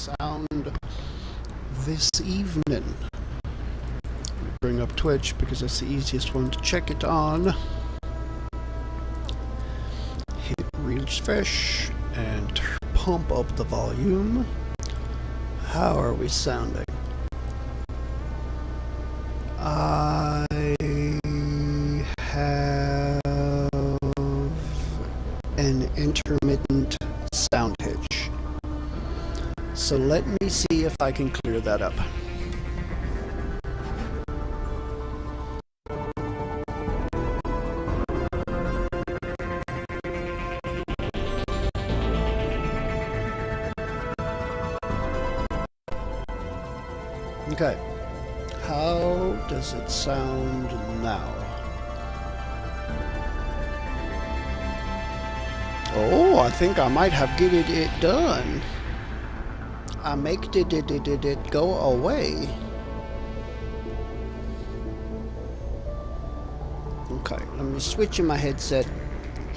sound this evening. Bring up Twitch because that's the easiest one to check it on. Hit refresh and pump up the volume. How are we sounding? I have an intermittent sound hitch. So let me see if I can clear that up. Okay, how does it sound now? Oh, I think I might have get it done. I make it go away. Okay, let me switch in my headset,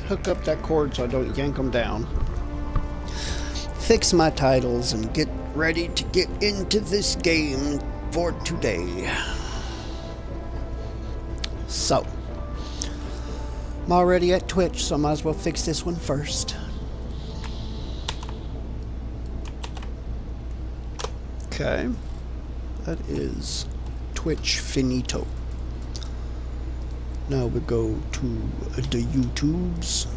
hook up that cord so I don't yank them down, fix my titles, and get ready to get into this game for today. So, I'm already at Twitch, so I might as well fix this one first. Okay, that is Twitch finito. Now we go to the YouTubes.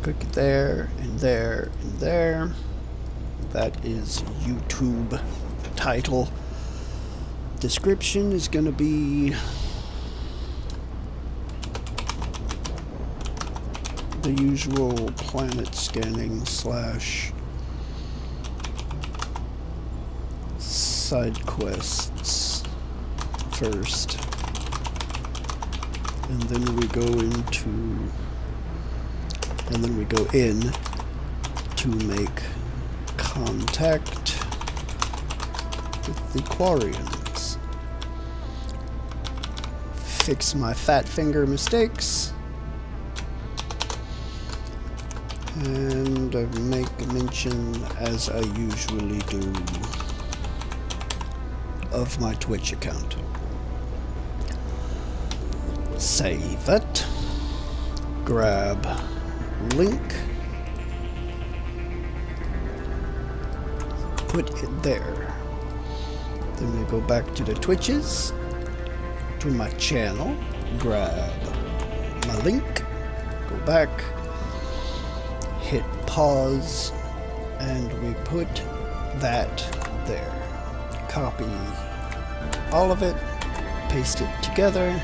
Click there, and there, and there. That is YouTube title. Description is going to be the usual planet scanning / side quests first, and then we go into, and then we go in to make contact with the Quarians. Fix my fat finger mistakes. And make mention, as I usually do, of my Twitch account. Save it. Grab link. Put it there. Then we go back to the Twitches, to my channel, grab my link, go back, hit pause, and we put that there. Copy all of it, paste it together.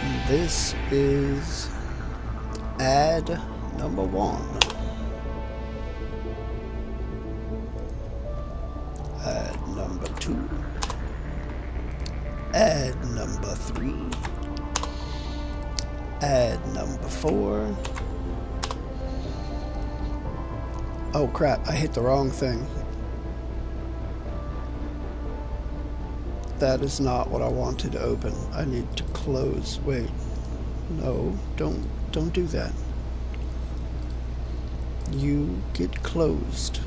And this is ad number 1. Ad number 2. Ad number 3. Ad number 4. Oh crap, I hit the wrong thing. That is not what I wanted to open. I need to close. Wait. No, don't do that. You get closed.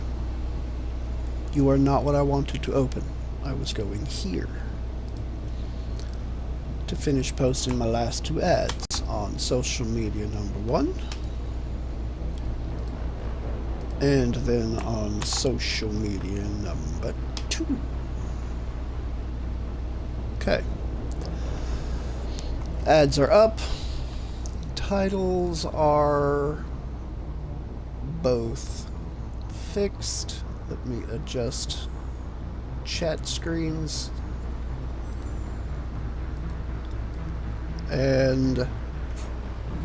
You are not what I wanted to open. I was going here to finish posting my last 2 ads on social media number 1, and then on social media number 2. Okay. Ads are up. Titles are both fixed. Let me adjust chat screens. And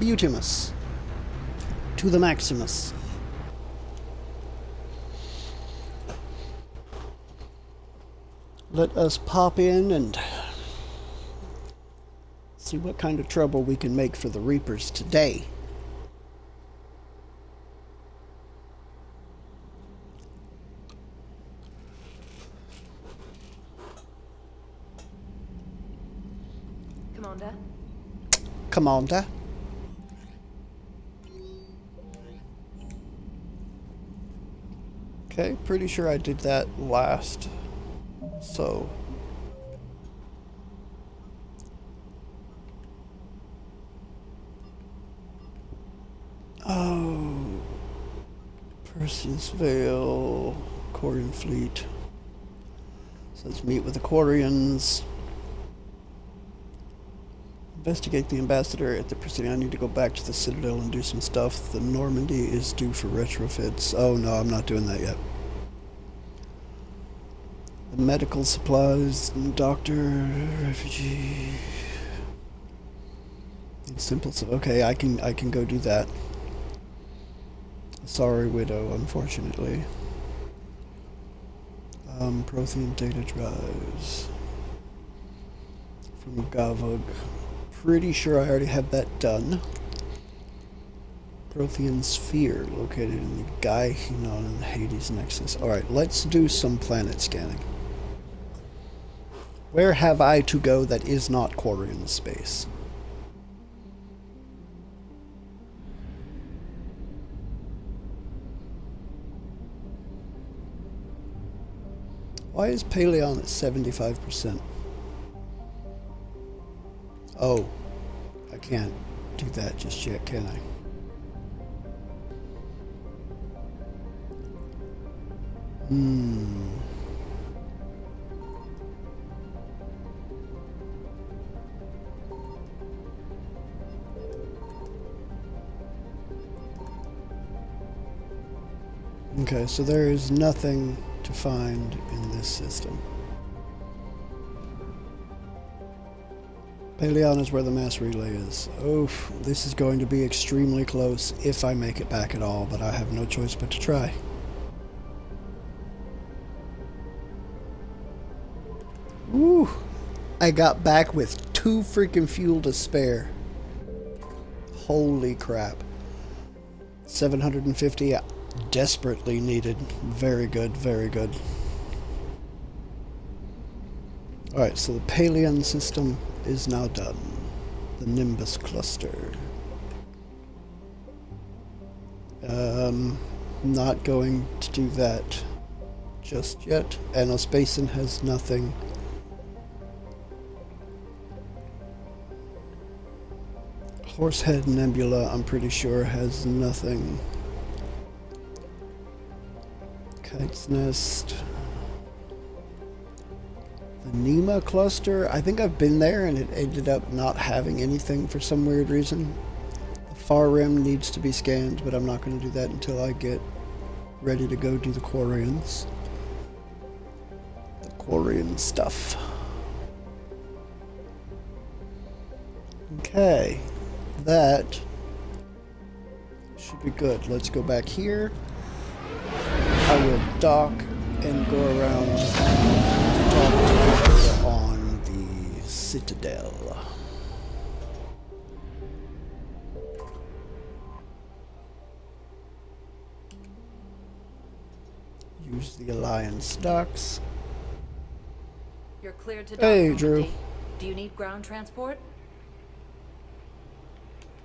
Beautimus to the Maximus. Let us pop in and see what kind of trouble we can make for the Reapers today. Commander. Commander. Okay, pretty sure I did that last. So. Oh. Perseus Vale. Quarian fleet. So let's meet with the Quarians. Investigate the ambassador at the presidio. I need to go back to the Citadel and do some stuff. The Normandy is due for retrofits. Oh no, I'm not doing that yet. The medical supplies, doctor, refugee. Simple stuff. Okay, I can go do that. Sorry, widow, unfortunately. Prothean data drives from Gavug. Pretty sure I already have that done. Prothean sphere located in the Gaihinon and Hades nexus. Alright, let's do some planet scanning. Where have I to go that is not Quarian space? Why is Paleon at 75%? Oh, I can't do that just yet, can I? Okay, so there is nothing to find in this system. Paleon is where the mass relay is. Oof, this is going to be extremely close if I make it back at all, but I have no choice but to try. Woo! I got back with 2 freaking fuel to spare. Holy crap. 750 desperately needed. Very good, very good. Alright, so the Paleon system is now done. The Nimbus cluster. Not going to do that just yet. Basin has nothing. Horsehead Nebula, I'm pretty sure, has nothing. Kite's Nest. The Nema cluster, I think I've been there and it ended up not having anything for some weird reason. The far rim needs to be scanned, but I'm not going to do that until I get ready to go do the Quarians. The Quarian stuff. Okay, that should be good. Let's go back here. I will dock and go around to talk to people on the Citadel. Use the Alliance docks. You're cleared to dock. Hey, Drew. Do you need ground transport?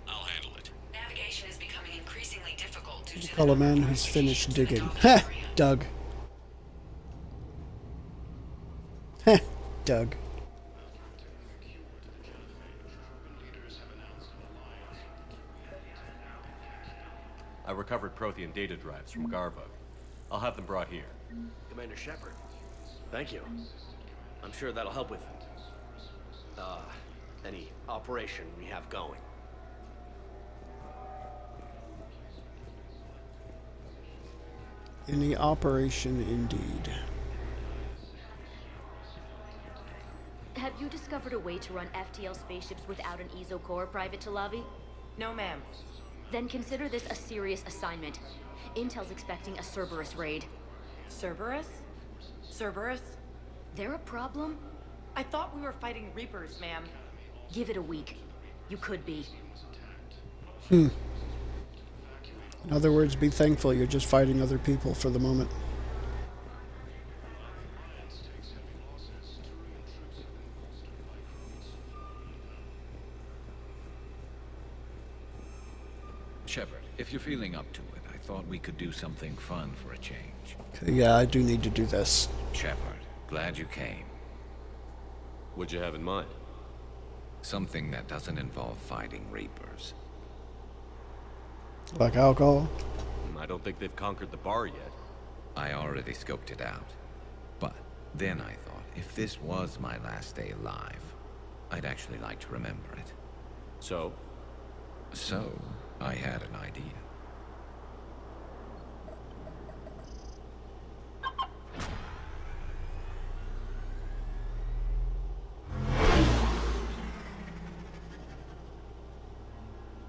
I'll handle it. Navigation is becoming increasingly difficult due to Call a man who's finished digging. Ha! Doug. Heh, Doug. I recovered Prothean data drives from Garvug. I'll have them brought here. Commander Shepard, thank you. I'm sure that'll help with any operation we have going. Any operation indeed. Have you discovered a way to run FTL spaceships without an ESO core, Private Talavi? No, ma'am. Then consider this a serious assignment. Intel's expecting a Cerberus raid. Cerberus? Cerberus? They're a problem? I thought we were fighting Reapers, ma'am. Give it a week. You could be. In other words, be thankful you're just fighting other people for the moment. Shepard, if you're feeling up to it, I thought we could do something fun for a change. Yeah, I do need to do this. Shepard, glad you came. What'd you have in mind? Something that doesn't involve fighting Reapers. Like alcohol? I don't think they've conquered the bar yet. I already scoped it out. But then I thought, if this was my last day alive, I'd actually like to remember it. So? So, I had an idea.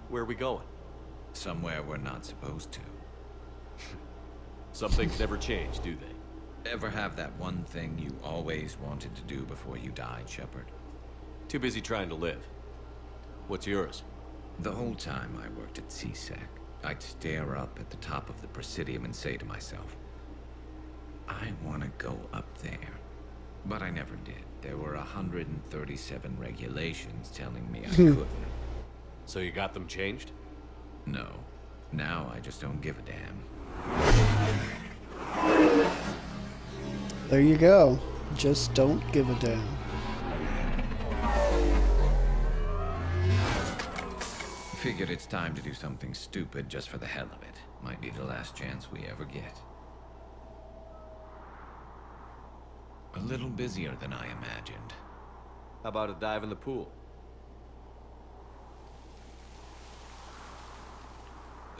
Where are we going? Somewhere we're not supposed to. Some things never change, do they? Ever have that one thing you always wanted to do before you died, Shepard? Too busy trying to live. What's yours? The whole time I worked at CSEC, I'd stare up at the top of the Presidium and say to myself, I want to go up there. But I never did. There were 137 regulations telling me I couldn't. So you got them changed? No. Now I just don't give a damn. There you go. Just don't give a damn. Figured it's time to do something stupid just for the hell of it. Might be the last chance we ever get. A little busier than I imagined. How about a dive in the pool?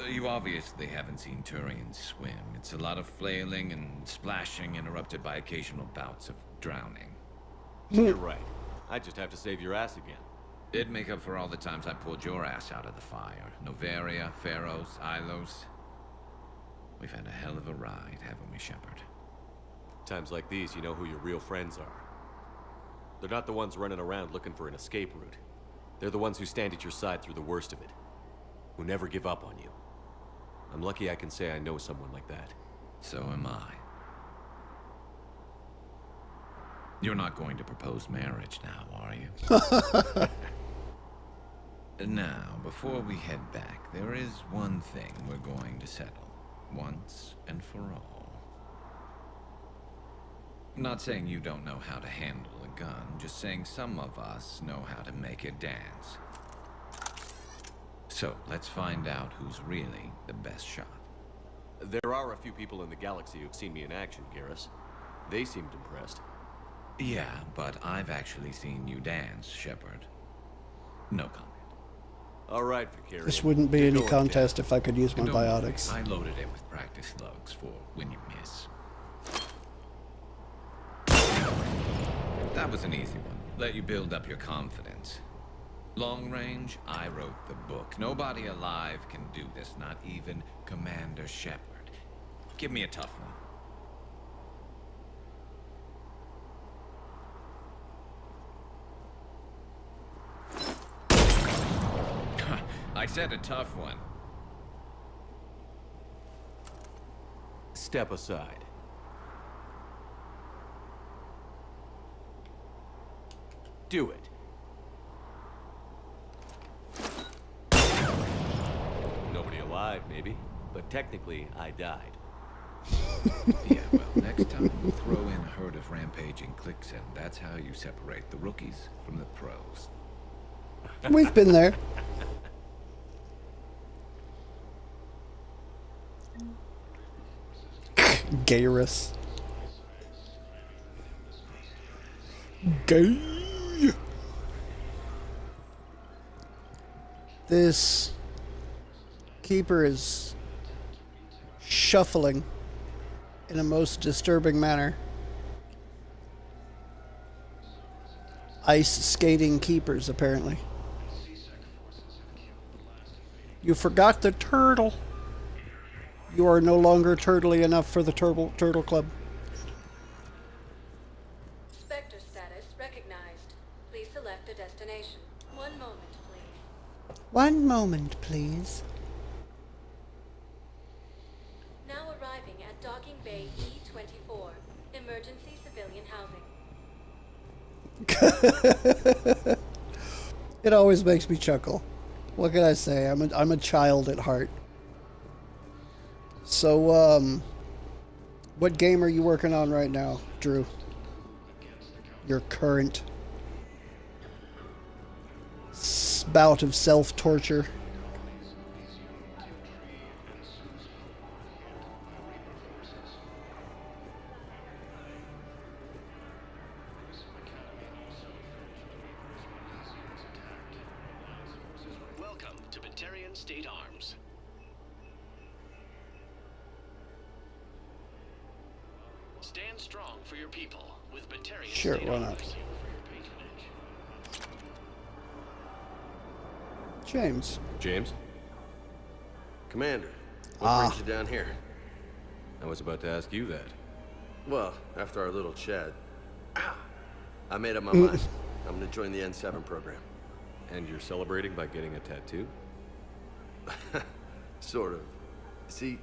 You obviously haven't seen Turians swim. It's a lot of flailing and splashing, interrupted by occasional bouts of drowning. You're right. I just have to save your ass again. It'd make up for all the times I pulled your ass out of the fire. Novaria, Pharos, Ilos. We've had a hell of a ride, haven't we, Shepard? Times like these, you know who your real friends are. They're not the ones running around looking for an escape route. They're the ones who stand at your side through the worst of it. Who never give up on you. I'm lucky I can say I know someone like that. So am I. You're not going to propose marriage now, are you? Now, before we head back, there is one thing we're going to settle. Once and for all. I'm not saying you don't know how to handle a gun, just saying some of us know how to make it dance. So, let's find out who's really the best shot. There are a few people in the galaxy who've seen me in action, Garrus. They seemed impressed. Yeah, but I've actually seen you dance, Shepard. No comment. All right, Quarian. This wouldn't be You're any going contest if I could use my Don't worry, biotics. I loaded it with practice slugs for when you miss. That was an easy one. Let you build up your confidence. Long range, I wrote the book. Nobody alive can do this, not even Commander Shepard. Give me a tough one. I said a tough one. Step aside. Do it. Nobody alive, maybe. But technically, I died. Yeah, well, next time, throw in a herd of rampaging cliques, and that's how you separate the rookies from the pros. We've been there. Garrus. Gay. This keeper is shuffling in a most disturbing manner. Ice skating keepers, apparently. You forgot the turtle. You are no longer turtly enough for the Turtle Club. Spectre status recognized. Please select a destination. 1 moment, please. 1 moment, please. Now arriving at Docking Bay E-24. Emergency civilian housing. It always makes me chuckle. What can I say? I'm a child at heart. So, what game are you working on right now, Drew? Your current bout of self-torture. Welcome to Quarian State Arms. Stand strong for your people with Quarian Sure, State why not? Arms. James. James? Commander, what brings you down here? I was about to ask you that. Well, after our little chat, I made up my mind. I'm gonna join the N7 program. And you're celebrating by getting a tattoo? Sort of. See,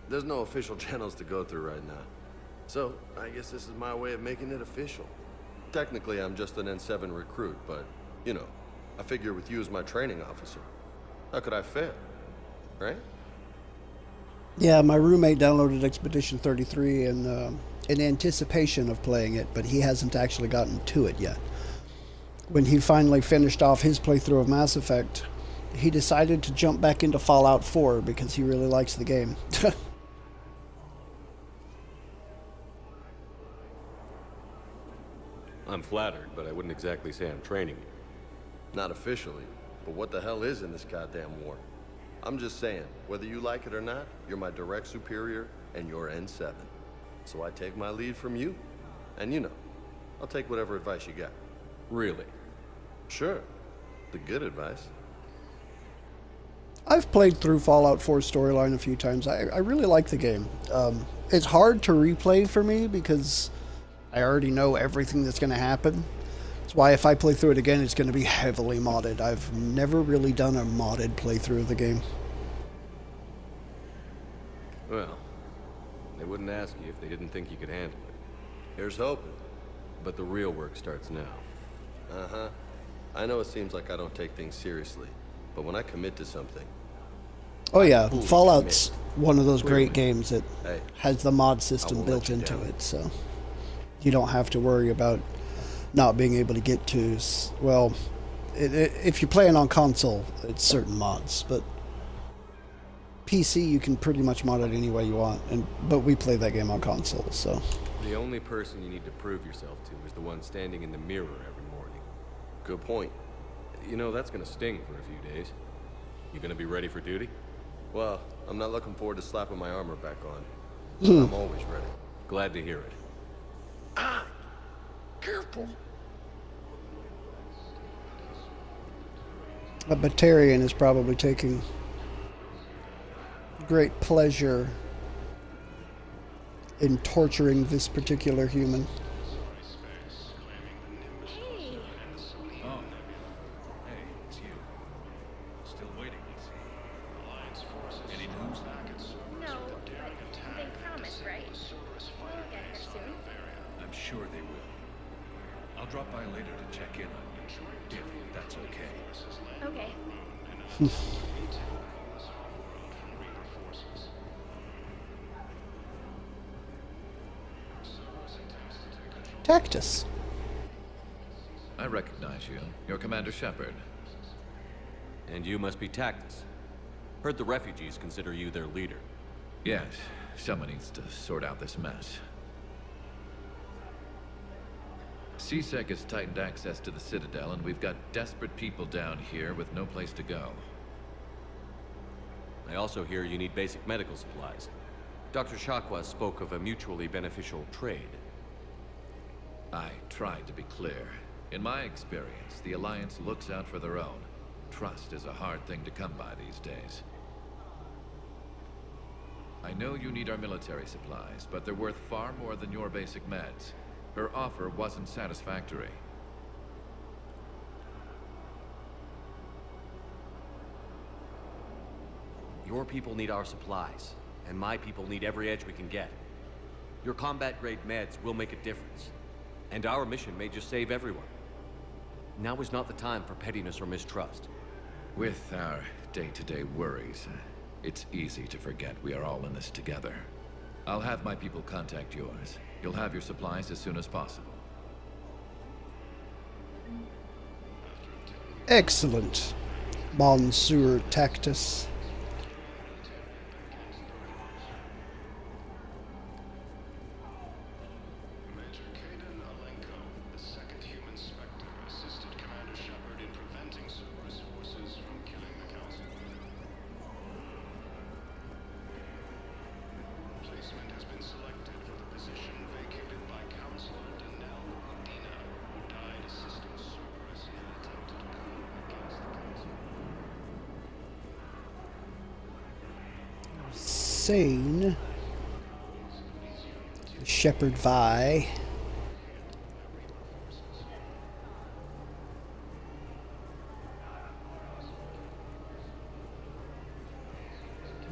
there's no official channels to go through right now. So, I guess this is my way of making it official. Technically, I'm just an N7 recruit, but, you know, I figure with you as my training officer, how could I fail? Right? Yeah, my roommate downloaded Expedition 33 in anticipation of playing it, but he hasn't actually gotten to it yet. When he finally finished off his playthrough of Mass Effect, he decided to jump back into Fallout 4 because he really likes the game. I'm flattered, but I wouldn't exactly say I'm training you. Not officially, but what the hell is in this goddamn war? I'm just saying, whether you like it or not, you're my direct superior and you're N7. So I take my lead from you. And you know, I'll take whatever advice you got. Really? Sure. The good advice. I've played through Fallout 4's storyline a few times. I really like the game. It's hard to replay for me because I already know everything that's going to happen. That's why if I play through it again, it's going to be heavily modded. I've never really done a modded playthrough of the game. Well, they wouldn't ask you if they didn't think you could handle it. Here's hoping. But the real work starts now. Uh-huh. I know it seems like I don't take things seriously, but when I commit to something... Oh yeah, fully Fallout's commit. one of those great games that Hey, has the mod I system won't built let you into down. it, so you don't have to worry about not being able to get to, well, if you're playing on console, it's certain mods, but PC you can pretty much mod it any way you want, but we play that game on console, so. The only person you need to prove yourself to is the one standing in the mirror every morning. Good point. You know, that's gonna sting for a few days. You gonna be ready for duty? Well, I'm not looking forward to slapping my armor back on. But I'm always ready. Glad to hear it. Careful. A Batarian is probably taking great pleasure in torturing this particular human. Hey, Oh. Hey, it's you. Still waiting. Any news? no, but they promised, right? We'll get here soon. I'm sure they will. I'll drop by later to check in on you, if that's okay. Okay. Tactus. I recognize you. You're Commander Shepard. And you must be Tactus. Heard the refugees consider you their leader. Yes, someone needs to sort out this mess. CSEC has tightened access to the Citadel, and we've got desperate people down here with no place to go. I also hear you need basic medical supplies. Dr. Shakwa spoke of a mutually beneficial trade. I tried to be clear. In my experience, the Alliance looks out for their own. Trust is a hard thing to come by these days. I know you need our military supplies, but they're worth far more than your basic meds. Her offer wasn't satisfactory. Your people need our supplies, and my people need every edge we can get. Your combat-grade meds will make a difference, and our mission may just save everyone. Now is not the time for pettiness or mistrust. With our day-to-day worries, it's easy to forget we are all in this together. I'll have my people contact yours. You'll have your supplies as soon as possible. Excellent, Monsieur Tactus. Sane. Shepherd Vi.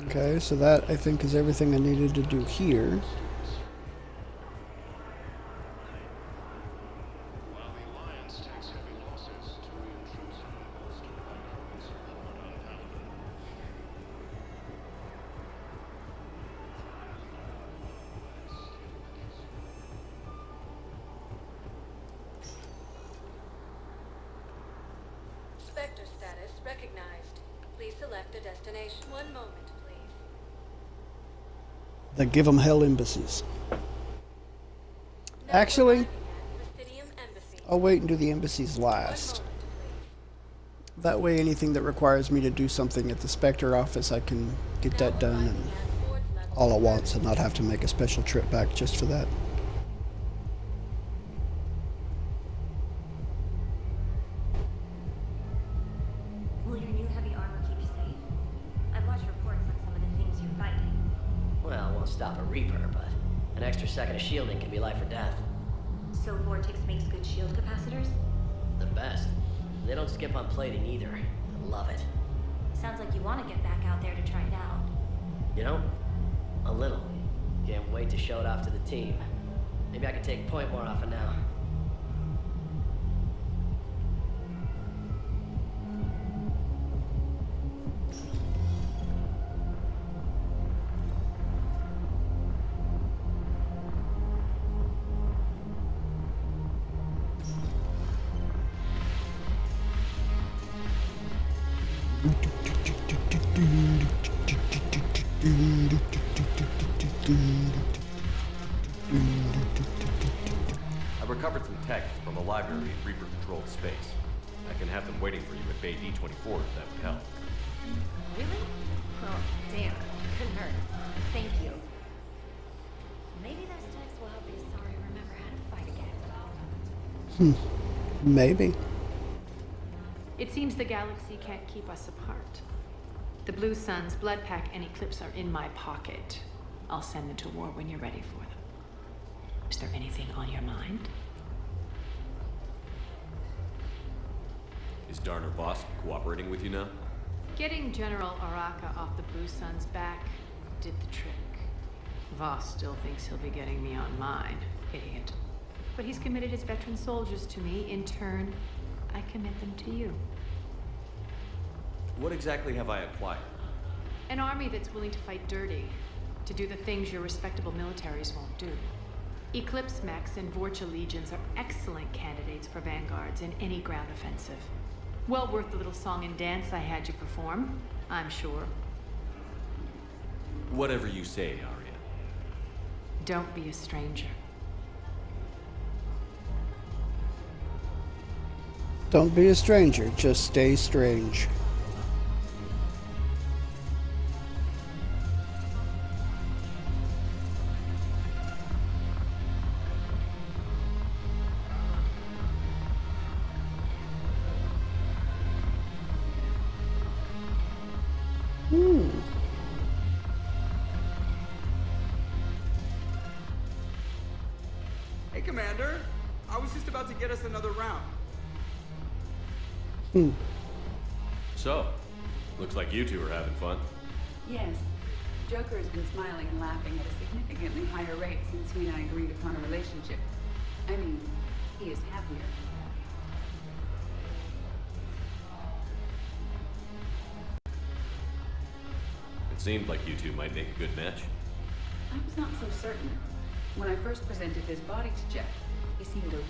Okay, so that I think is everything I needed to do here. Spectre status recognized. Please select a destination. One moment, please. The Give 'em Hell embassies. Actually, Presidium Embassy. I'll wait and do the embassies last. That way anything that requires me to do something at the Spectre office, I can get that done and all at once and not have to make a special trip back just for that. Will your new heavy armor keep you safe? I've watched reports on some of the things you're fighting. Well, it won't stop a Reaper, but an extra second of shielding can be life or death. So Vortex makes good shield capacitors? The best. They don't skip on plating either. I love it. Sounds like you want to get back out there to try it out. You know? A little. Can't wait to show it off to the team. Maybe I can take point more off it now. I've recovered some tech from a library in Reaper-controlled space. I can have them waiting for you at Bay D-24 if that would help. Really? Oh, damn. Couldn't hurt. Thank you. Maybe those techs will help you sorry remember how to fight again. Maybe. It seems the galaxy can't keep us apart. The Blue Suns, Blood Pack, and Eclipse are in my pocket. I'll send them to war when you're ready for them. Is there anything on your mind? Is Darner Voss cooperating with you now? Getting General Araka off the Blue Suns' back did the trick. Voss still thinks he'll be getting me on mine. Idiot. But he's committed his veteran soldiers to me. In turn, I commit them to you. What exactly have I acquired? An army that's willing to fight dirty, to do the things your respectable militaries won't do. Eclipse mechs and Vorcha legions are excellent candidates for vanguards in any ground offensive. Well worth the little song and dance I had you perform, I'm sure. Whatever you say, Arya. Don't be a stranger. Don't be a stranger, just stay strange. Hey, Commander. I was just about to get us another round. So, looks like you two are having fun. Yes. Joker has been smiling and laughing at a significantly higher rate since he and I agreed upon a relationship. I mean, he is happier. seemed like you two might make a good match. I was not so certain. When I first presented this body to Jeff, he seemed aloof.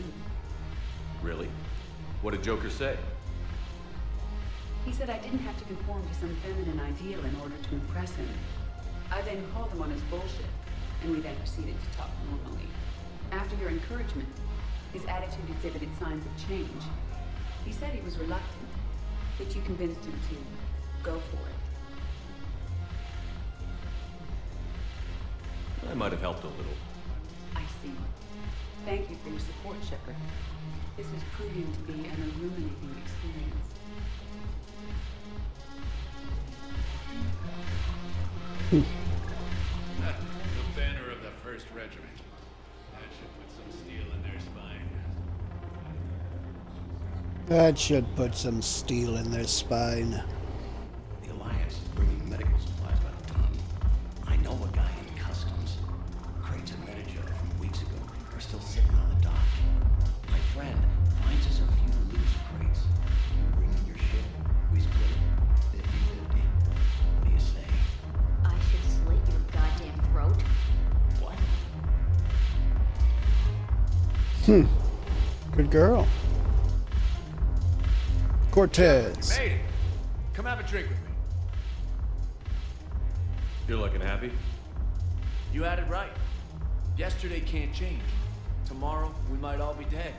Really? What did Joker say? He said I didn't have to conform to some feminine ideal in order to impress him. I then called him on his bullshit, and we then proceeded to talk normally. After your encouragement, his attitude exhibited signs of change. He said he was reluctant, but you convinced him to go for it. I might have helped a little. I see. Thank you for your support, Shepard. This is proving to be an illuminating experience. The banner of the 1st Regiment. That should put some steel in their spine. That should put some steel in their spine. The Alliance is bringing medical supplies by the ton. I know a guy in customs. Crates of Medijo from weeks ago are still sitting on the dock. My friend finds us a few loose crates. You bring in your ship, we split it. 50-50. What do you say? I should slit your goddamn throat? What? Good girl. Cortez. Made it. Come have a drink with me. You're looking happy? You had it right. Yesterday can't change. Tomorrow, we might all be dead.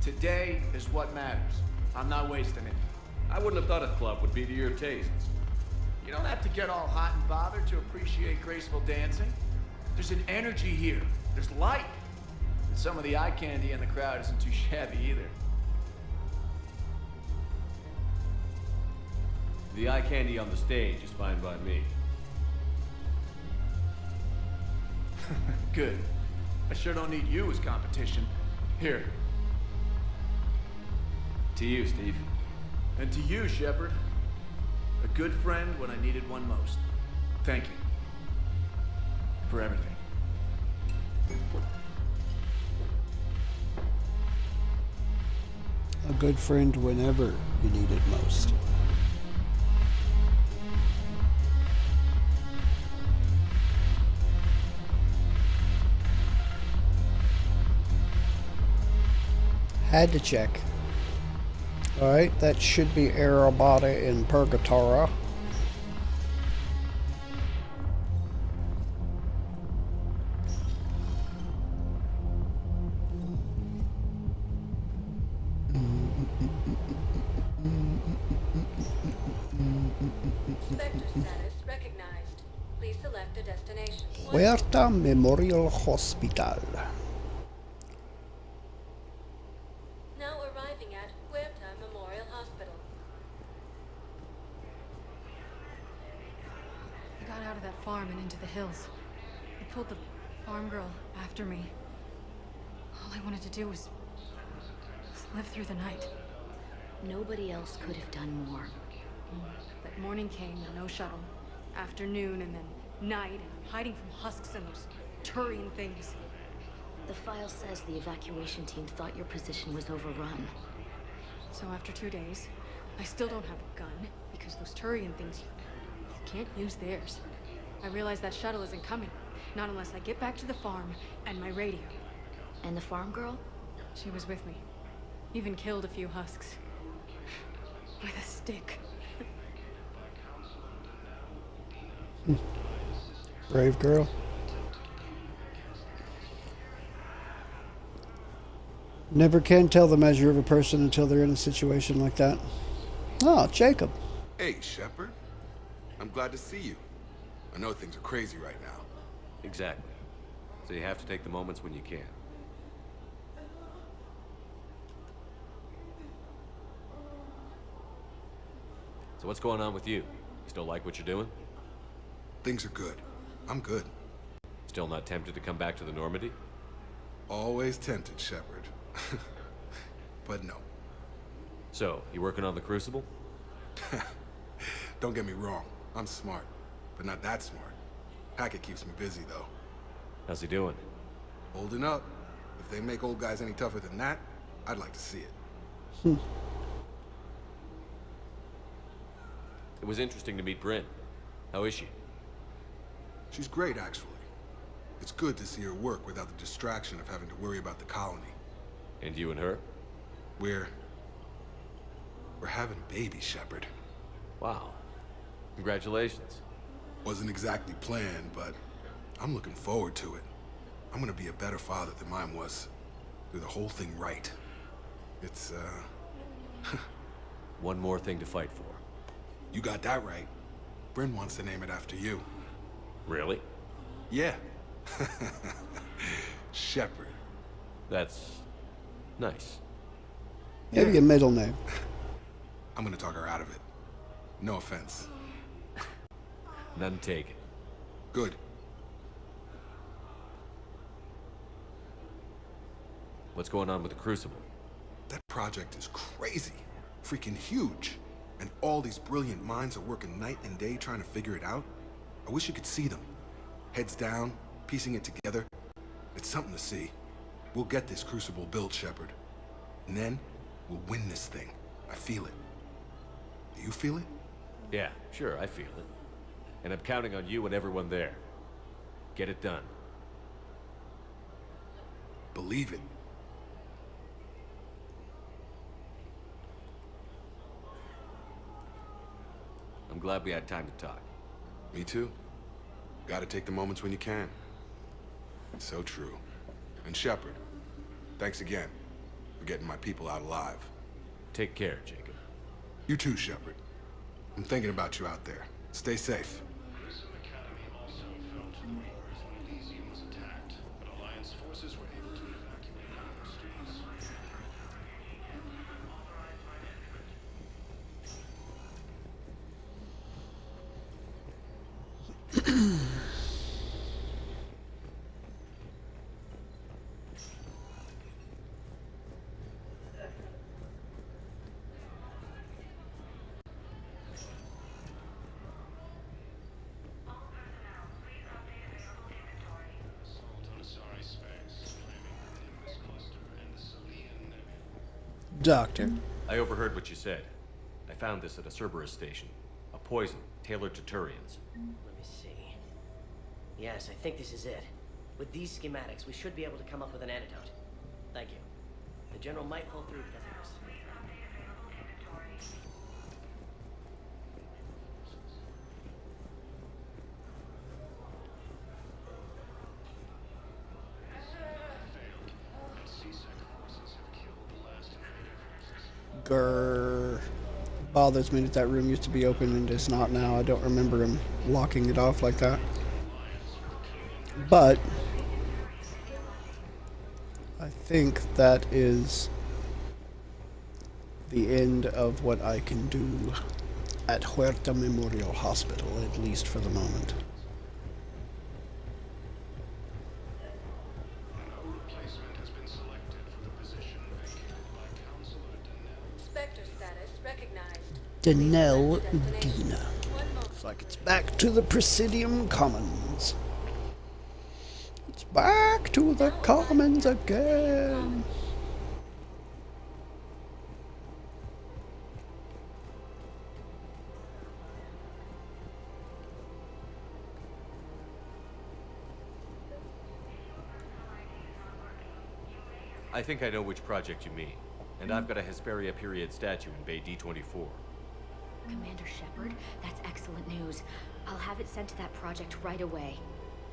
Today is what matters. I'm not wasting it. I wouldn't have thought a club would be to your tastes. You don't have to get all hot and bothered to appreciate graceful dancing. There's an energy here. There's light. And some of the eye candy in the crowd isn't too shabby either. The eye candy on the stage is fine by me. Good. I sure don't need you as competition. Here. To you, Steve. And to you, Shepard. A good friend when I needed one most. Thank you. For everything. A good friend whenever you need it most. Had to check. Alright, that should be Arabata in Purgatora. Spectre status recognized. Please select a destination. Huerta Memorial Hospital. Now arriving at Huerta Memorial Hospital. I got out of that farm and into the hills. I pulled the farm girl after me. All I wanted to do was live through the night. Nobody else could have done more. But morning came and no shuttle. Afternoon and then night, and I'm hiding from husks and those Turian things. The file says the evacuation team thought your position was overrun. So after 2 days, I still don't have a gun, because those Turian things, you can't use theirs. I realize that shuttle isn't coming. Not unless I get back to the farm and my radio. And the farm girl? She was with me. Even killed a few husks. With a stick. Brave girl. Never can tell the measure of a person until they're in a situation like that. Oh, Jacob. Hey, Shepard. I'm glad to see you. I know things are crazy right now. Exactly. So you have to take the moments when you can. So what's going on with you? You still like what you're doing? Things are good. I'm good. Still not tempted to come back to the Normandy? Always tempted, Shepard. But no. So, you working on the Crucible? Don't get me wrong. I'm smart, but not that smart. Hackett keeps me busy, though. How's he doing? Holding up. If they make old guys any tougher than that, I'd like to see it. It was interesting to meet Bryn. How is she? She's great, actually. It's good to see her work without the distraction of having to worry about the colony. And you and her? We're having a baby, Shepard. Wow. Congratulations. Wasn't exactly planned, but I'm looking forward to it. I'm gonna be a better father than mine was. Do the whole thing right. It's, One more thing to fight for. You got that right. Bryn wants to name it after you. Really? Yeah. Shepard. That's nice. Maybe a middle name. I'm gonna talk her out of it. No offense. None taken. Good. What's going on with the Crucible? That project is crazy. Freaking huge. And all these brilliant minds are working night and day trying to figure it out. I wish you could see them. Heads down, piecing it together. It's something to see. We'll get this Crucible built, Shepard. And then, we'll win this thing. I feel it. Do you feel it? Yeah, sure, I feel it. And I'm counting on you and everyone there. Get it done. Believe it. I'm glad we had time to talk. Me too. Gotta take the moments when you can. So true. And Shepard, thanks again for getting my people out alive. Take care, Jacob. You too, Shepard. I'm thinking about you out there. Stay safe. Grissom Academy also fell to the Reapers when Elysium was attacked, but Alliance forces were able to evacuate industries. Doctor. I overheard what you said. I found this at a Cerberus station. A poison tailored to Turians. Let me see. Yes, I think this is it. With these schematics, we should be able to come up with an antidote. Thank you. The General might pull through because of this. Grrr. Bothers me that that room used to be open and it's not now. I don't remember him locking it off like that. But I think that is the end of what I can do at Huerta Memorial Hospital, at least for the moment. Spectre status recognized. Denell Dina. Looks like it's back to the Presidium Commons. It's back to the Commons again. I think I know which project you mean. And I've got a Hesperia period statue in Bay D24. Commander Shepard, that's excellent news. I'll have it sent to that project right away.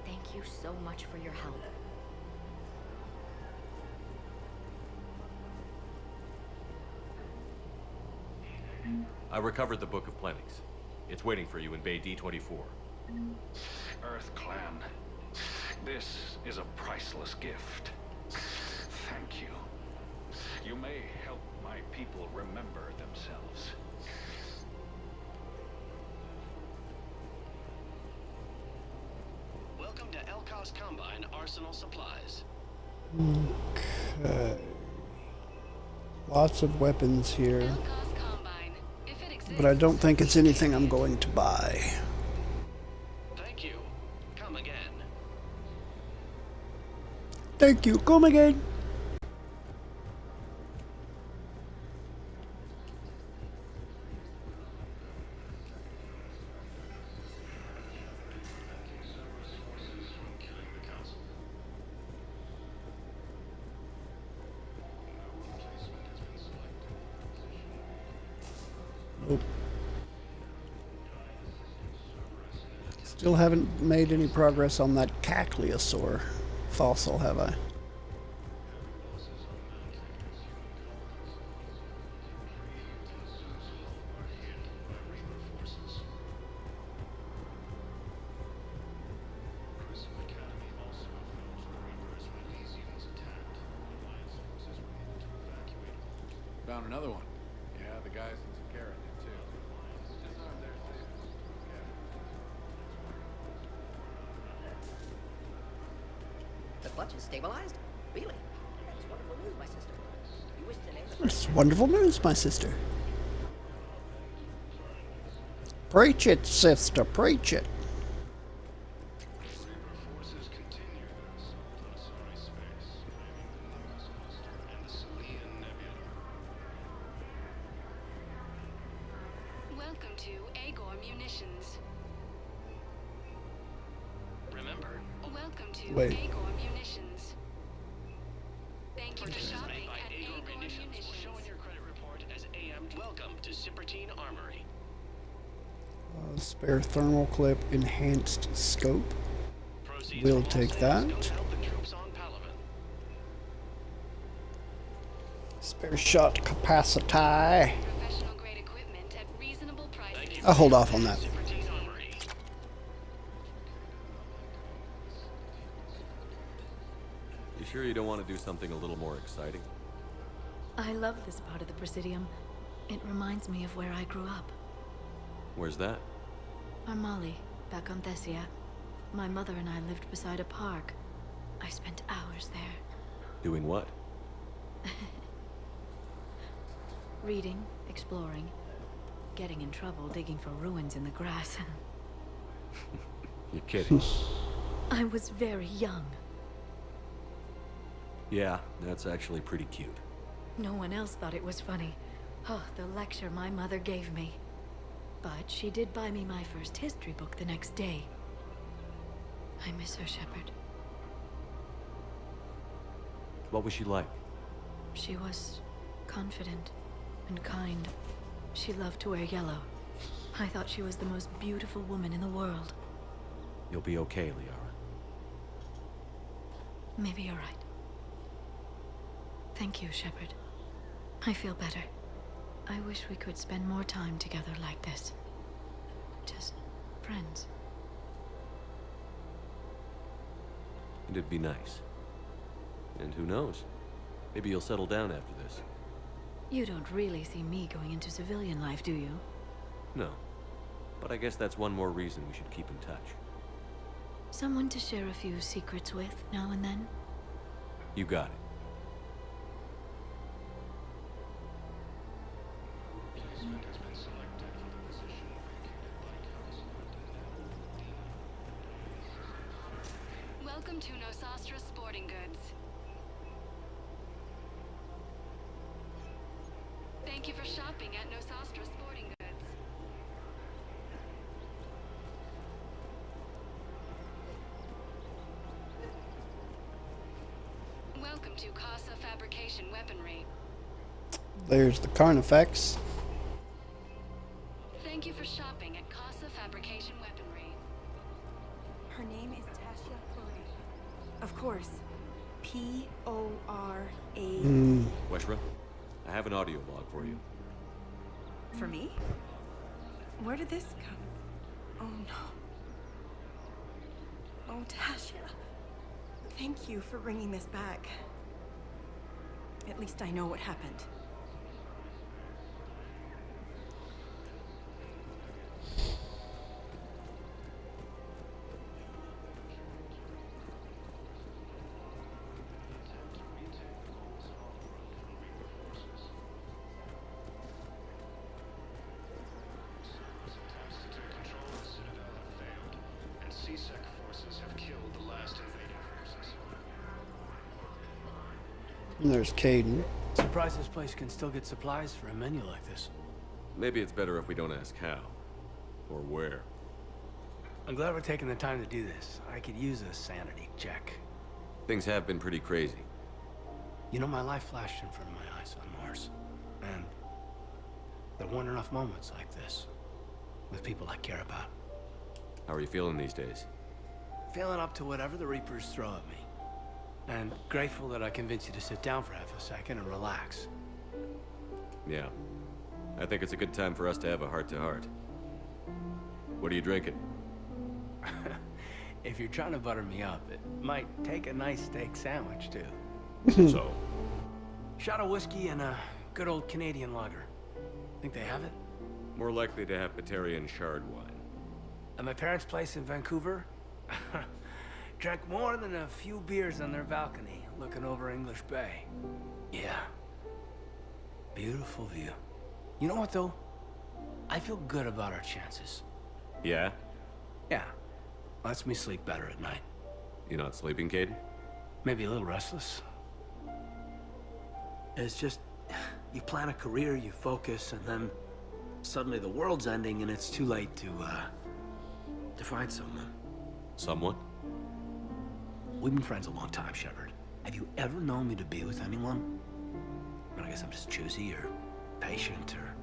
Thank you so much for your help. I recovered the Book of Plenix. It's waiting for you in Bay D24. Earth Clan, this is a priceless gift. Thank you. You may help my people remember themselves. Welcome to Elkos Combine Arsenal Supplies. Okay. Lots of weapons here. But I don't think it's anything I'm going to buy. Thank you. Come again. Thank you. Come again. Oh. Still haven't made any progress on that Cacliosaur fossil, have I? Found another one. Yeah, the guys in Sakara did too. Just aren't there safe. The clutch is stabilized? Really? That's wonderful news, my sister. You wish to name it? It's wonderful news, my sister. Preach it, sister, preach it. Welcome to Agor Munitions. Remember, Welcome to Wait. Agor Munitions. Thank you for shopping at Agor Munitions. Show in your credit report as AM. Welcome to Cypertine Armory. Spare thermal clip, enhanced scope. We'll take that. Spare shot capacity. I'll hold off on that. You sure you don't want to do something a little more exciting? I love this part of the Presidium. It reminds me of where I grew up. Where's that? Armali, back on Thessia. My mother and I lived beside a park. I spent hours there. Doing what? Reading, exploring, getting in trouble digging for ruins in the grass. You're kidding. I was very young. Yeah, that's actually pretty cute. No one else thought it was funny. Oh, the lecture my mother gave me. But she did buy me my first history book the next day. I miss her, Shepard. What was she like? She was confident and kind. She loved to wear yellow. I thought she was the most beautiful woman in the world. You'll be okay, Liara. Maybe you're right. Thank you, Shepard. I feel better. I wish we could spend more time together like this. Just friends. It'd be nice. And who knows? Maybe you'll settle down after this. You don't really see me going into civilian life, do you? No. But I guess that's one more reason we should keep in touch. Someone to share a few secrets with now and then? You got it. Welcome to Nosastra Sporting Goods. Thank you for shopping at Nosastra Sporting Goods. Welcome to Casa Fabrication Weaponry. There's the Carnifex. Thank you for shopping at Casa Fabrication Weaponry. Her name is Tasha Quarian. Of course. P-O-R-A... Weshra, I have an audio log for you. For me? Where did this come? Oh no. Oh, Tasha. Thank you for bringing this back. At least I know what happened. And there's Caden. Surprised this place can still get supplies for a menu like this. Maybe it's better if we don't ask how. Or where. I'm glad we're taking the time to do this. I could use a sanity check. Things have been pretty crazy. You know, my life flashed in front of my eyes on Mars. And there weren't enough moments like this with people I care about. How are you feeling these days? Feeling up to whatever the Reapers throw at me. And grateful that I convinced you to sit down for half a second and relax. Yeah. I think it's a good time for us to have a heart-to-heart. What are you drinking? If you're trying to butter me up, it might take a nice steak sandwich, too. So? Shot of whiskey and a good old Canadian lager. Think they have it? More likely to have Batarian shard wine. At my parents' place in Vancouver, drank more than a few beers on their balcony, looking over English Bay. Yeah. Beautiful view. You know what, though? I feel good about our chances. Yeah? Yeah. Lets me sleep better at night. You not sleeping, Caden? Maybe a little restless. It's just, you plan a career, you focus, and then suddenly the world's ending and it's too late to find someone. Someone? We've been friends a long time, Shepard. Have you ever known me to be with anyone? I mean, I guess I'm just choosy or patient or...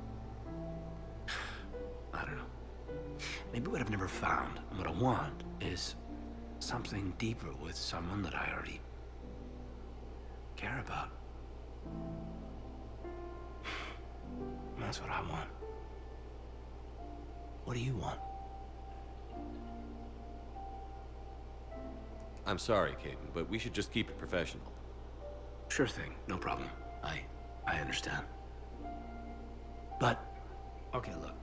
I don't know. Maybe what I've never found and what I want is something deeper with someone that I already care about. That's what I want. What do you want? I'm sorry, Caden, but we should just keep it professional. Sure thing, no problem. I understand. But, okay, look.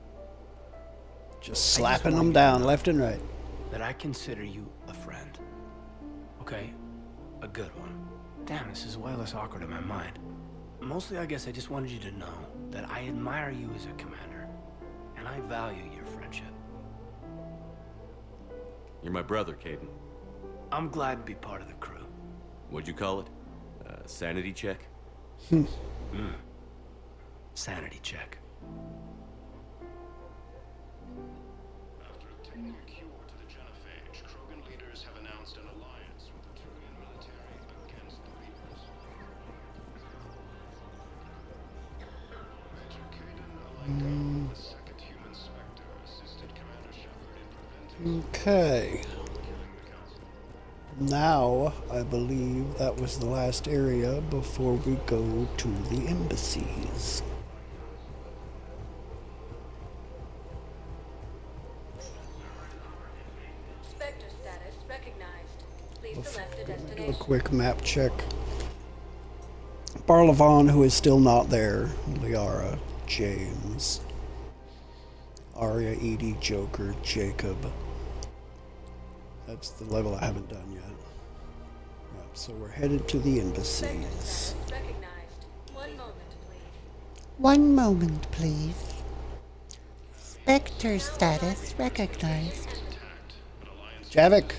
Just slapping them down left and right. That I consider you a friend. Okay? A good one. Damn, this is way less awkward in my mind. Mostly, I guess I just wanted you to know that I admire you as a commander, and I value your friendship. You're my brother, Caden. I'm glad to be part of the crew. What'd you call it? Sanity check? Sanity check. After obtaining a cure to the genophage, Krogan leaders have announced an alliance with the Turian military against the Reapers. Major Caden, the second human Spectre, assisted Commander Shepard in preventing... Okay. Now, I believe that was the last area before we go to the embassies. Spectre status recognized. Please select a Do destination. a quick map check. Barlavon, who is still not there. Liara, James, Arya, Edie, Joker, Jacob. That's the level I haven't done yet. Yep, so we're headed to the embassies. Recognized. 1 moment, please. 1 moment, please. Spectre status recognized. Javik.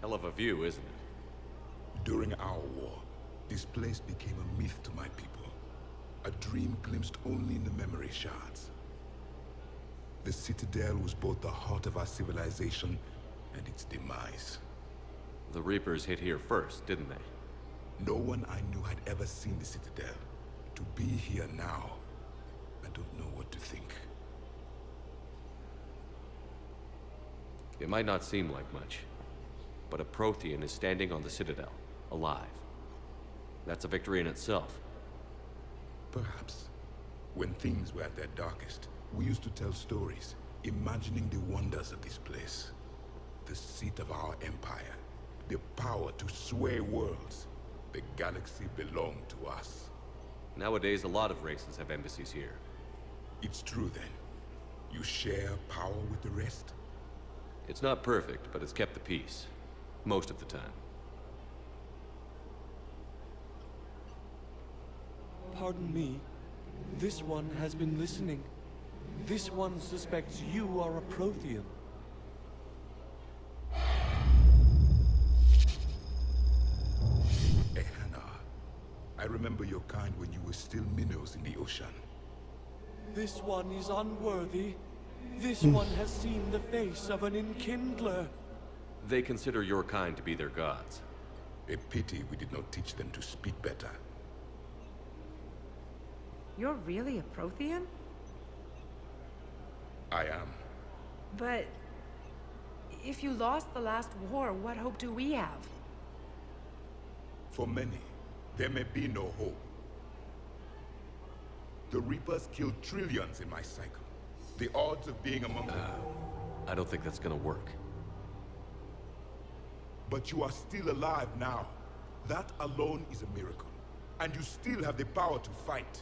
Hell of a view, isn't it? During our war, this place became a myth to my people. A dream glimpsed only in the memory shards. The Citadel was both the heart of our civilization and its demise. The Reapers hit here first, didn't they? No one I knew had ever seen the Citadel. To be here now, I don't know what to think. It might not seem like much, but a Prothean is standing on the Citadel, alive. That's a victory in itself. Perhaps. When things were at their darkest, we used to tell stories, imagining the wonders of this place. The seat of our empire, the power to sway worlds. The galaxy belonged to us. Nowadays, a lot of races have embassies here. It's true then. You share power with the rest? It's not perfect, but it's kept the peace. Most of the time. Pardon me. This one has been listening. This one suspects you are a Prothean. Ehana, I remember your kind when you were still minnows in the ocean. This one is unworthy. This one has seen the face of an enkindler. They consider your kind to be their gods. A pity we did not teach them to speak better. You're really a Prothean? I am. But if you lost the last war, what hope do we have? For many, there may be no hope. The Reapers killed trillions in my cycle. The odds of being among them... I don't think that's gonna work. But you are still alive now. That alone is a miracle. And you still have the power to fight.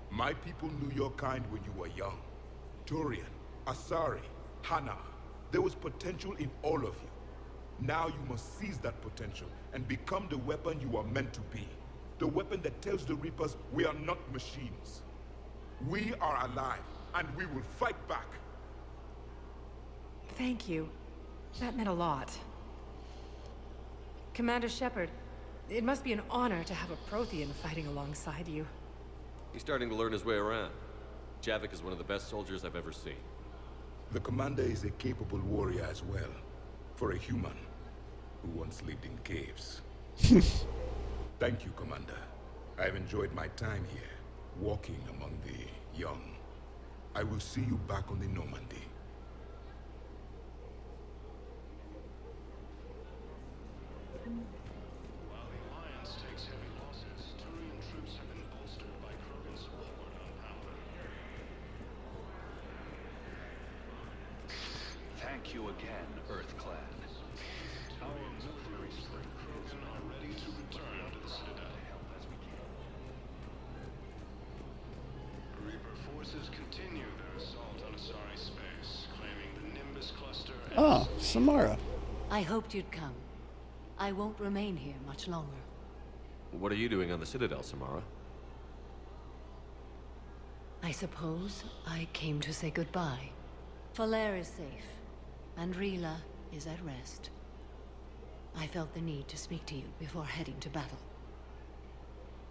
My people knew your kind when you were young. Quarian, Asari, Hana. There was potential in all of you. Now you must seize that potential and become the weapon you are meant to be. The weapon that tells the Reapers we are not machines. We are alive, and we will fight back. Thank you. That meant a lot. Commander Shepard, it must be an honor to have a Prothean fighting alongside you. He's starting to learn his way around. Javik is one of the best soldiers I've ever seen. The commander is a capable warrior as well, for a human who once lived in caves. Thank you, Commander. I've enjoyed my time here, walking among the young. I will see you back on the Normandy. While the Alliance takes heavy losses, Turian troops have been bolstered by Krogan's hoard on power. Thank you again, Earth Clan. Our military strength Krogan are ready to return to the Citadel. Reaper forces continue their assault on Asari space, claiming the Nimbus cluster and... Ah, Samara. I hoped you'd come. I won't remain here much longer. What are you doing on the Citadel, Samara? I suppose I came to say goodbye. Falair is safe, and Rila is at rest. I felt the need to speak to you before heading to battle.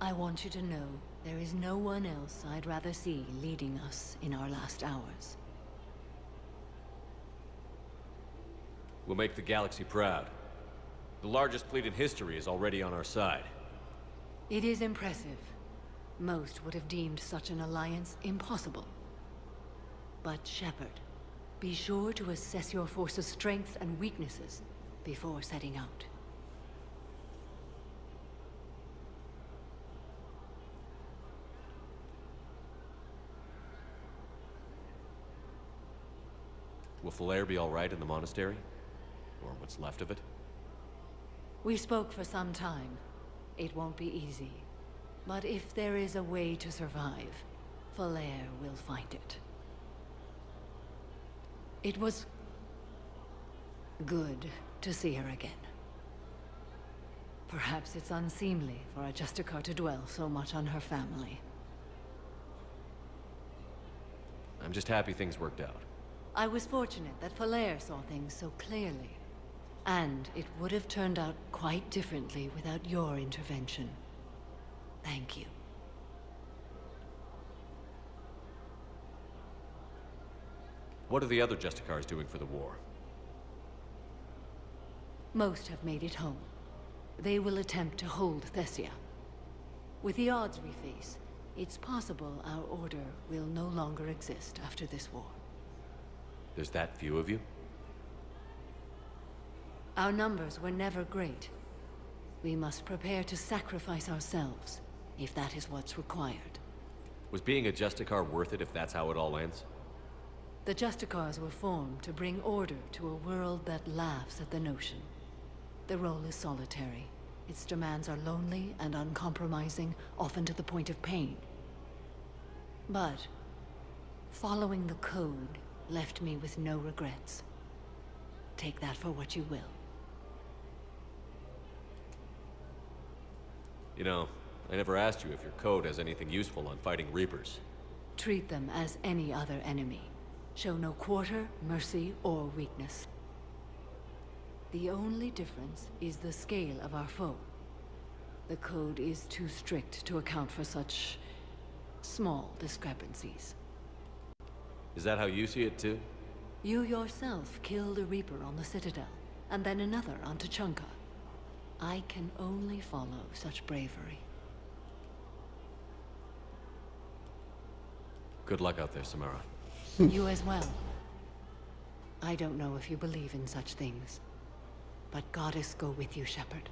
I want you to know there is no one else I'd rather see leading us in our last hours. We'll make the galaxy proud. The largest fleet in history is already on our side. It is impressive. Most would have deemed such an alliance impossible. But Shepard, be sure to assess your force's strengths and weaknesses before setting out. Will Falair be all right in the monastery? Or what's left of it? We spoke for some time. It won't be easy. But if there is a way to survive, Falair will find it. It was good to see her again. Perhaps it's unseemly for a Justicar to dwell so much on her family. I'm just happy things worked out. I was fortunate that Falair saw things so clearly. And it would have turned out quite differently without your intervention. Thank you. What are the other Justicars doing for the war? Most have made it home. They will attempt to hold Thessia. With the odds we face, it's possible our order will no longer exist after this war. There's that few of you? Our numbers were never great. We must prepare to sacrifice ourselves, if that is what's required. Was being a Justicar worth it if that's how it all ends? The Justicars were formed to bring order to a world that laughs at the notion. The role is solitary. Its demands are lonely and uncompromising, often to the point of pain. But following the code left me with no regrets. Take that for what you will. You know, I never asked you if your code has anything useful on fighting Reapers. Treat them as any other enemy. Show no quarter, mercy, or weakness. The only difference is the scale of our foe. The code is too strict to account for such small discrepancies. Is that how you see it too? You yourself killed a Reaper on the Citadel, and then another on Tuchanka. I can only follow such bravery. Good luck out there, Samara. You as well. I don't know if you believe in such things, but Goddess go with you, Shepard.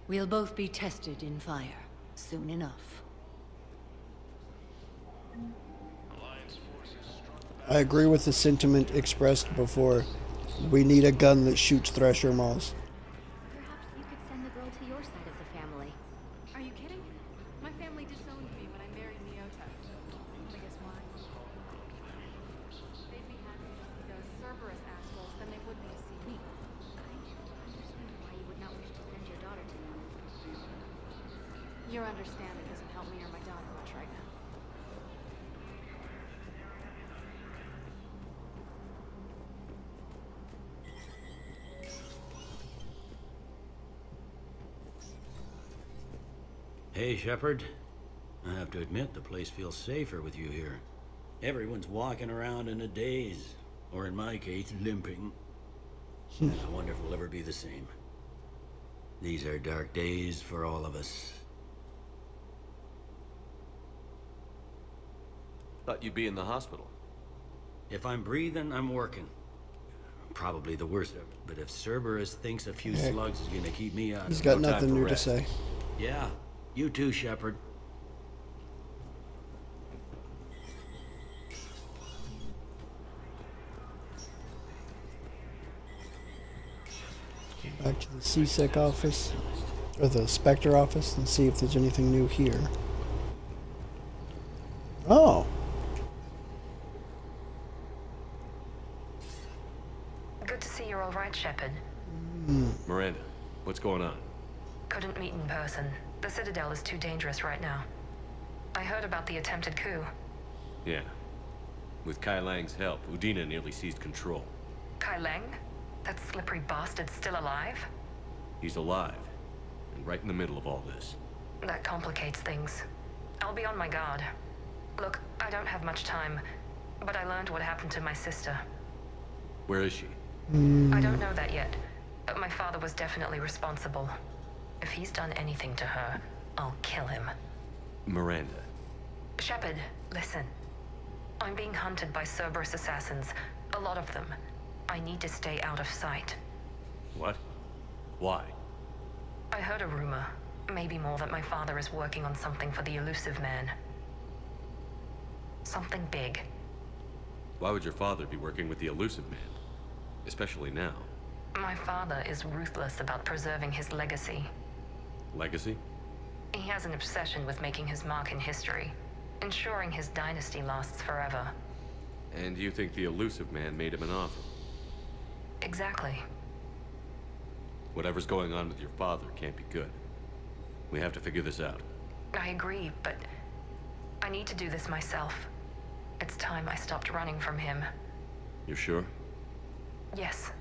We'll both be tested in fire soon enough. I agree with the sentiment expressed before. We need a gun that shoots Thresher Malls. Perhaps you could send the girl to your side of the family. Are you kidding? My family disowned me when I married Nyota. I guess why? They'd be happy to see those Cerberus assholes than they would be to see me. I understand why you would not wish to send your daughter to them. Your understanding doesn't help me or my daughter much right now. Hey, Shepard. I have to admit, the place feels safer with you here. Everyone's walking around in a daze, or in my case, limping. And I wonder if we'll ever be the same. These are dark days for all of us. Thought you'd be in the hospital. If I'm breathing, I'm working. Probably the worst of it, but if Cerberus thinks a few slugs is gonna keep me out, He's got nothing new to say. Yeah, you too, Shepard. Back to the CSEC office, or the Spectre office, and see if there's anything new here. Oh. Good to see you're all right, Shepard. Miranda, what's going on? Couldn't meet in person. The Citadel is too dangerous right now. I heard about the attempted coup. Yeah. With Kai Lang's help, Udina nearly seized control. Kai Lang? That slippery bastard's still alive? He's alive, and right in the middle of all this. That complicates things. I'll be on my guard. Look, I don't have much time, but I learned what happened to my sister. Where is she? I don't know that yet, but my father was definitely responsible. If he's done anything to her, I'll kill him. Miranda. Shepard, listen. I'm being hunted by Cerberus assassins. A lot of them. I need to stay out of sight. What? Why? I heard a rumor, maybe more, that my father is working on something for the Elusive Man. Something big. Why would your father be working with the Elusive Man? Especially now. My father is ruthless about preserving his legacy. Legacy? He has an obsession with making his mark in history, ensuring his dynasty lasts forever. And you think the Elusive Man made him an offer? Exactly. Whatever's going on with your father can't be good. We have to figure this out. I agree, but I need to do this myself. It's time I stopped running from him. You're sure? Yes.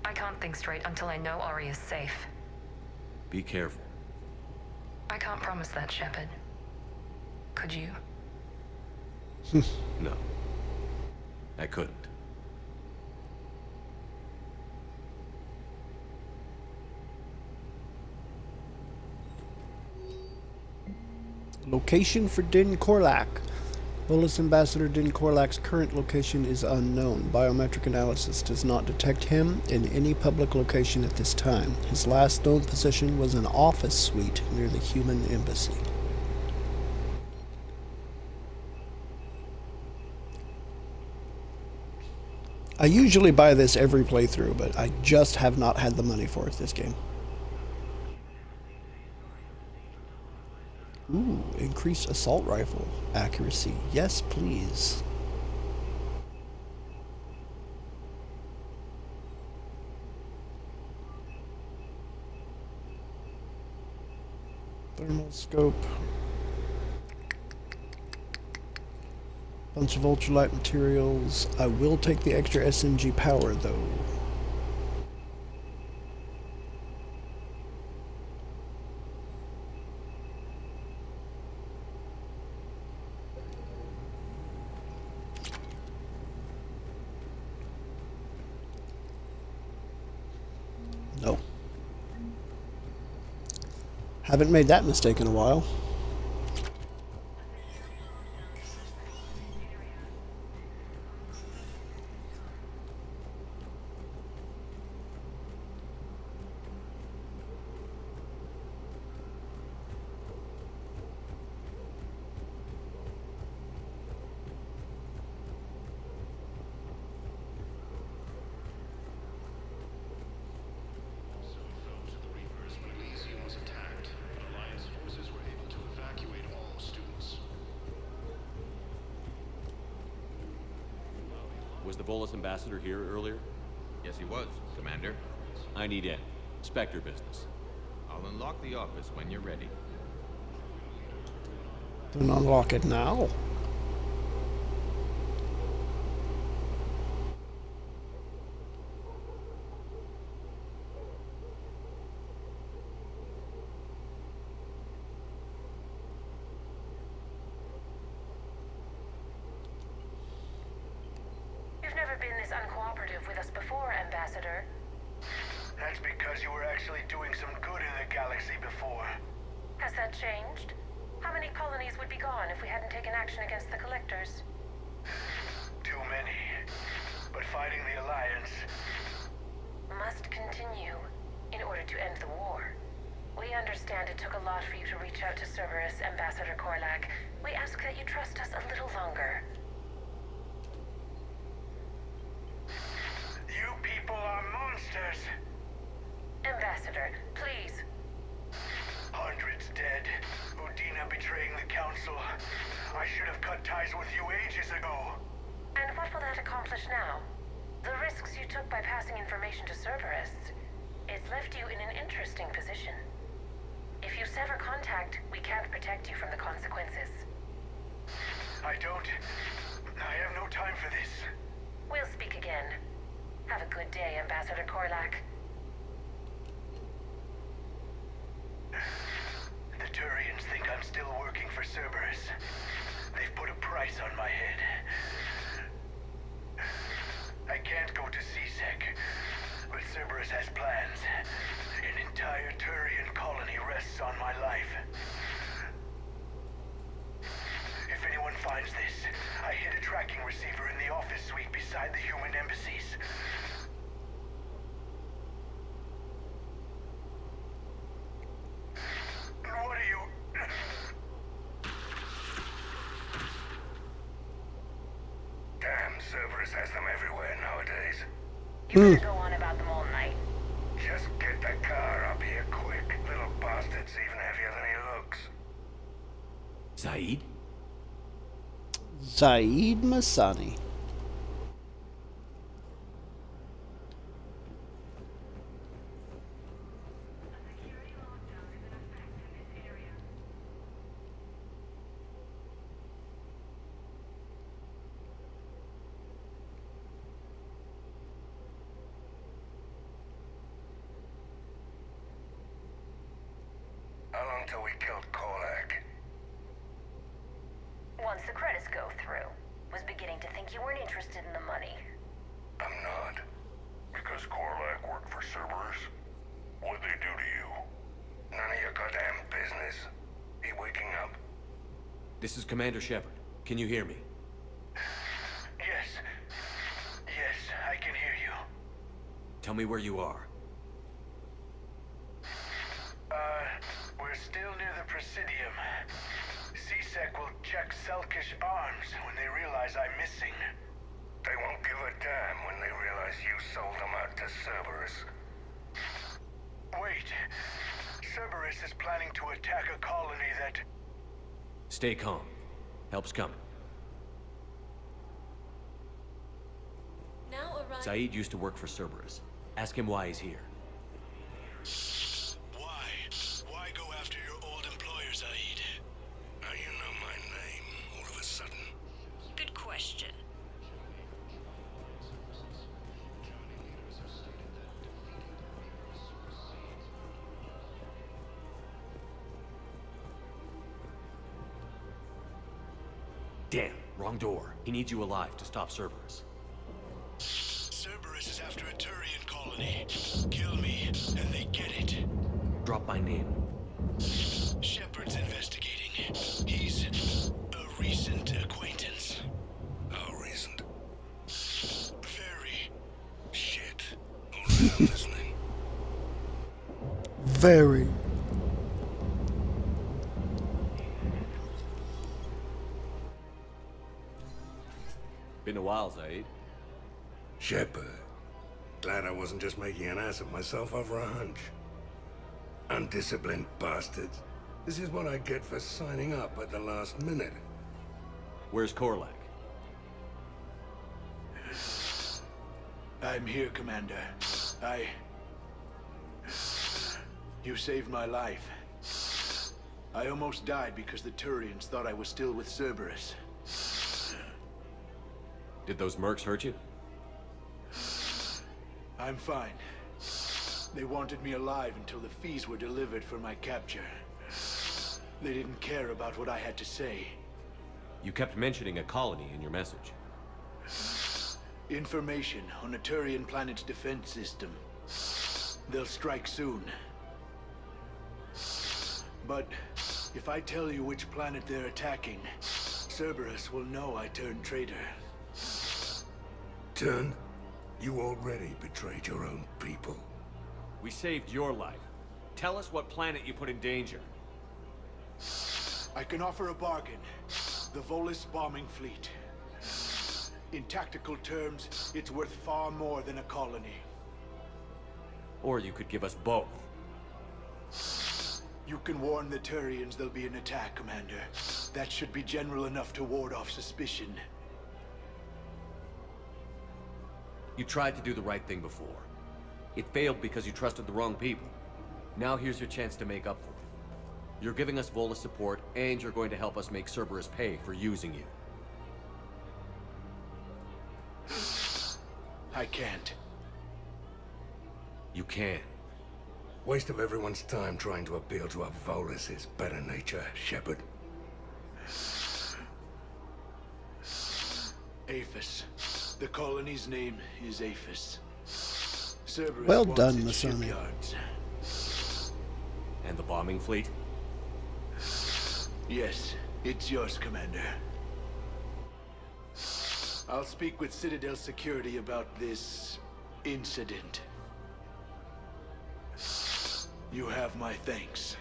I can't think straight until I know Ori is safe. Be careful. I can't promise that, Shepard. Could you? No. I couldn't. Location for Din Korlak. Volus Ambassador Din Korlak's current location is unknown. Biometric analysis does not detect him in any public location at this time. His last known position was an office suite near the human embassy. I usually buy this every playthrough, but I just have not had the money for it this game. Ooh, increase assault rifle accuracy. Yes, please. Thermal scope. Bunch of ultralight materials. I will take the extra SMG power though. No. Haven't made that mistake in a while. Was the Volus ambassador here earlier? Yes, he was, Commander. I need in. Spectre business. I'll unlock the office when you're ready. Don't unlock it now. With us before, Ambassador. That's because you were actually doing some good in the galaxy before. Has that changed? How many colonies would be gone if we hadn't taken action against the Collectors? Too many. But fighting the Alliance must continue in order to end the war. We understand it took a lot for you to reach out to Cerberus, Ambassador Korlak. We ask that you trust us a little longer. You people are monsters! Ambassador, please. Hundreds dead. Udina betraying the Council. I should have cut ties with you ages ago. And what will that accomplish now? The risks you took by passing information to Cerberus, it's left you in an interesting position. If you sever contact, we can't protect you from the consequences. I have no time for this. We'll speak again. Have a good day, Ambassador Korlak. The Turians think I'm still working for Cerberus. They've put a price on my head. I can't go to CSEC, but Cerberus has plans. An entire Turian colony rests on my life. If anyone finds this, I hid a tracking receiver in the office suite beside the human embassies. What are you... Damn, Cerberus has them everywhere nowadays. You better go on about them all night. Just get the car up here quick. Little bastard's even heavier than he looks. Zaid? Zaid Masani. How long till we killed Korlak? Once the credits go through, was beginning to think you weren't interested in the money. I'm not. Because Korlak worked for Cerberus? What'd they do to you? None of your goddamn business. He waking up? This is Commander Shepard. Can you hear me? Yes. Yes, I can hear you. Tell me where you are. We're still near the Presidium. CSEC will check Selkish arms when they realize I'm missing. They won't give a damn when they realize you sold them out to Cerberus. Wait. Cerberus is planning to attack a colony that... Stay calm. Help's coming. Now arrive. Zaid used to work for Cerberus. Ask him why he's here. Why go after your old employer, Zaid? Now you know my name, all of a sudden. Good question. Damn, wrong door. He needs you alive to stop Cerberus. Cerberus is after a Turian colony. Kill me, and they get it. Drop my name. Shepard's investigating. He's a recent acquaintance. How recent? Very. Shit. Alright, I'm listening. Very. Been a while, Zaid. Shepard. Glad I wasn't just making an ass of myself over a hunch. Undisciplined bastards. This is what I get for signing up at the last minute. Where's Korlak? I'm here, Commander. You saved my life. I almost died because the Turians thought I was still with Cerberus. Did those mercs hurt you? I'm fine. They wanted me alive until the fees were delivered for my capture. They didn't care about what I had to say. You kept mentioning a colony in your message. Information on a Turian planet's defense system. They'll strike soon. But if I tell you which planet they're attacking, Cerberus will know I turned traitor. Turned? You already betrayed your own people. We saved your life. Tell us what planet you put in danger. I can offer a bargain. The Volus bombing fleet. In tactical terms, it's worth far more than a colony. Or you could give us both. You can warn the Turians there'll be an attack, Commander. That should be general enough to ward off suspicion. You tried to do the right thing before. It failed because you trusted the wrong people. Now here's your chance to make up for it. You're giving us Volus support, and you're going to help us make Cerberus pay for using you. I can't. You can. Waste of everyone's time trying to appeal to a Volus' better nature, Shepard. Aphis. The colony's name is Aphis. Cerberus Well wants done, its Masami. shipyards. And the bombing fleet? Yes, it's yours, Commander. I'll speak with Citadel Security about this incident. You have my thanks.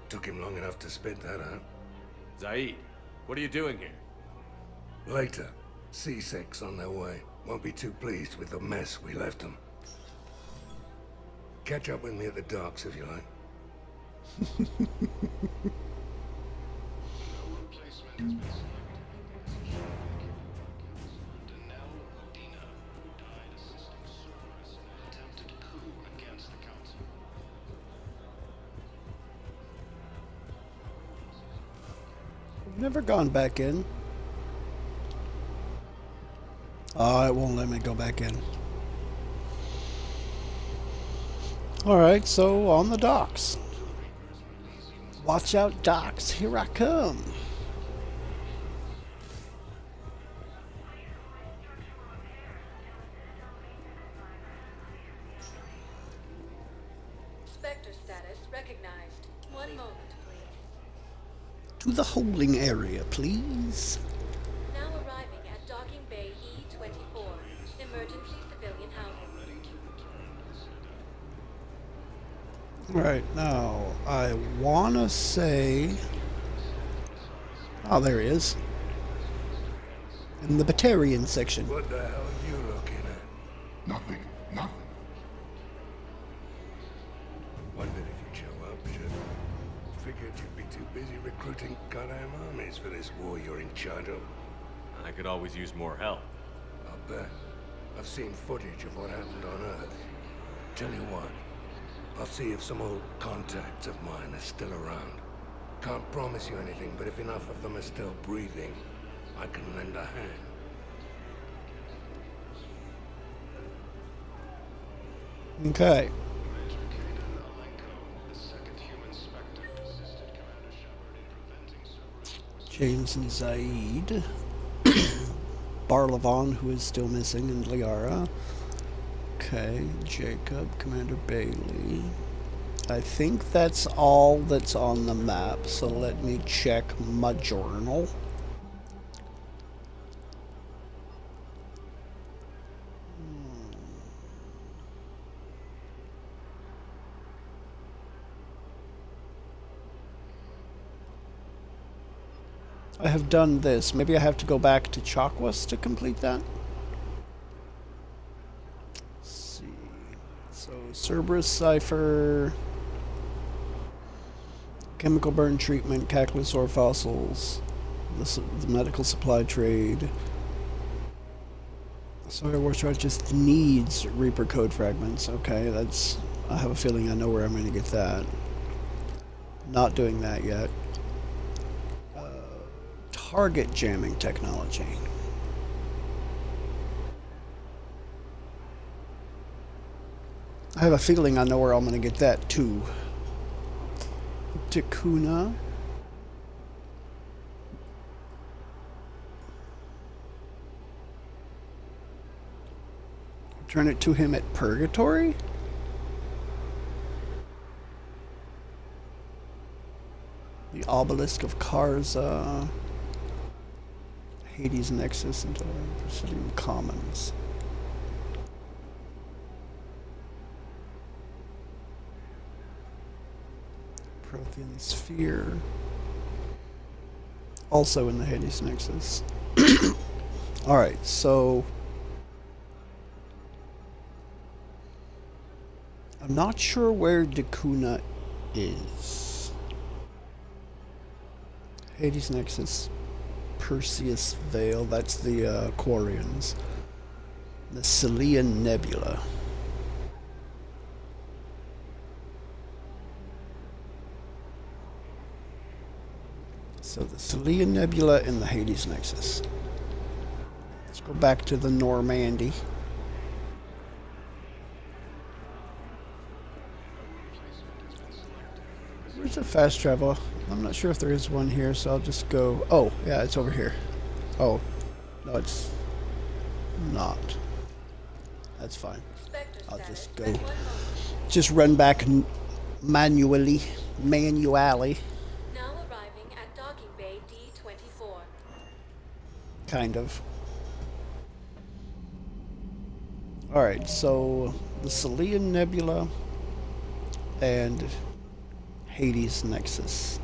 Took him long enough to spit that out. Zaid, what are you doing here? Later, C-Sec's on their way. Won't be too pleased with the mess we left them. Catch up with me at the docks if you like. Never gone back in. Oh, it won't let me go back in. Alright, so on the docks. Watch out, docks. Here I come. Spectre status recognized. 1 moment, please. To the holding area, please. Now arriving at Docking Bay E-24. Emergency civilian housing. Right, now, I wanna say... Oh, there he is. In the Batarian section. What the hell are you looking at? Nothing. Nothing. Wondered if you'd show up, Shepard. Figured you'd be too busy recruiting goddamn armies for this war you're in charge of. I could always use more help. I'll bet. I've seen footage of what happened on Earth. Tell you what, I'll see if some old contacts of mine are still around. Can't promise you anything, but if enough of them are still breathing, I can lend a hand. Okay. James and Zaid. Barlavon, who is still missing, and Liara. Okay, Jacob, Commander Bailey. I think that's all that's on the map, so let me check my journal. I have done this. Maybe I have to go back to Chakwas to complete that? Let's see. So, Cerberus Cipher, chemical burn treatment, Cacklosaur fossils, the medical supply trade. Sawyer Warstrike just needs Reaper code fragments. Okay, that's... I have a feeling I know where I'm going to get that. Not doing that yet. Target jamming technology. I have a feeling I know where I'm going to get that too. Takuna. Return it to him at Purgatory? The Obelisk of Karza. Hades Nexus into Presidium Commons. Prothean Sphere. Also in the Hades Nexus. Alright, so... I'm not sure where Dakuna is. Hades Nexus. Perseus Veil, that's the Quarians. The Celian Nebula. So the Celian Nebula and the Hades Nexus. Let's go back to the Normandy. Where's the fast travel? I'm not sure if there is one here, so I'll just go... Oh, yeah, it's over here. Oh, no, it's not. That's fine. I'll just go... Just run back manually. Now arriving at docking bay D-24. Kind of. Alright, so the Celian Nebula and Hades Nexus.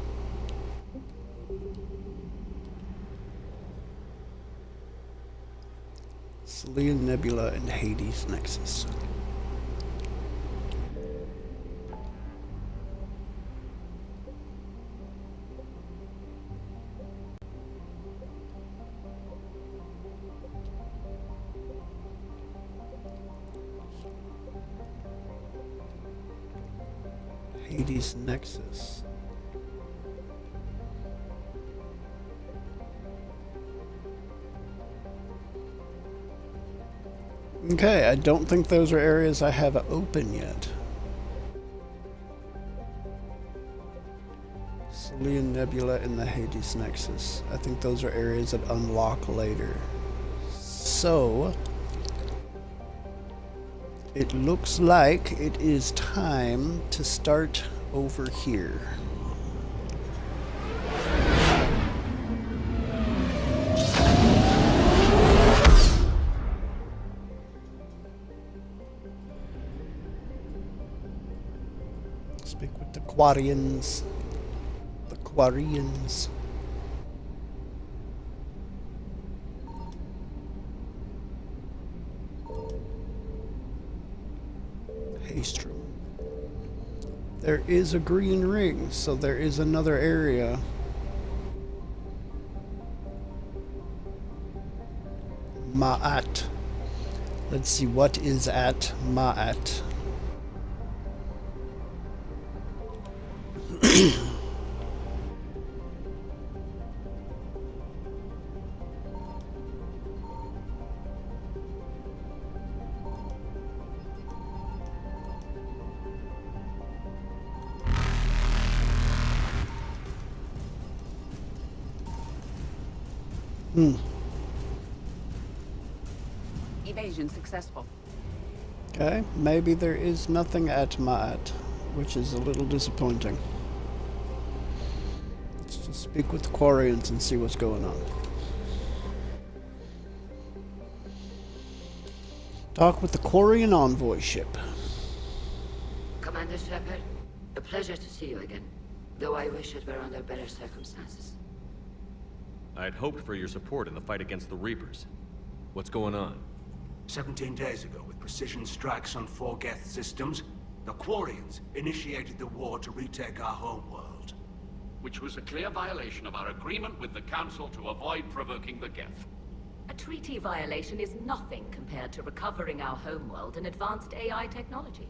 Celian Nebula and Hades Nexus. Hades Nexus. Okay, I don't think those are areas I have open yet. Celian Nebula and the Hades Nexus. I think those are areas that unlock later. So, it looks like it is time to start over here. Speak with the Quarians. The Quarians. Haste room. There is a green ring, so there is another area. Ma'at. Let's see what is at Ma'at. Evasion successful. Okay, maybe there is nothing at Ma'at. which is a little disappointing. Let's just speak with the Quarians and see what's going on. Talk with the Quarian envoy ship. Commander Shepard, a pleasure to see you again, though I wish it were under better circumstances. I had hoped for your support in the fight against the Reapers. What's going on? 17 days ago, with precision strikes on 4 Geth systems, the Quarians initiated the war to retake our homeworld. Which was a clear violation of our agreement with the Council to avoid provoking the Geth. A treaty violation is nothing compared to recovering our homeworld and advanced AI technology.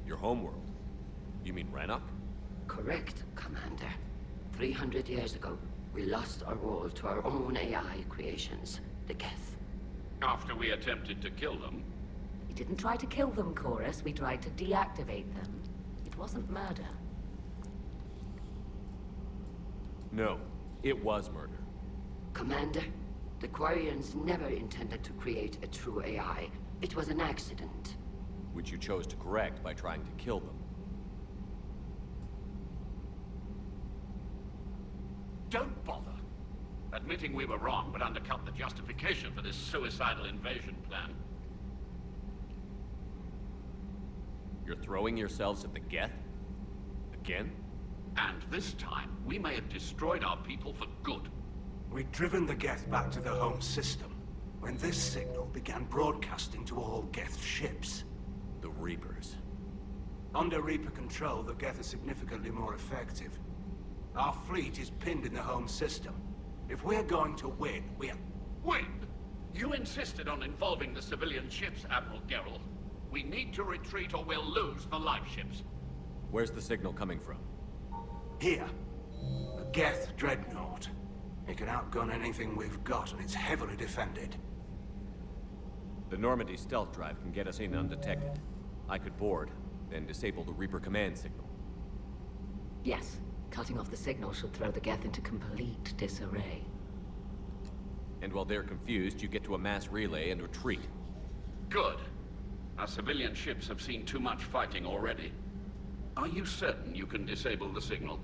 Your homeworld? You mean Rannoch? Correct, Commander. 300 years ago, we lost our world to our own AI creations, the Geth. After we attempted to kill them? We didn't try to kill them, Chorus. We tried to deactivate them. It wasn't murder. No, it was murder. Commander, the Quarians never intended to create a true AI. It was an accident. Which you chose to correct by trying to kill them. Don't bother. Admitting we were wrong would undercut the justification for this suicidal invasion plan. You're throwing yourselves at the Geth? Again? And this time, we may have destroyed our people for good. We'd driven the Geth back to the home system, when this signal began broadcasting to all Geth ships. The Reapers. Under Reaper control, the Geth are significantly more effective. Our fleet is pinned in the home system. If we're going to win, Win? You insisted on involving the civilian ships, Admiral Gerrel. We need to retreat or we'll lose the live ships. Where's the signal coming from? Here. A Geth dreadnought. It can outgun anything we've got, and it's heavily defended. The Normandy stealth drive can get us in undetected. I could board, then disable the Reaper command signal. Yes. Cutting off the signal should throw the Geth into complete disarray. And while they're confused, you get to a mass relay and retreat. Good. Our civilian ships have seen too much fighting already. Are you certain you can disable the signal?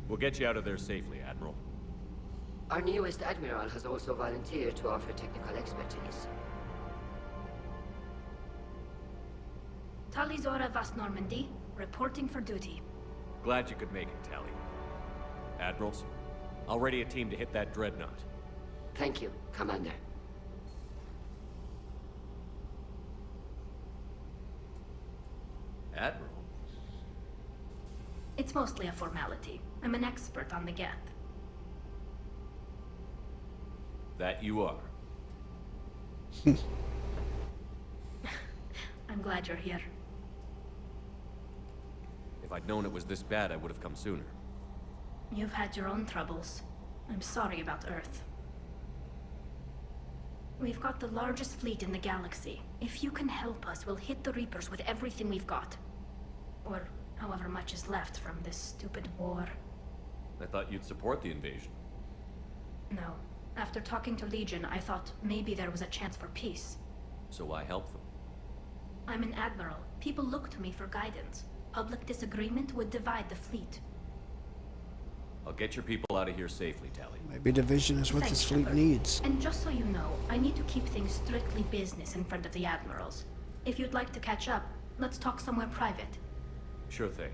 We'll get you out of there safely, Admiral. Our newest Admiral has also volunteered to offer technical expertise. Talizora Vast Normandy, reporting for duty. Glad you could make it, Tally. Admirals, I'll ready a team to hit that dreadnought. Thank you, Commander. Admiral? It's mostly a formality. I'm an expert on the Geth. That you are. I'm glad you're here. If I'd known it was this bad, I would have come sooner. You've had your own troubles. I'm sorry about Earth. We've got the largest fleet in the galaxy. If you can help us, we'll hit the Reapers with everything we've got. Or however much is left from this stupid war. I thought you'd support the invasion. No. After talking to Legion, I thought maybe there was a chance for peace. So why help them? I'm an admiral. People look to me for guidance. Public disagreement would divide the fleet. I'll get your people out of here safely, Tally. Maybe division is what Thanks, this fleet Shepard. needs. And just so you know, I need to keep things strictly business in front of the admirals. If you'd like to catch up, let's talk somewhere private. Sure thing.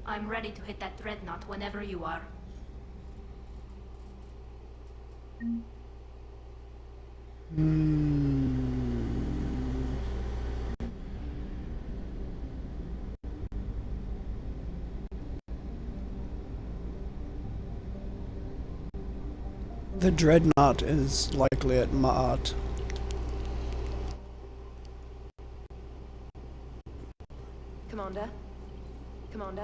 I'm ready to hit that dreadnought whenever you are. The dreadnought is likely at Ma'at. Commander? Commander?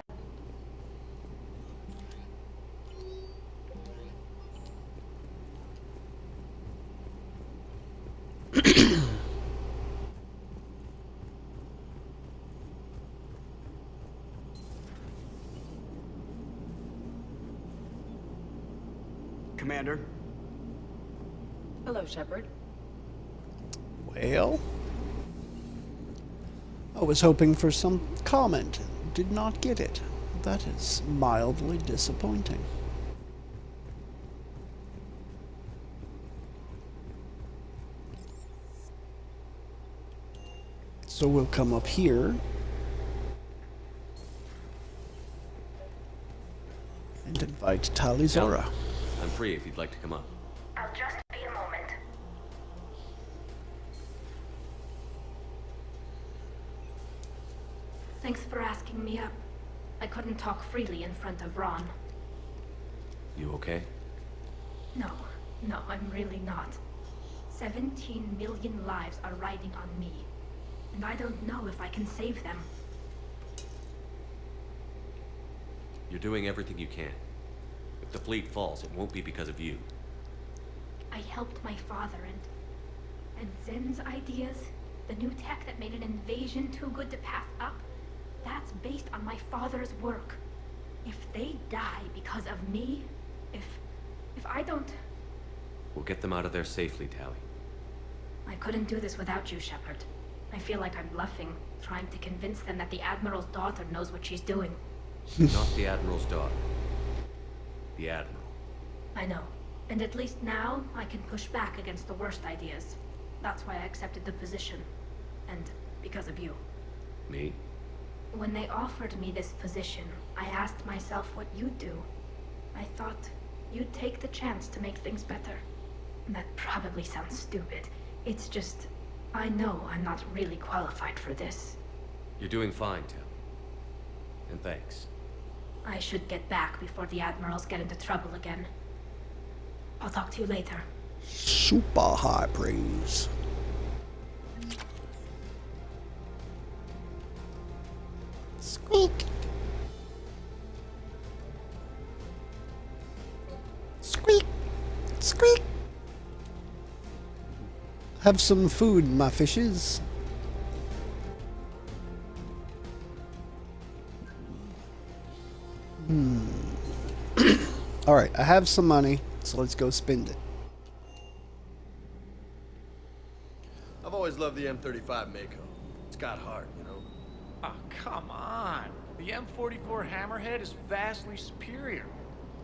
Commander. Hello, Shepard. Well, I was hoping for some comment. Did not get it. That is mildly disappointing. So we'll come up here and invite Talizora. I'm free if you'd like to come up. I'll just be a moment. Thanks for asking me up. I couldn't talk freely in front of Ron. You okay? No, I'm really not. 17 million lives are riding on me, and I don't know if I can save them. You're doing everything you can. If the fleet falls, it won't be because of you. I helped my father and Zen's ideas, the new tech that made an invasion too good to pass up, that's based on my father's work. If they die because of me, if I don't... We'll get them out of there safely, Tally. I couldn't do this without you, Shepard. I feel like I'm bluffing, trying to convince them that the Admiral's daughter knows what she's doing. Not the Admiral's daughter. The Admiral. I know. And at least now, I can push back against the worst ideas. That's why I accepted the position. And because of you. Me? When they offered me this position, I asked myself what you'd do. I thought you'd take the chance to make things better. That probably sounds stupid. It's just, I know I'm not really qualified for this. You're doing fine, Tally. And thanks. I should get back before the Admirals get into trouble again. I'll talk to you later. Super high praise. Squeak. Squeak. Squeak. Have some food, my fishes. Alright, I have some money, so let's go spend it. I've always loved the M35 Mako. It's got heart, you know? Oh, come on. The M44 Hammerhead is vastly superior.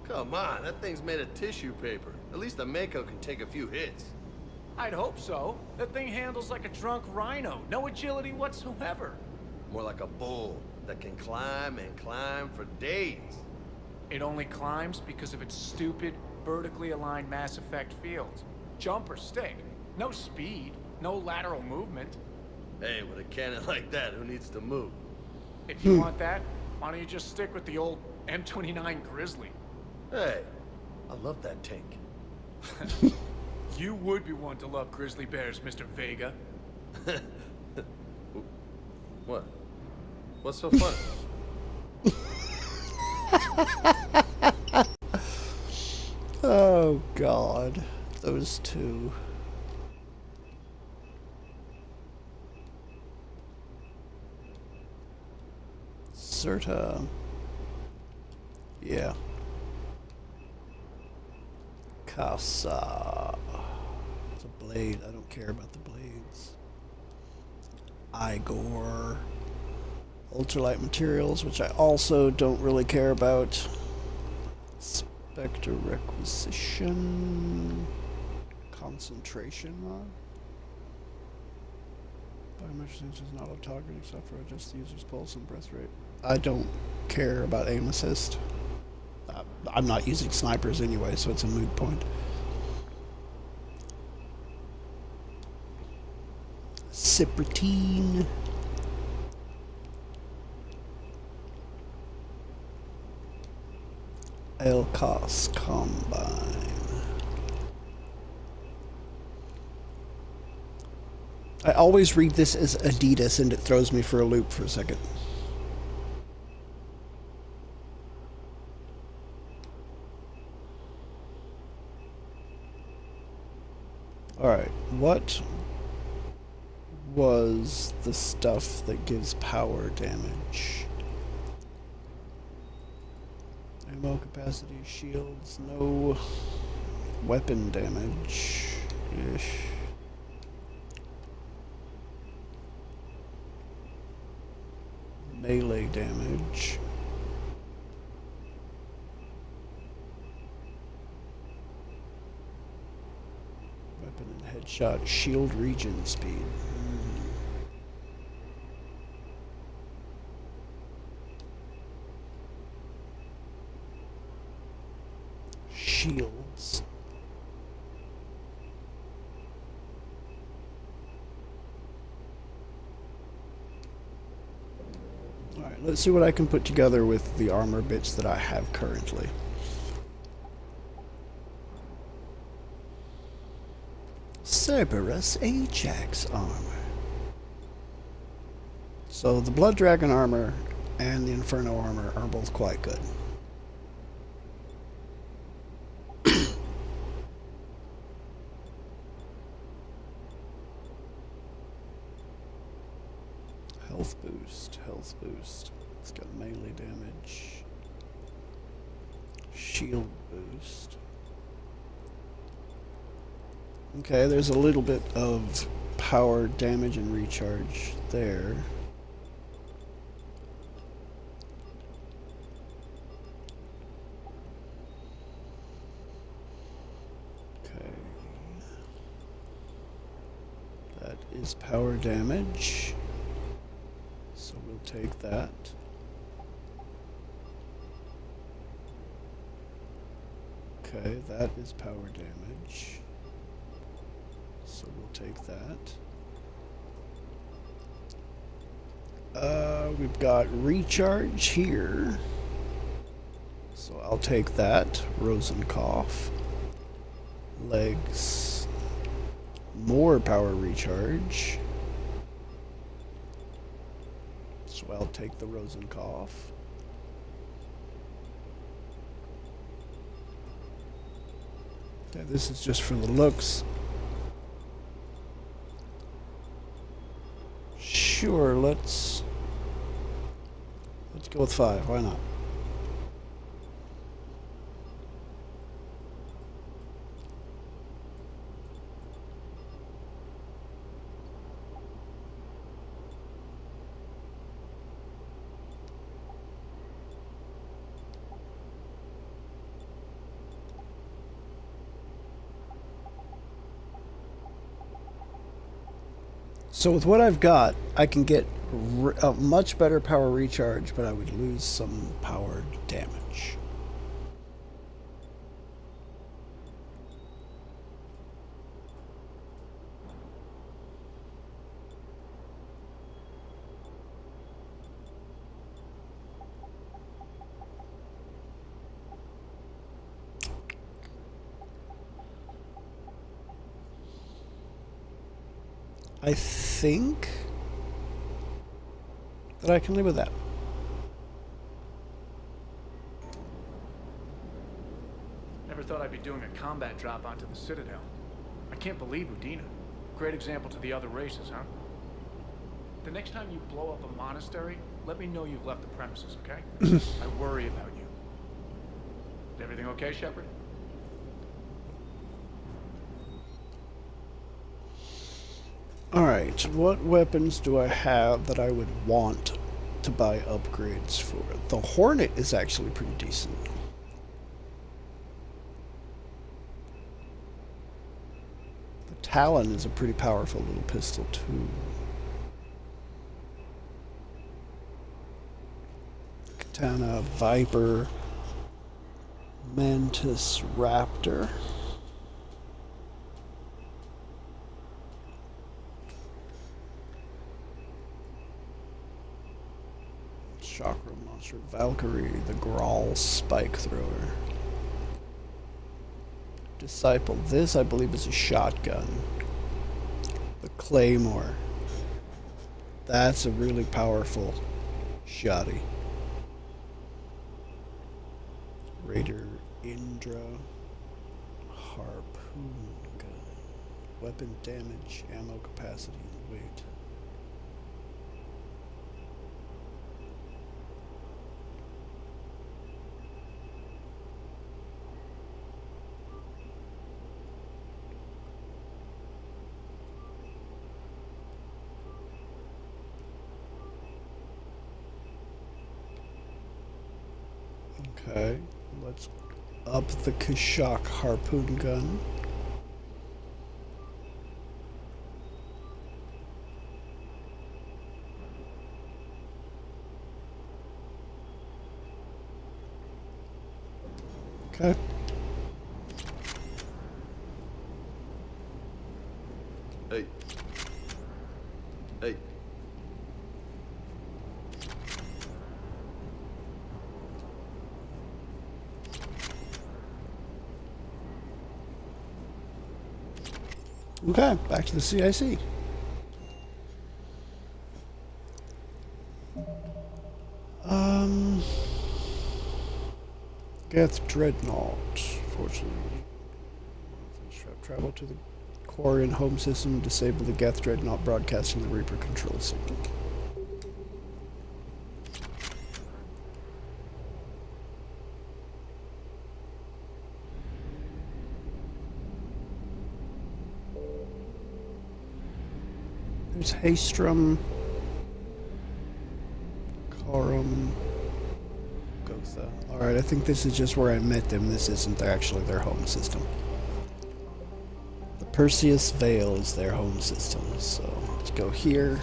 Come on, that thing's made of tissue paper. At least the Mako can take a few hits. I'd hope so. That thing handles like a drunk rhino. No agility whatsoever. More like a bull that can climb and climb for days. It only climbs because of its stupid, vertically aligned Mass Effect fields. Jump or stick. No speed. No lateral movement. Hey, with a cannon like that, who needs to move? If you want that, why don't you just stick with the old M29 Grizzly? Hey, I love that tank. You would be one to love grizzly bears, Mr. Vega. What? What's so funny? Oh God, those two. Certa. Yeah. Casa. It's a blade. I don't care about the blades. Igor. Ultralight materials, which I also don't really care about. Spectre requisition. Concentration rod. Biometric is not auto-targeting software, just the user's pulse and breath rate. I don't care about aim assist. I'm not using snipers anyway, so it's a moot point. Cypratine. Elcos Combine. I always read this as Adidas and it throws me for a loop for a second. Alright, what was the stuff that gives power damage? Ammo capacity, shields, no. Weapon damage. Ish. Melee damage. Weapon and headshot. Shield regen speed. Shields. Alright, let's see what I can put together with the armor bits that I have currently. Cerberus Ajax armor. So the Blood Dragon armor and the Inferno armor are both quite good. Health boost, health boost. It's got melee damage. Shield boost. Okay, there's a little bit of power damage and recharge there. Okay. That is power damage. So we'll take that. Okay, that is power damage. So we'll take that. We've got recharge here. So I'll take that. Rosenkopf. Legs. More power recharge. So I'll take the Rosenkopf. Okay, this is just for the looks. Sure, let's go with 5. Why not? So with what I've got, I can get a much better power recharge, but I would lose some power damage. I think that I can live with that. Never thought I'd be doing a combat drop onto the Citadel. I can't believe Udina. Great example to the other races, huh? The next time you blow up a monastery, let me know you've left the premises, okay? I worry about you. Is everything okay, Shepard? Alright, what weapons do I have that I would want to buy upgrades for? The Hornet is actually pretty decent. The Talon is a pretty powerful little pistol too. Katana, Viper, Mantis, Raptor. Chakra Monster, Valkyrie, the Grawl Spike Thrower. Disciple. This, I believe, is a shotgun. The Claymore. That's a really powerful shotty. Raider Indra. Harpoon gun. Weapon damage, ammo capacity, and weight. Okay, let's up the Kashak harpoon gun. Okay. Hey. Hey. Okay, back to the CIC. Geth Dreadnought, fortunately. Travel to the Quarian home system, disable the Geth Dreadnought broadcasting the Reaper control signal. There's Haystrom, Corum, Gotha. Alright, I think this is just where I met them. This isn't actually their home system. The Perseus Vale is their home system, so let's go here.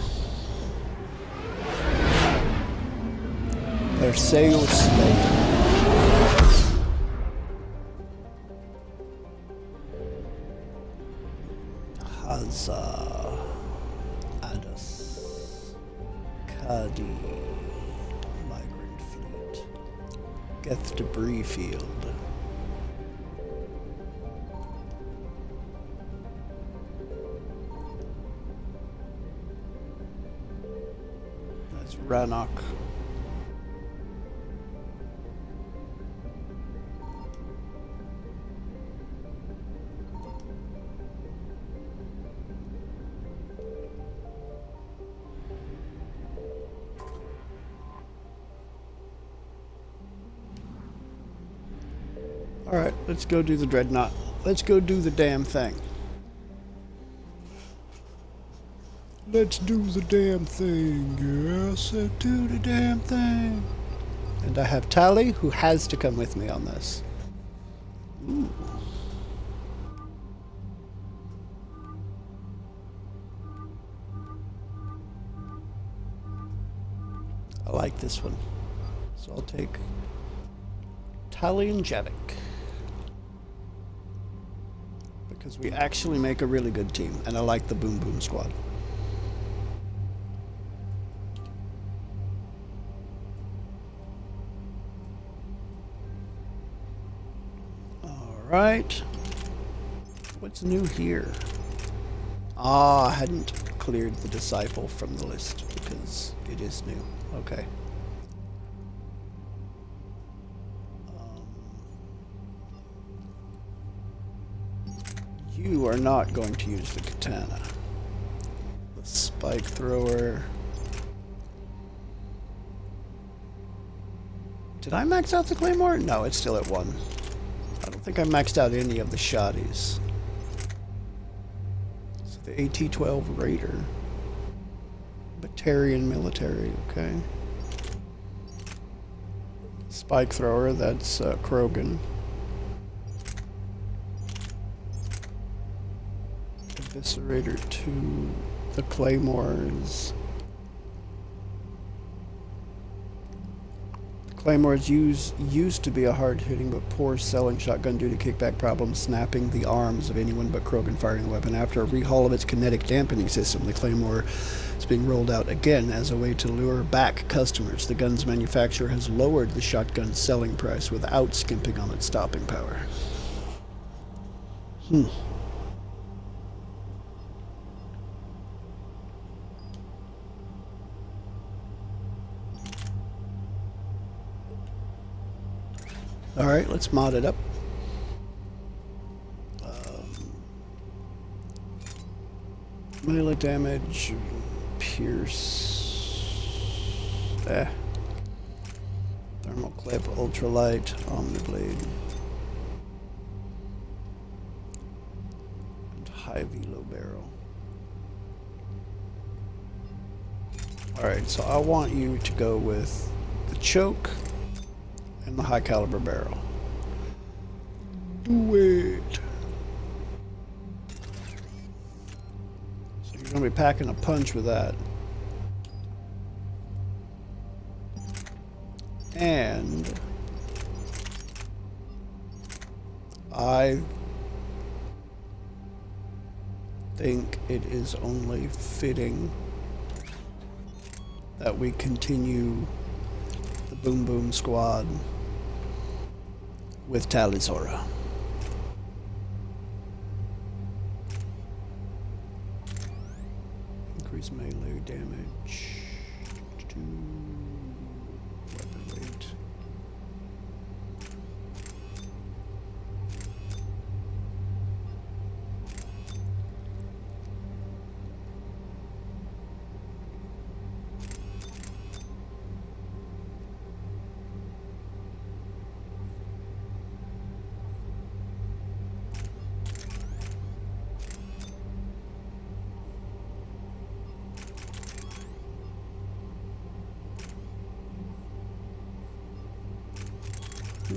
Perseus Vale. Hazza, Adus, Kadi, Migrant Fleet, Geth Debris Field. That's Rannoch. Alright, let's go do the Dreadnought. Let's go do the damn thing. Let's do the damn thing, yes, let's do the damn thing. And I have Tally, who has to come with me on this. Ooh. I like this one. So I'll take Tally and Javik. Because we actually make a really good team, and I like the Boom Boom Squad. Alright. What's new here? Ah, I hadn't cleared the Disciple from the list because it is new. Okay. You are not going to use the katana. The spike thrower. Did I max out the claymore? No, it's still at 1. I don't think I maxed out any of the shotties. So the AT-12 Raider. Batarian military, okay. Spike thrower, that's Krogan. Eviscerator 2, the Claymores. Claymores used to be a hard-hitting but poor selling shotgun due to kickback problems, snapping the arms of anyone but Krogan firing the weapon. After a rehaul of its kinetic dampening system, the Claymore is being rolled out again as a way to lure back customers. The gun's manufacturer has lowered the shotgun's selling price without skimping on its stopping power. Alright, let's mod it up. Melee damage, pierce, thermal clip, ultralight, omniblade, and high velo barrel. Alright, so I want you to go with the choke And the high caliber barrel. Do it. So you're gonna be packing a punch with that. And I think it is only fitting that we continue the Boom Boom Squad with Talizora. Increase melee damage to weapon weight.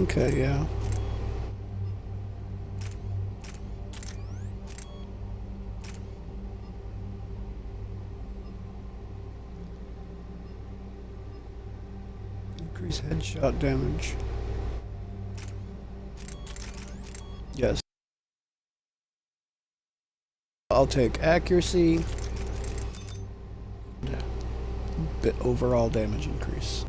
Okay, yeah. Increase headshot damage. Yes. I'll take accuracy. Bit overall damage increase.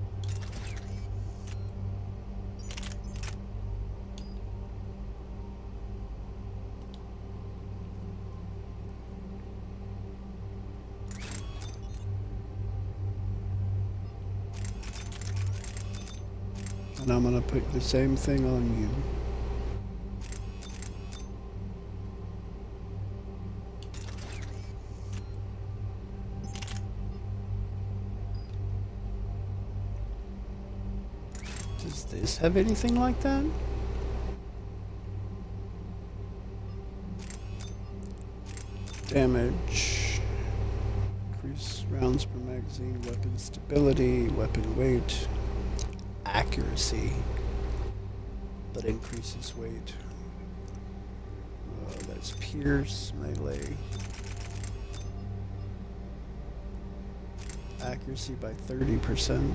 And I'm gonna put the same thing on you. Does this have anything like that? Damage. Increase rounds per magazine, weapon stability, weapon weight. Accuracy, but increases weight. That's pierce, melee. Accuracy by 30%.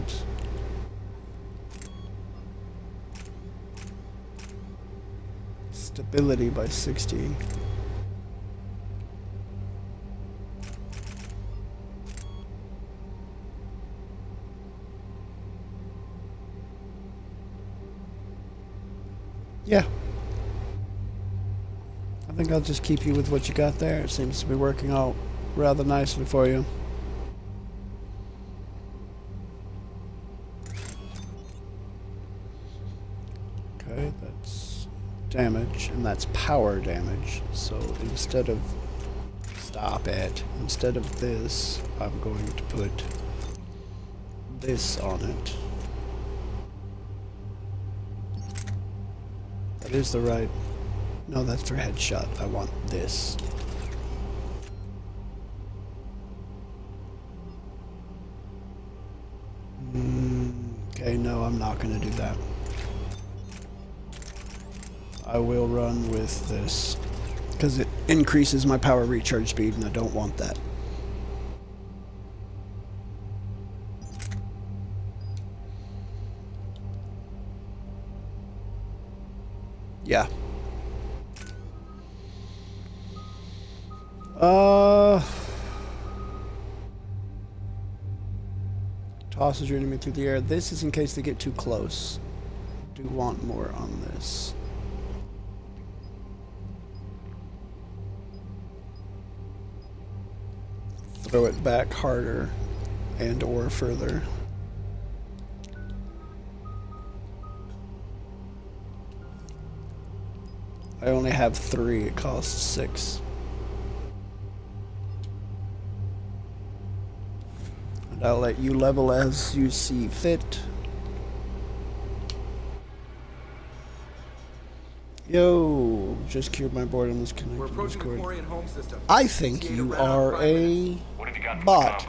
Stability by 60. Yeah. I think I'll just keep you with what you got there. It seems to be working out rather nicely for you. Okay, that's damage, and that's power damage. So instead of... Stop it. Instead of this, I'm going to put this on it. That is the right... No, that's for headshot. I want this. Okay, no, I'm not going to do that. I will run with this, because it increases my power recharge speed, and I don't want that. Yeah. Tosses your enemy through the air. This is in case they get too close. Do want more on this. Throw it back harder and or further. I only have 3, it costs 6. And I'll let you level as you see fit. Yo, just cured my boredom this connection. We're approaching the Quarian home system. I think you are a bot.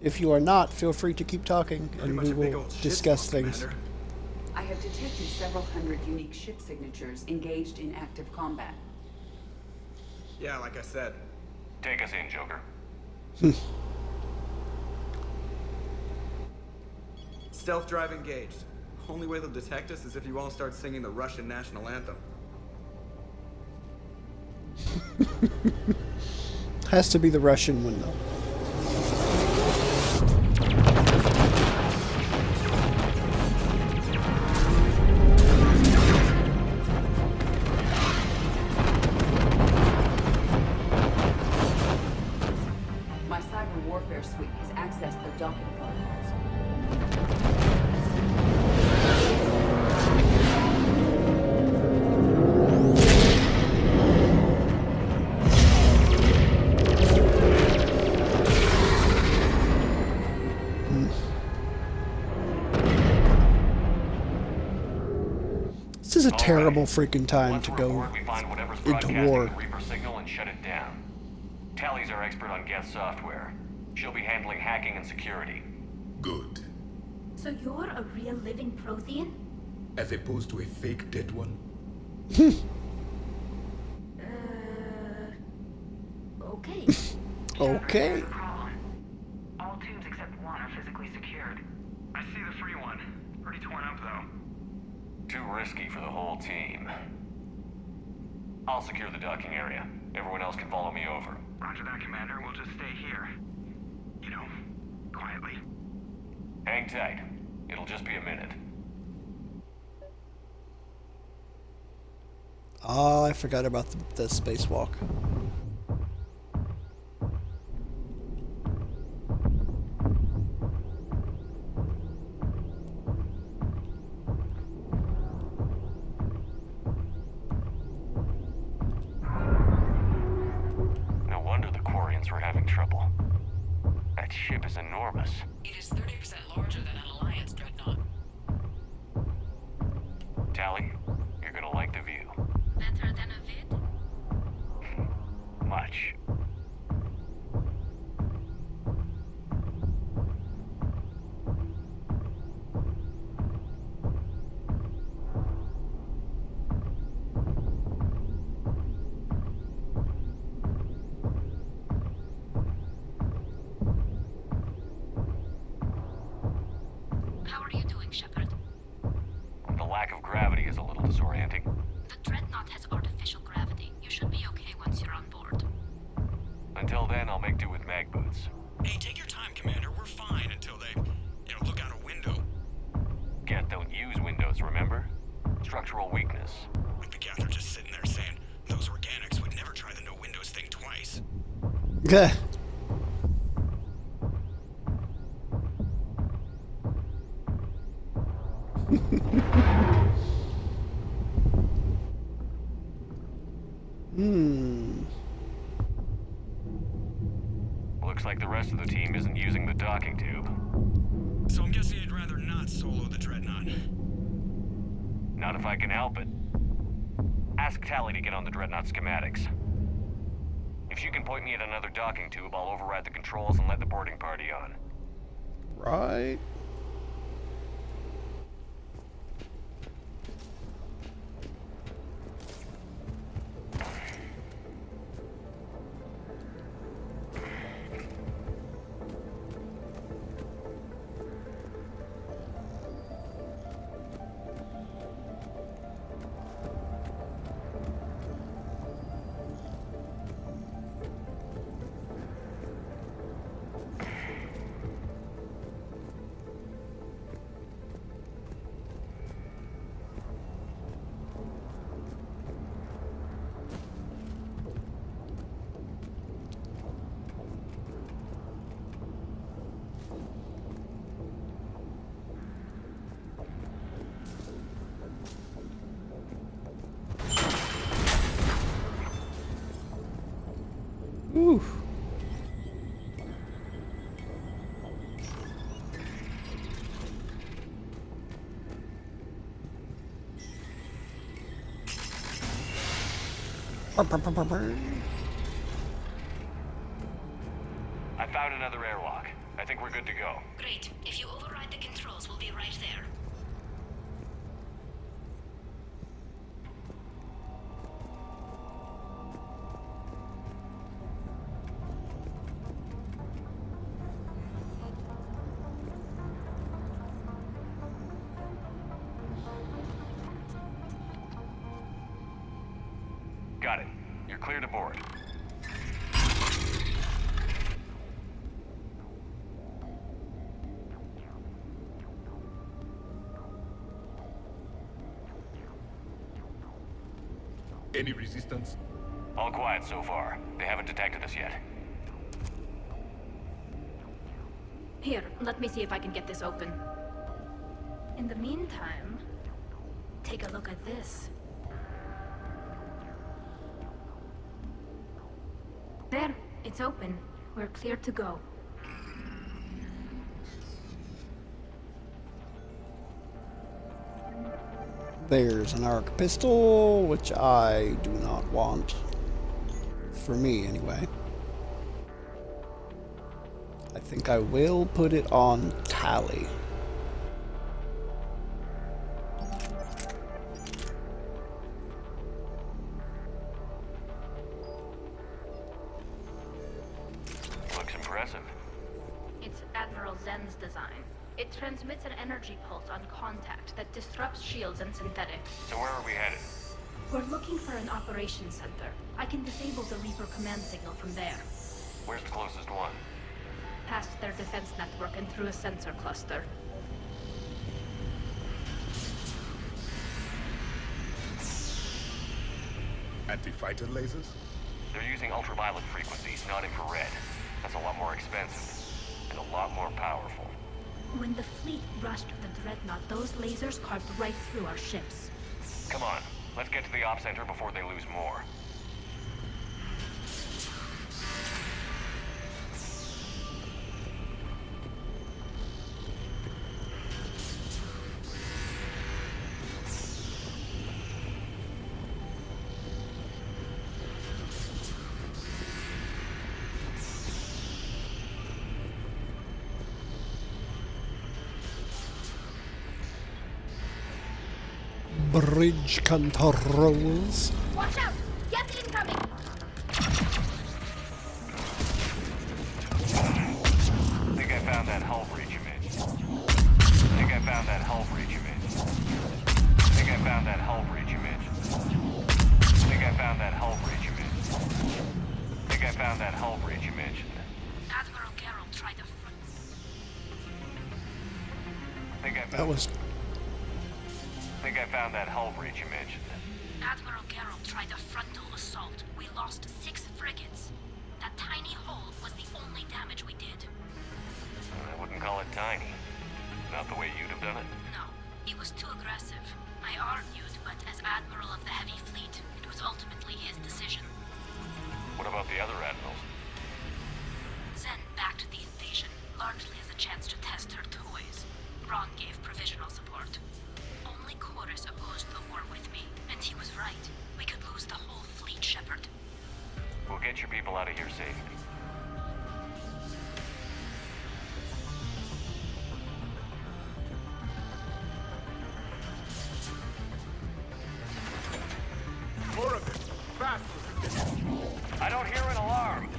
If you are not, feel free to keep talking and we will discuss things. have detected several hundred unique ship signatures engaged in active combat. Yeah, like I said. Take us in, Joker. Stealth drive engaged. Only way they'll detect us is if you all start singing the Russian national anthem. Has to be the Russian one, though. My cyber warfare suite has accessed their docking protocols. This is a terrible freaking time to go into war. Reaper signal and shut it down. Tally's our expert on Geth software. She'll be handling hacking and security. Good. So you're a real living Prothean? As opposed to a fake dead one? Okay. Okay. All teams except one are physically secured. I see the free one. Pretty torn up, though. Too risky for the whole team. I'll secure the docking area. Everyone else can follow me over. Roger that, Commander. We'll just stay here. You know, quietly. Hang tight. It'll just be a minute. Oh, I forgot about the spacewalk. No wonder the Quarians were having trouble. That ship is enormous. It is 30% larger than an Alliance dreadnought. Tally, you're gonna like the view. Better than a vid? Much. How are you doing, Shepard? The lack of gravity is a little disorienting. The Dreadnought has artificial gravity. You should be okay once you're on board. Until then, I'll make do with mag boots. Hey, take your time, Commander. We're fine until they, look out a window. Geth don't use windows, remember? Structural weakness. Like the Geth are just sitting there saying, those organics would never try the no windows thing twice. Gah. Looks like the rest of the team isn't using the docking tube. So I'm guessing you'd rather not solo the Dreadnought. Not if I can help it. Ask Tally to get on the Dreadnought schematics. If she can point me at another docking tube, I'll override the controls and let the boarding party on. Right. Ooh. I found another airlock. I think we're good to go. Great. If you override the controls, we'll be right there. Got it. You're clear to board. Any resistance? All quiet so far. They haven't detected us yet. Here, let me see if I can get this open. In the meantime, take a look at this. There, it's open. We're clear to go. There's an arc pistol, which I do not want. For me, anyway. I think I will put it on Tally. Looks impressive. It's Admiral Zen's design. It transmits an energy pulse on contact that disrupts shields and synthetics. So where are we headed? We're looking for an operations center. I can disable the Reaper command signal from there. Where's the closest one? Past their defense network and through a sensor cluster. Anti-fighter lasers? They're using ultraviolet frequencies, not infrared. That's a lot more expensive. And a lot more powerful. When the fleet rushed the Dreadnought, those lasers carved right through our ships. Come on, let's get to the op center before they lose more. Bridge controls. Watch out! Get incoming! Think I found that hull breach image. Think I found that hull breach image. Think I found that hull breach image. Think I found that hull breach image. Think I found that hull breach image. Admiral Carroll tried to front. Think I found That was. Think I found that hull breach you mentioned. Admiral Carroll tried a frontal assault. We lost 6 frigates. That tiny hole was the only damage we did. I wouldn't call it tiny. Not the way you'd have done it. No, he was too aggressive. I argued, but as Admiral of the Heavy Fleet, it was ultimately his decision. What about the other admirals? Zen backed the invasion, largely as a chance to test her toys. Ron gave provisional support. Only Chorus opposed the war with me, and he was right. We could lose the whole fleet, Shepard. We'll get your people out of here safely. More of them! Fast! I don't hear an alarm!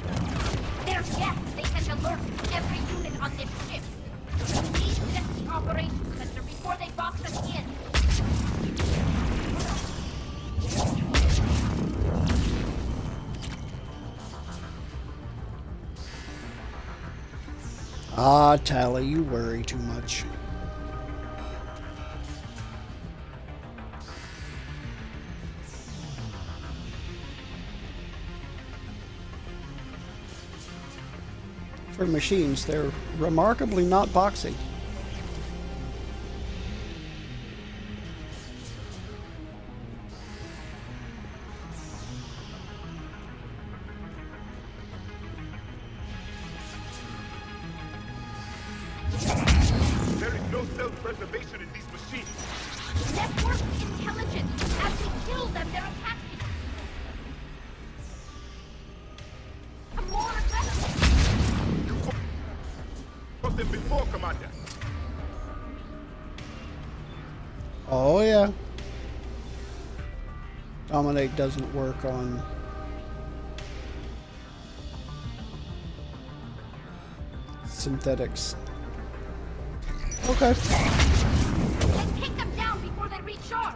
They're deaf! They sent alerts to every unit on this ship! We need to get to the operations center before they box us in! Ah, Tally, you worry too much. For machines, they're remarkably not boxy. There is no self-preservation in these machines! Network intelligence! As we kill them, they're attacking! More aggressive! Fought them before, Commander! Oh, yeah. Dominate doesn't work on... synthetics. Okay. Let's take them down before they recharge!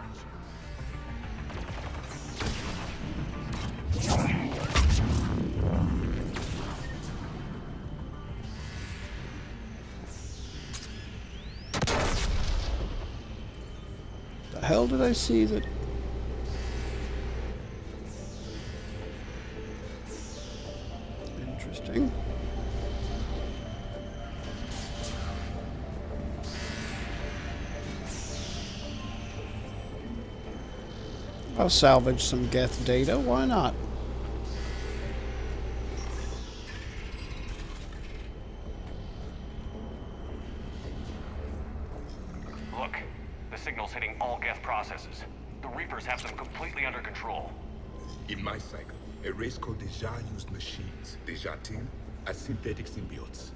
hell did I see that? Interesting. I'll salvage some Geth data, why not? Look, the signal's hitting all Geth processes. The Reapers have them completely under control. In my cycle, a race called the Jar used machines, the Jatil, as synthetic symbiotes.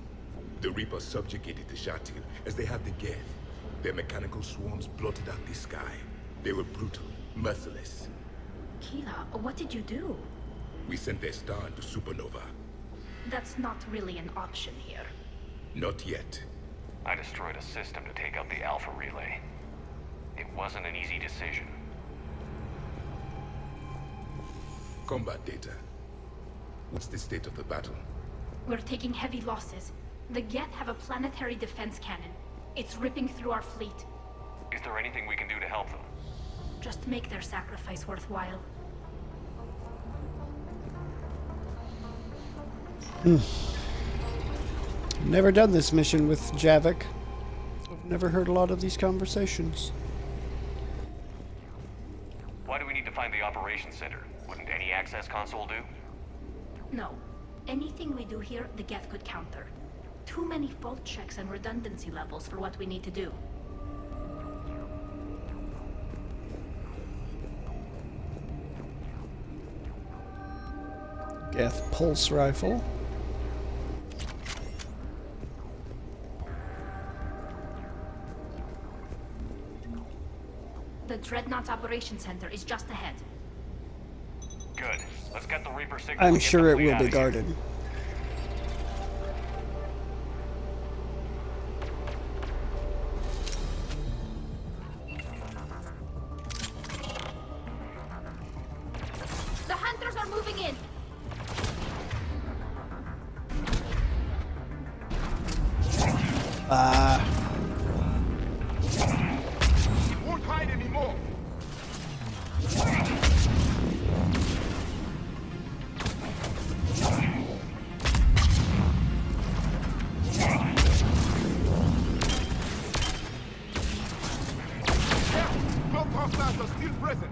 The Reapers subjugated the Jatil as they had the Geth. Their mechanical swarms blotted out the sky. They were brutal, merciless. Keela, what did you do? We sent their star into supernova. That's not really an option here. Not yet. I destroyed a system to take out the Alpha Relay. It wasn't an easy decision. Combat data. What's the state of the battle? We're taking heavy losses. The Geth have a planetary defense cannon. It's ripping through our fleet. Is there anything we can do to help them? Just make their sacrifice worthwhile. Never done this mission with Javik. I've never heard a lot of these conversations. Why do we need to find the operations center? Wouldn't any access console do? No. Anything we do here, the Geth could counter. Too many fault checks and redundancy levels for what we need to do. Geth pulse rifle. The Dreadnought Operations Center is just ahead. Good. Let's get the Reaper signal. I'm sure it will be guarded. The hunters are moving in. It won't hide anymore. Both hostiles are still present.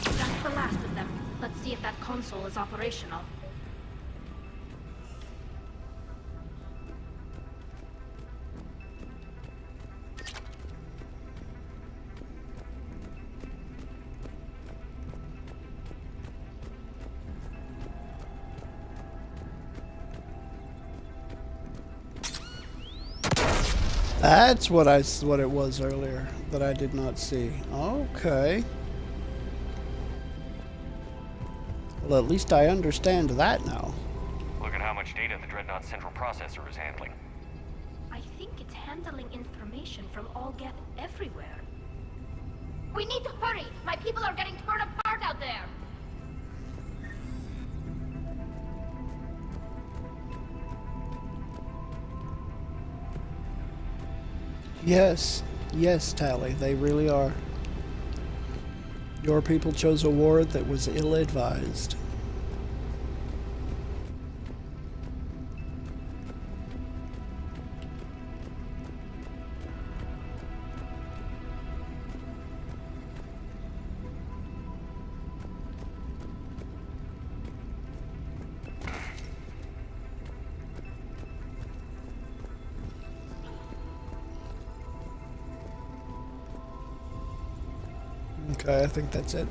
That's the last of them. Let's see if that console is operational. That's what it was earlier that I did not see. Okay. Well, at least I understand that now. Look at how much data the Dreadnought central processor is handling. I think it's handling information from all Geth everywhere. We need to hurry! My people are getting torn apart out there! Yes. Yes, Tally, they really are. Your people chose a war that was ill-advised. Okay, I think that's it.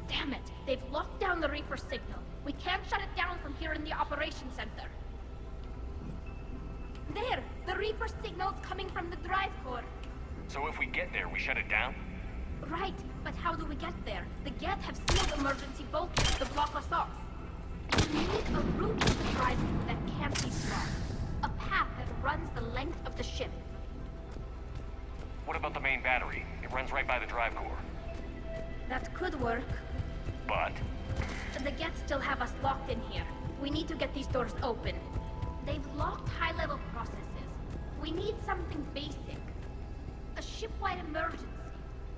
Damn it! They've locked down the Reaper signal. We can't shut it down from here in the operations center. There! The Reaper signal's coming from the drive core. So if we get there, we shut it down? Right, but how do we get there? The Geth have sealed emergency bulkheads to block us off. We need a route to the drive-through that can't be blocked. A path that runs the length of the ship. What about the main battery? It runs right by the drive core. That could work. But? The Geth still have us locked in here. We need to get these doors open. They've locked high-level processes. We need something basic. A ship-wide emergency.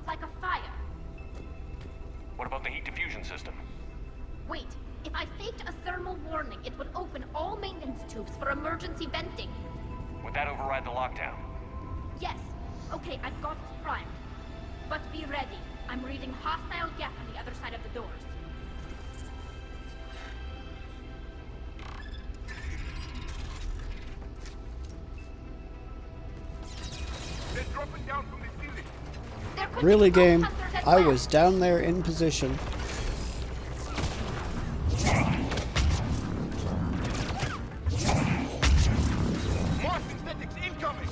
Like a fire. What about the heat diffusion system? Wait, if I faked a thermal warning, it would open all maintenance tubes for emergency venting. Would that override the lockdown? Yes. Okay, I've got it primed. But be ready. I'm reading hostile Geth on the other side of the doors. They're dropping down from the ceiling. Really, game? I was down there in position. More synthetics incoming!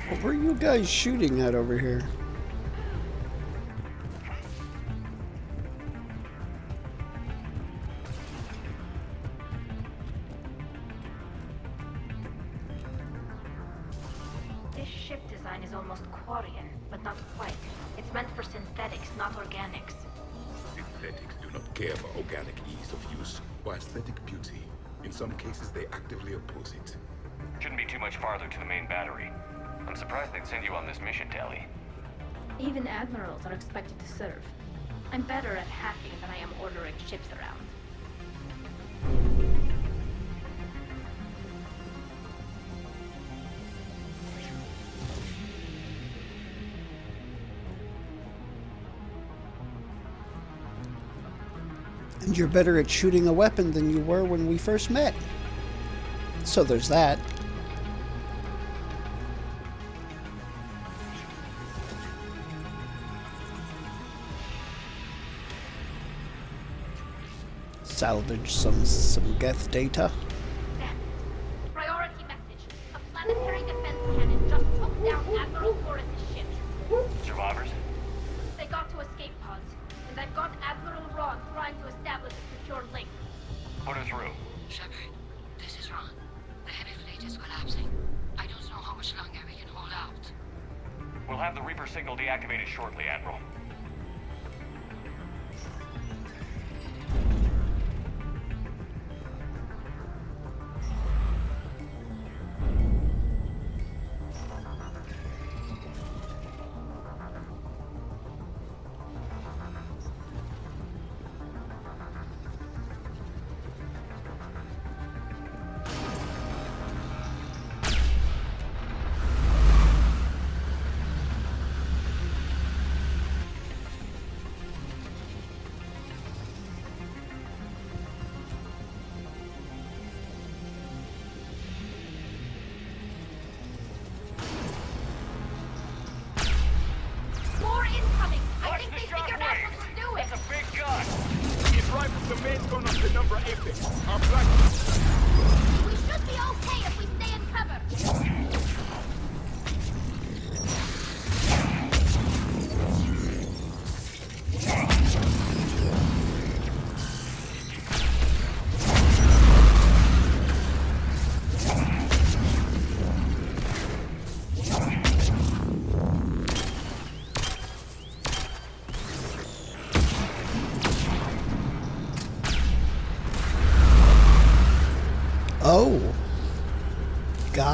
What were you guys shooting at over here? This ship design is almost Quarian, but not quite. It's meant for synthetics, not organics. Synthetics do not care for organic ease of use or aesthetic beauty. In some cases, they actively oppose it. Shouldn't be too much farther to the main battery. I'm surprised they'd send you on this mission, Tally. Even admirals are expected to serve. I'm better at hacking than I am ordering ships around. And you're better at shooting a weapon than you were when we first met. So there's that. Salvage some Geth data. Priority message. A planetary defense cannon just took down Admiral Forrest's ship. Survivors? They got to escape pods, and I've got Admiral Ron trying to establish a secure link. Put her through. Shepard, this is Ron. The heavy fleet is collapsing. I don't know how much longer we can hold out. We'll have the Reaper signal deactivated shortly, Admiral.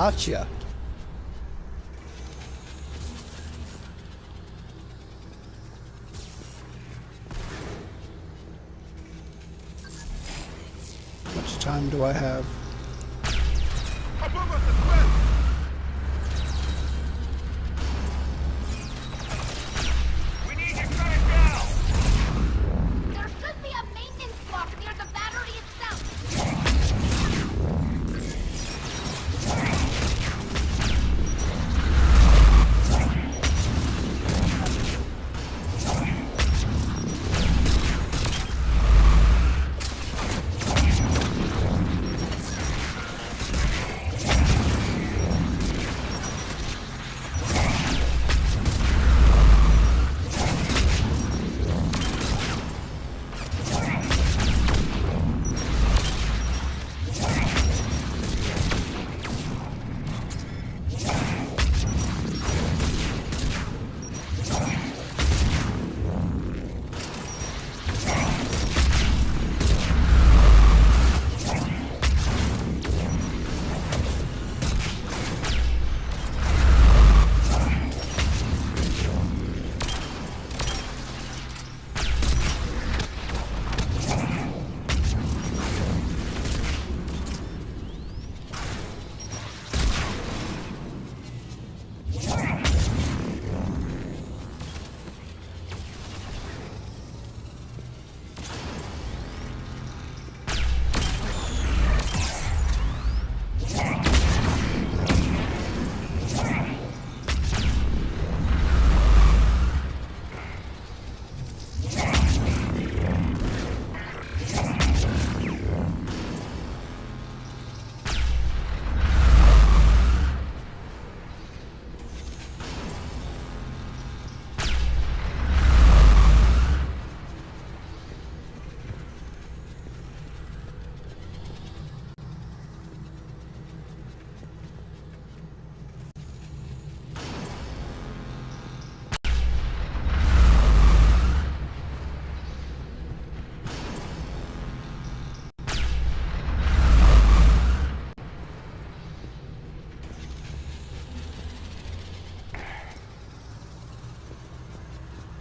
Gotcha. How much time do I have? Above us as well! We need you shut it down! There should be a maintenance block near the battery itself.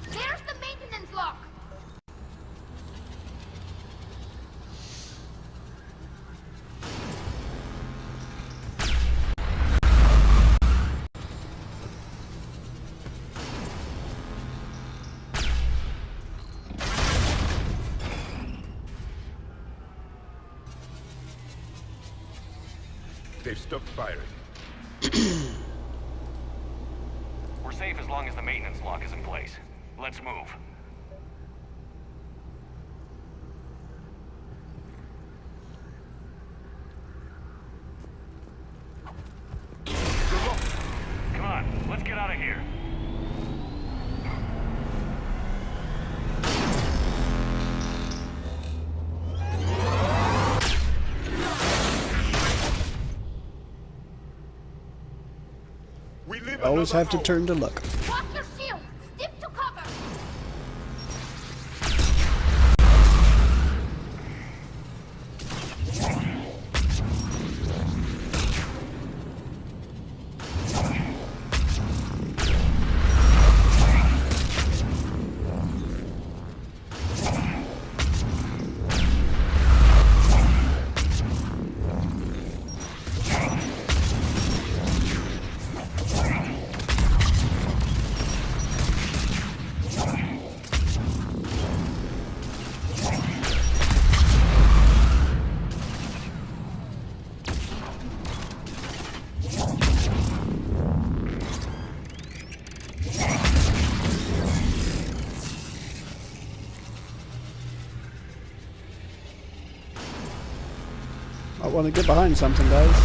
There's the maintenance lock. They've stopped firing. We're safe as long as the maintenance lock is in place. Let's move. Come on, let's get out of here. Always have to turn to look. Watch your shield. Stick to cover. I want to get behind something, guys.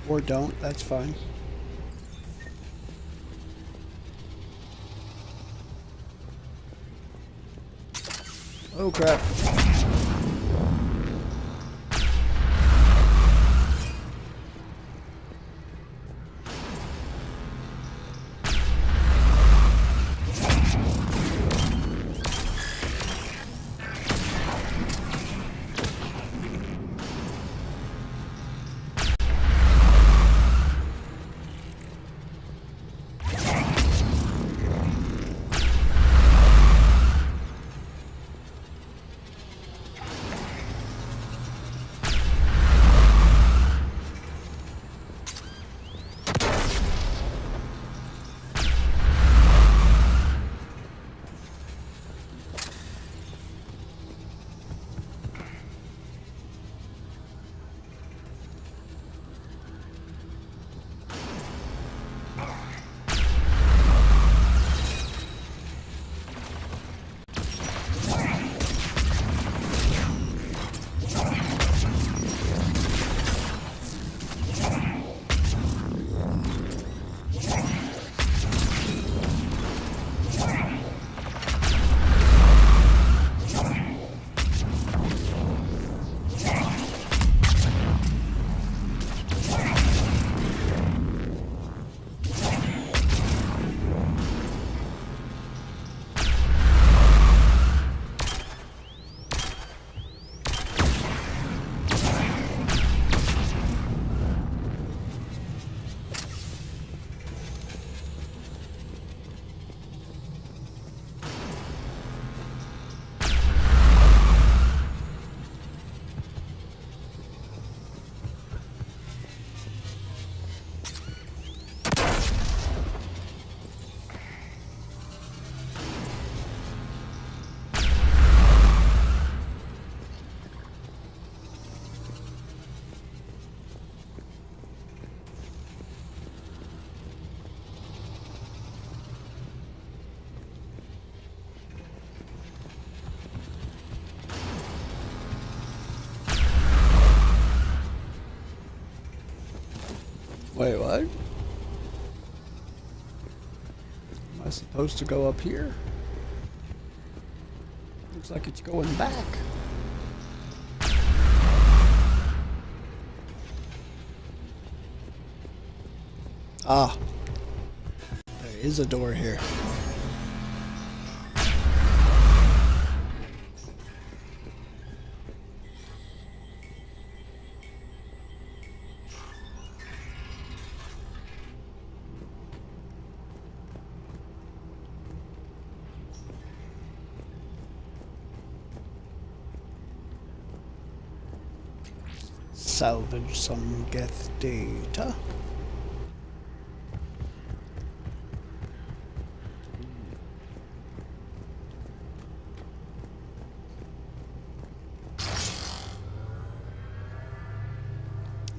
Or don't, that's fine. Oh crap. supposed to go up here? Looks like it's going back. Ah. There is a door here. Salvage some Geth data.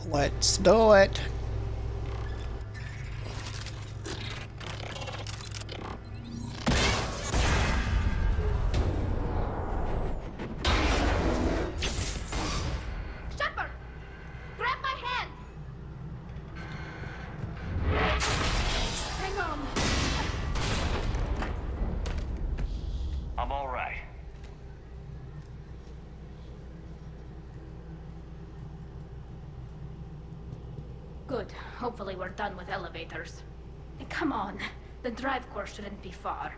Let's do it. Shepard! Grab my hand! Hang on. I'm all right. Good. Hopefully we're done with elevators. Come on. The drive course shouldn't be far.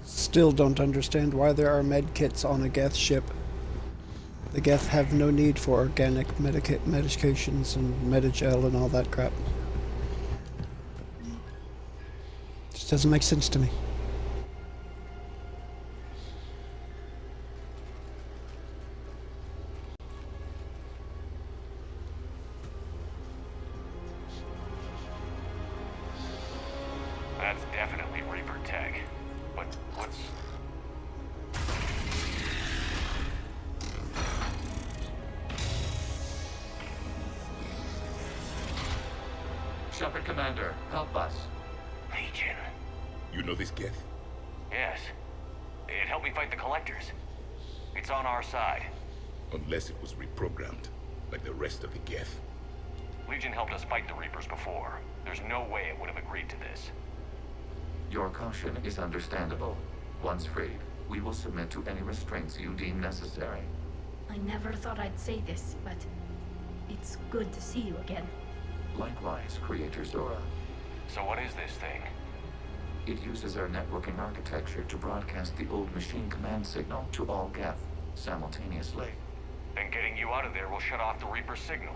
Still don't understand why there are med kits on a Geth ship. The Geth have no need for organic medications and Medigel and all that crap. Just doesn't make sense to me. That's definitely Reaper tech. But what's... Shepard Commander, help us. Legion. You know this Geth? Yes. It helped me fight the Collectors. It's on our side. Unless it was reprogrammed, like the rest of the Geth. Legion helped us fight the Reapers before. There's no way it would have agreed to this. Your caution is understandable. Once freed, we will submit to any restraints you deem necessary. I never thought I'd say this, but it's good to see you again. Likewise, Creator Zora. So what is this thing? It uses our networking architecture to broadcast the old machine command signal to all Geth simultaneously. Then getting you out of there will shut off the Reaper signal.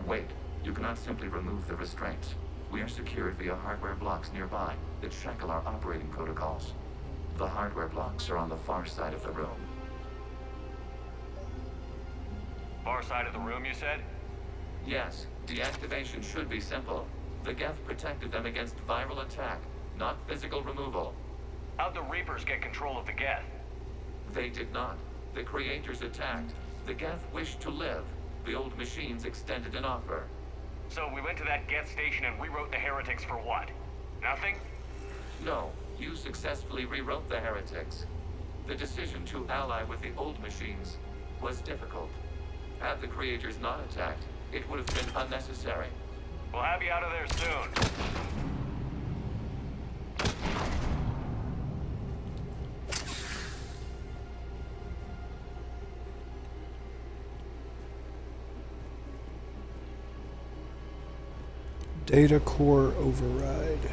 Wait, you cannot simply remove the restraints. We are secured via hardware blocks nearby that shackle our operating protocols. The hardware blocks are on the far side of the room. Far side of the room, you said? Yes, deactivation should be simple. The Geth protected them against viral attack, not physical removal. How'd the Reapers get control of the Geth? They did not. The Creators attacked. The Geth wished to live. The old machines extended an offer. So we went to that Geth station and rewrote the heretics for what? Nothing? No, you successfully rewrote the heretics. The decision to ally with the old machines was difficult. Had the Creators not attacked, it would have been unnecessary. We'll have you out of there soon. Data core override.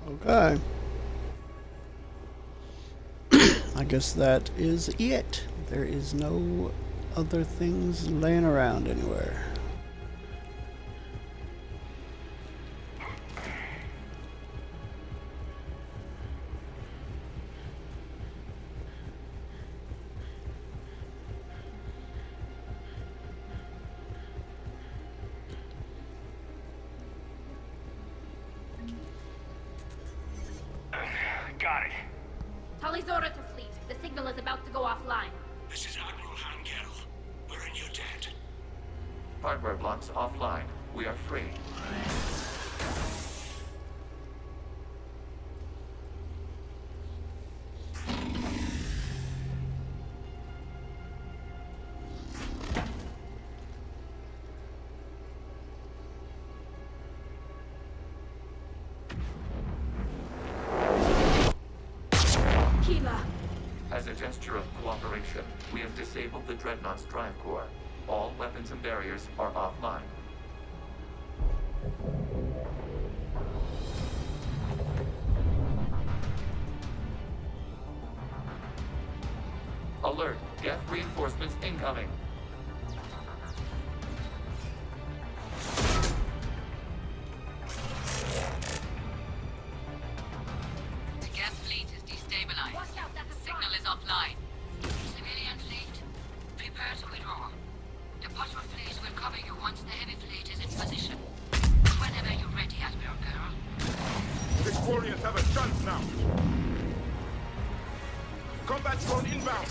Okay. I guess that is it. There is no other things laying around anywhere. Got it. Tully's order to fleet. The signal is about to go offline. This is Admiral Hangel. We're in your debt. Hardware blocks offline. We are free. As a gesture of cooperation, we have disabled the Dreadnought's drive core. All weapons and barriers are offline. Alert! Geth reinforcements incoming! The Geth fleet is destabilized. The signal is offline. Civilian fleet, prepare to withdraw. The patrol fleet will cover you once the heavy fleet is in position. Whenever you're ready, Admiral Girl. The Quarians have a chance now. Combat drone inbound.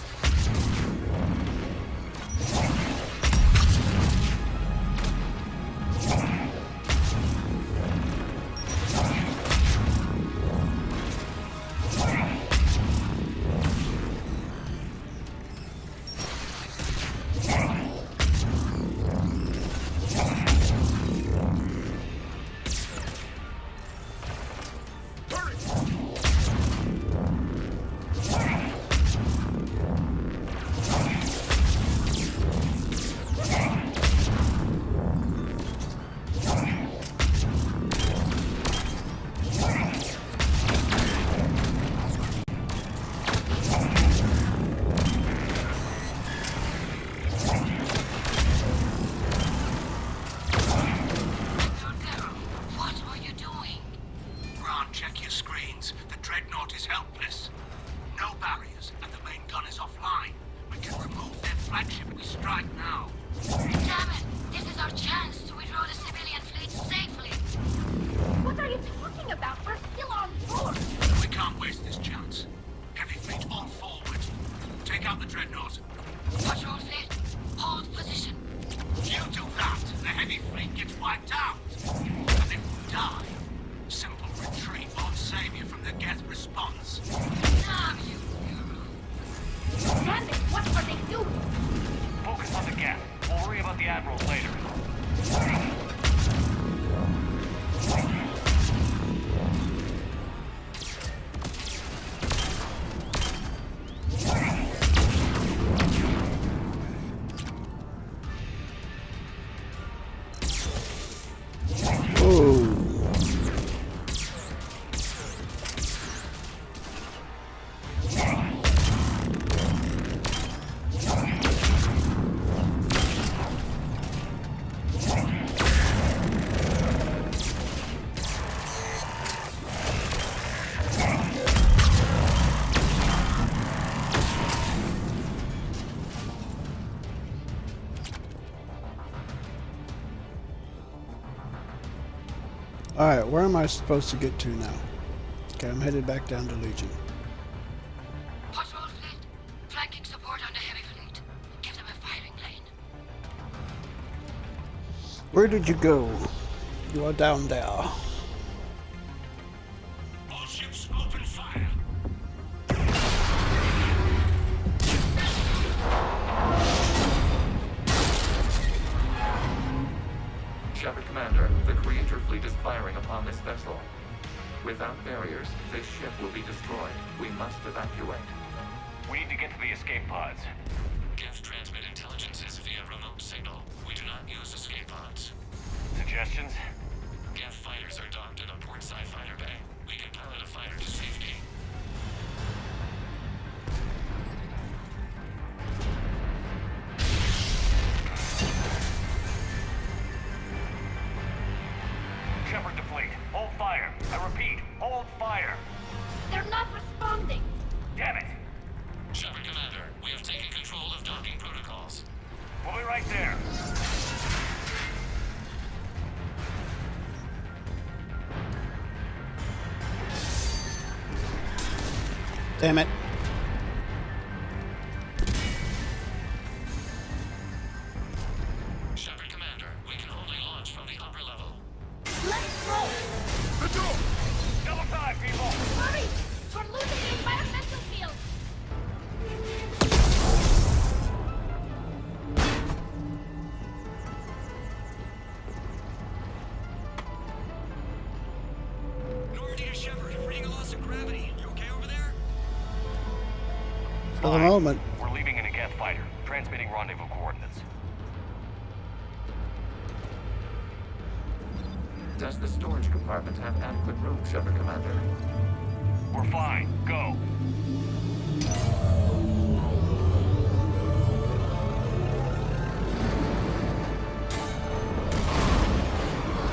Alright, where am I supposed to get to now? Okay, I'm headed back down to Legion. Patrol fleet, flanking support on the heavy fleet. Give them a firing lane. Where did you go? You are down there. All ships open fire. Shepard Commander, the Creator fleet is firing upon this vessel. Without barriers, this ship will be destroyed. We must evacuate. We need to get to the escape pods. Geth transmit intelligences via remote signal. We do not use escape pods. Suggestions? Geth fighters are docked in a portside fighter bay. We can pilot Damn it. Shepard Commander, we can only launch from the upper level. Let's roll! The door! Double time, people! Hurry! We're losing the environmental field! Normandy to Shepard, reading a loss of gravity. You okay over there? For the moment. We're leaving in a Geth fighter, transmitting rendezvous coordinates. Does the storage compartment have adequate room, Shepard Commander? We're fine. Go.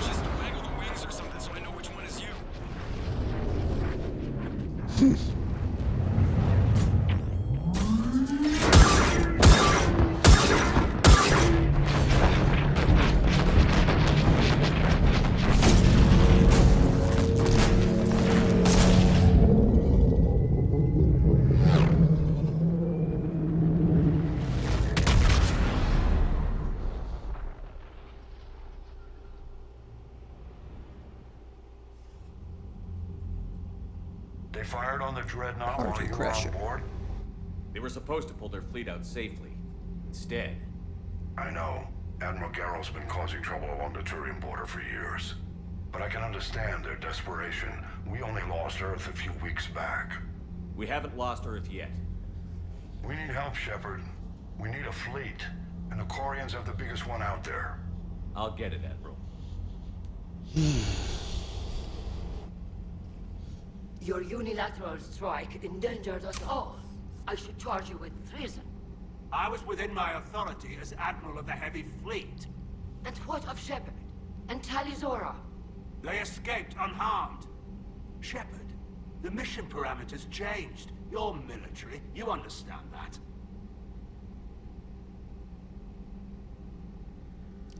Just waggle the wings or something so I know which one is you. They fired on the Dreadnought while Hardly you were crash on it. board? They were supposed to pull their fleet out safely. Instead, I know. Admiral Garrow's been causing trouble along the Turian border for years. But I can understand their desperation. We only lost Earth a few weeks back. we haven't lost Earth yet. We need help, Shepard. We need a fleet. And the Quarians have the biggest one out there. I'll get it, Admiral. Your unilateral strike endangered us all. I should charge you with treason. I was within my authority as Admiral of the Heavy Fleet. And what of Shepard? And Talizora? They escaped unharmed. Shepard, the mission parameters changed. You're military. You understand that.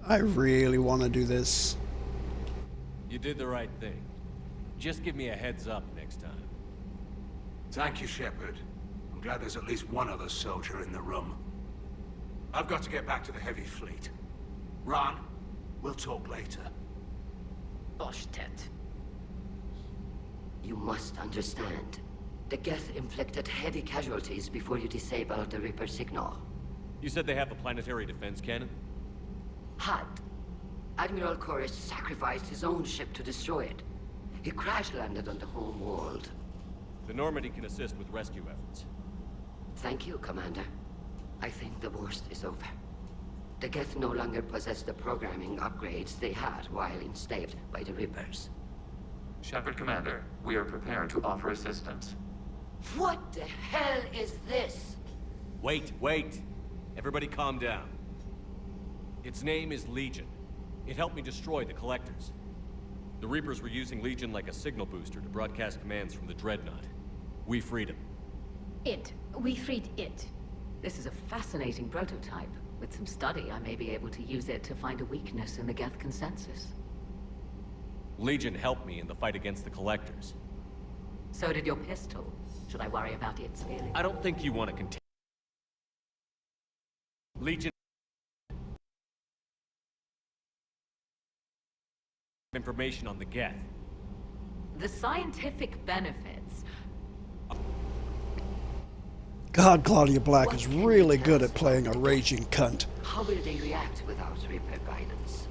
I really want to do this. You did the right thing. Just give me a heads up next time. Thank you, Shepard. I'm glad there's at least one other soldier in the room. I've got to get back to the Heavy Fleet. Ron, we'll talk later. Boshtet. You must understand. The Geth inflicted heavy casualties before you disabled the Reaper signal. You said they have a planetary defense cannon? Had. Admiral Koris sacrificed his own ship to destroy it. He crash-landed on the home world. The Normandy can assist with rescue efforts. Thank you, Commander. I think the worst is over. The Geth no longer possess the programming upgrades they had while enslaved by the Reapers. Shepard Commander, we are prepared to offer assistance. What the hell is this? Wait. Everybody calm down. Its name is Legion. It helped me destroy the Collectors. The Reapers were using Legion like a signal booster to broadcast commands from the Dreadnought. We freed him. We freed it. This is a fascinating prototype. With some study, I may be able to use it to find a weakness in the Geth consensus. Legion helped me in the fight against the Collectors. So did your pistol. Should I worry about its feelings? I don't think you want to continue. Legion information on the Geth. The scientific benefits. God, Claudia Black is really good at playing a raging cunt. How will they react without Reaper guidance?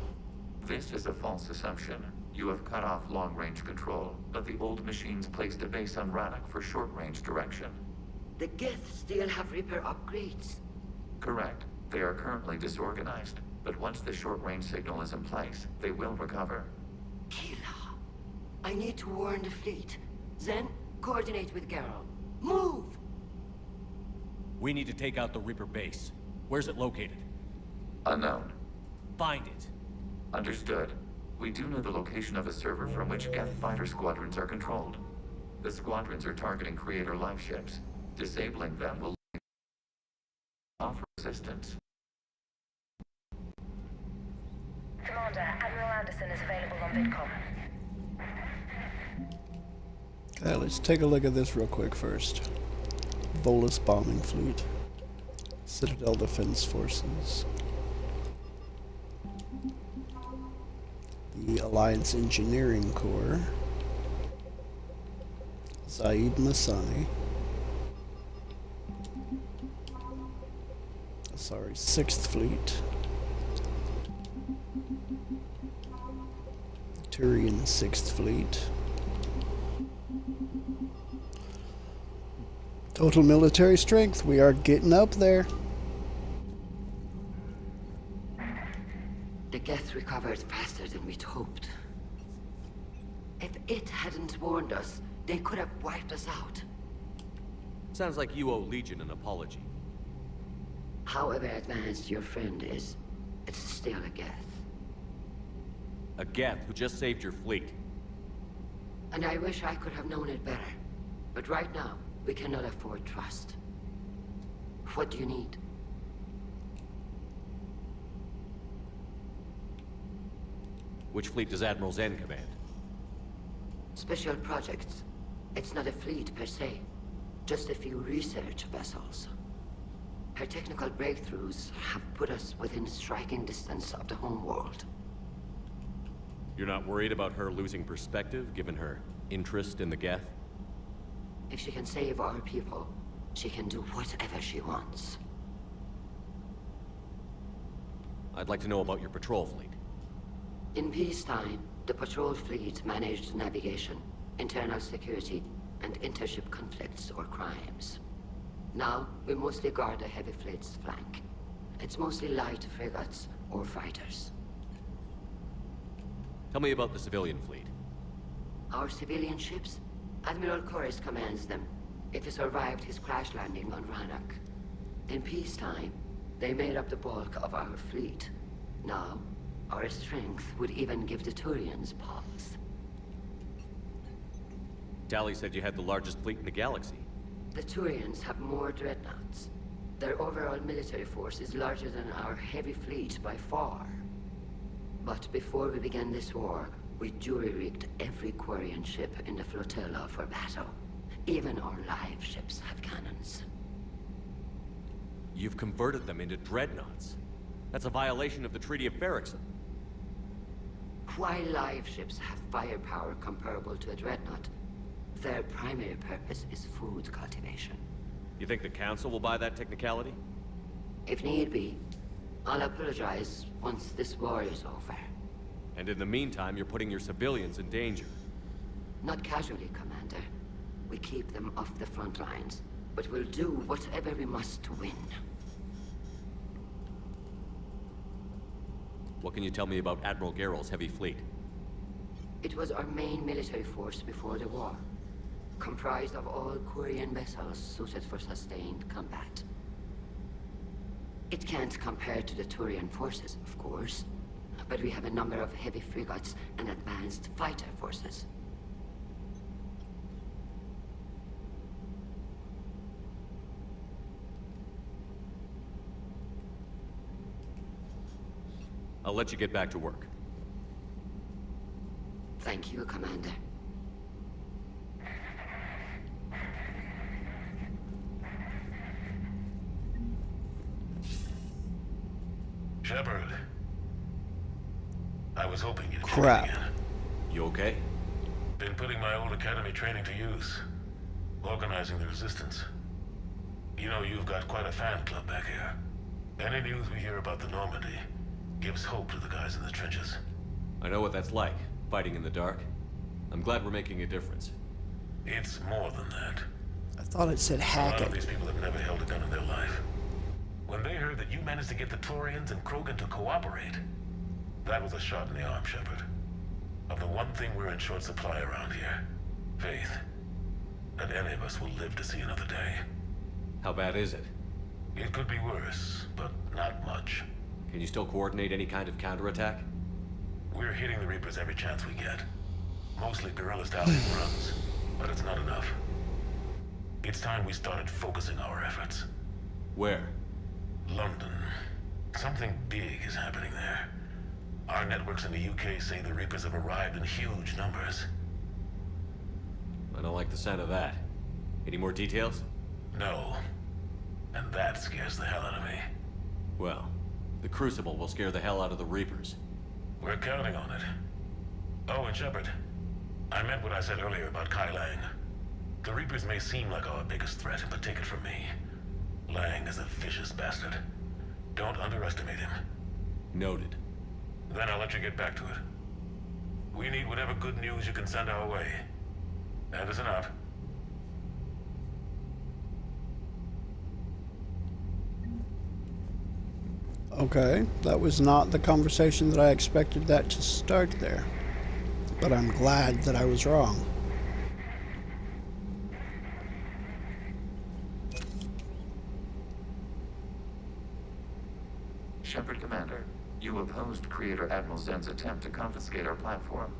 This is a false assumption. You have cut off long-range control, but the old machines placed a base on Rannoch for short-range direction. The Geth still have Reaper upgrades? Correct. They are currently disorganized, but once the short-range signal is in place, they will recover. Kila, I need to warn the fleet. Then, coordinate with Garrow. Move! We need to take out the Reaper base. Where's it located? Unknown. Find it. Understood. We do know the location of a server from which Geth fighter squadrons are controlled. The squadrons are targeting Creator life ships. Disabling them will offer resistance. Commander, Admiral Anderson is available on VidCom. Okay, let's take a look at this real quick first. Volus Bombing Fleet. Citadel Defense Forces. The Alliance Engineering Corps. Zaid Masani. Sorry, 6th Fleet. Turian 6th Fleet. Total military strength, we are getting up there. The Geth recovered faster than we'd hoped. If it hadn't warned us, they could have wiped us out. Sounds like you owe Legion an apology. However advanced your friend is, it's still a Geth. A Geth who just saved your fleet. And I wish I could have known it better. But right now, we cannot afford trust. What do you need? Which fleet does Admiral Zen command? Special projects. It's not a fleet per se. Just a few research vessels. Her technical breakthroughs have put us within striking distance of the home world. You're not worried about her losing perspective, given her interest in the Geth? If she can save our people, she can do whatever she wants. I'd like to know about your patrol fleet. In peacetime, the patrol fleet managed navigation, internal security, and intership conflicts or crimes. Now, we mostly guard the heavy fleet's flank. It's mostly light frigates or fighters. Tell me about the civilian fleet. Our civilian ships? Admiral Corus commands them. If he survived his crash landing on Rannoch. In peacetime, they made up the bulk of our fleet. Now, our strength would even give the Turians pause. Tali said you had the largest fleet in the galaxy. The Turians have more dreadnoughts. Their overall military force is larger than our heavy fleet by far. But before we began this war, we jury-rigged every Quarian ship in the flotilla for battle. Even our live ships have cannons. You've converted them into dreadnoughts. That's a violation of the Treaty of Ferrixon. While live ships have firepower comparable to a dreadnought, their primary purpose is food cultivation. You think the Council will buy that technicality? If need be, I'll apologize once this war is over. And in the meantime, you're putting your civilians in danger. Not casually, Commander. We keep them off the front lines, but we'll do whatever we must to win. What can you tell me about Admiral Geralt's heavy fleet? It was our main military force before the war, comprised of all Quarian vessels suited for sustained combat. It can't compare to the Turian forces, of course, but we have a number of heavy frigates and advanced fighter forces. I'll let you get back to work. Thank you, Commander. Shepard. I was hoping you'd Crap. check again. You okay? Been putting my old academy training to use. Organizing the resistance. You know, you've got quite a fan club back here. Any news we hear about the Normandy gives hope to the guys in the trenches. I know what that's like, fighting in the dark. I'm glad we're making a difference. It's more than that. I thought it said A hack lot it. of these people have never held a gun in their life. When they heard that you managed to get the Turians and Krogan to cooperate, that was a shot in the arm, Shepard. Of the one thing we're in short supply around here, faith. That any of us will live to see another day. How bad is it? It could be worse, but not much. Can you still coordinate any kind of counterattack? We're hitting the Reapers every chance we get. Mostly guerrilla-style runs, but it's not enough. It's time we started focusing our efforts. Where? London. Something big is happening there. Our networks in the UK say the Reapers have arrived in huge numbers. I don't like the sound of that. Any more details? No. And that scares the hell out of me. Well, the Crucible will scare the hell out of the Reapers. We're counting on it. Oh, and Shepard, I meant what I said earlier about Kai Lang. The Reapers may seem like our biggest threat, but take it from me. Lang is a vicious bastard. Don't underestimate him. Noted. Then I'll let you get back to it. We need whatever good news you can send our way. Anderson out. Okay, that was not the conversation that I expected that to start there. But I'm glad that I was wrong. Shepard Commander, you opposed Creator Admiral Zen's attempt to confiscate our platform.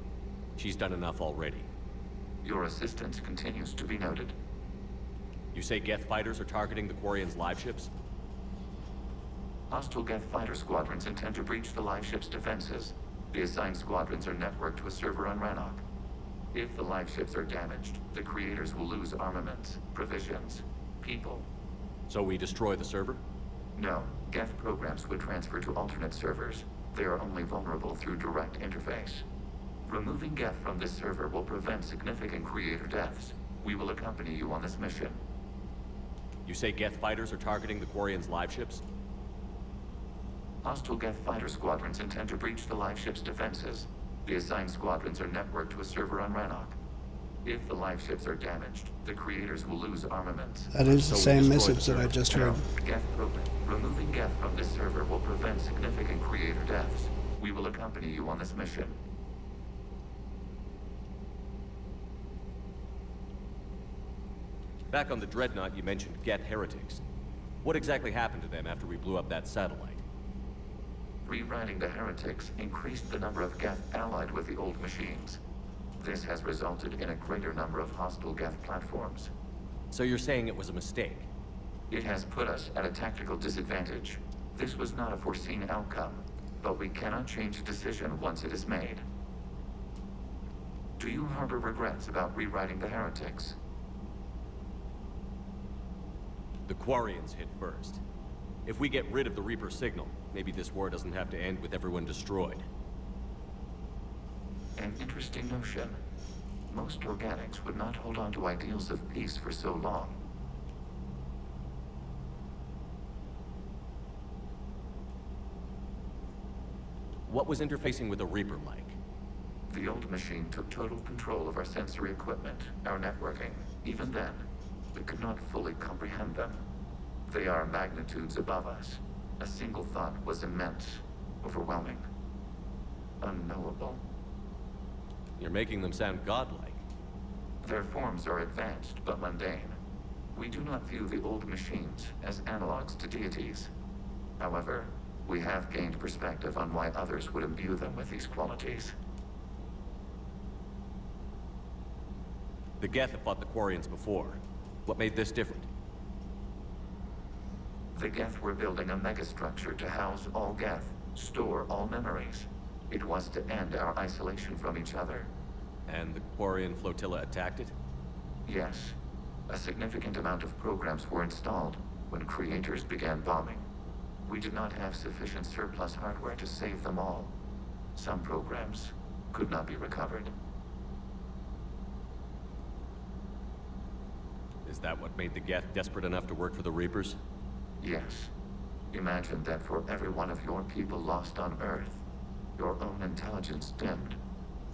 She's done enough already. Your assistance continues to be noted. You say Geth fighters are targeting the Quarians' live ships? Hostile Geth fighter squadrons intend to breach the live ship's defenses. The assigned squadrons are networked to a server on Rannoch. If the live ships are damaged, the Creators will lose armaments, provisions, people. So we destroy the server? No. Geth programs would transfer to alternate servers. They are only vulnerable through direct interface. Removing Geth from this server will prevent significant Creator deaths. We will accompany you on this mission. You say Geth fighters are targeting the Quarians' live ships? Hostile Geth fighter squadrons intend to breach the live ship's defenses. The assigned squadrons are networked to a server on Rannoch. If the live ships are damaged, the Creators will lose armaments. That is the same message that I just heard. Geth program. Removing Geth from this server will prevent significant Creator deaths. We will accompany you on this mission. Back on the Dreadnought, you mentioned Geth heretics. What exactly happened to them after we blew up that satellite? Rewriting the heretics increased the number of Geth allied with the old machines. This has resulted in a greater number of hostile Geth platforms. So you're saying it was a mistake? It has put us at a tactical disadvantage. This was not a foreseen outcome, but we cannot change a decision once it is made. Do you harbor regrets about rewriting the heretics? The Quarians hit first. If we get rid of the Reaper signal, maybe this war doesn't have to end with everyone destroyed. An interesting notion. Most organics would not hold on to ideals of peace for so long. What was interfacing with a Reaper like? The old machine took total control of our sensory equipment, our networking. Even then, we could not fully comprehend them. They are magnitudes above us. A single thought was immense, overwhelming, unknowable. You're making them sound godlike. Their forms are advanced but mundane. We do not view the old machines as analogs to deities. However, we have gained perspective on why others would imbue them with these qualities. The Geth have fought the Quarians before. What made this different? The Geth were building a megastructure to house all Geth, store all memories. It was to end our isolation from each other. And the Quarian flotilla attacked it? Yes. A significant amount of programs were installed when Creators began bombing. We did not have sufficient surplus hardware to save them all. Some programs could not be recovered. Is that what made the Geth desperate enough to work for the Reapers? Yes. Imagine that for every one of your people lost on Earth, your own intelligence dimmed.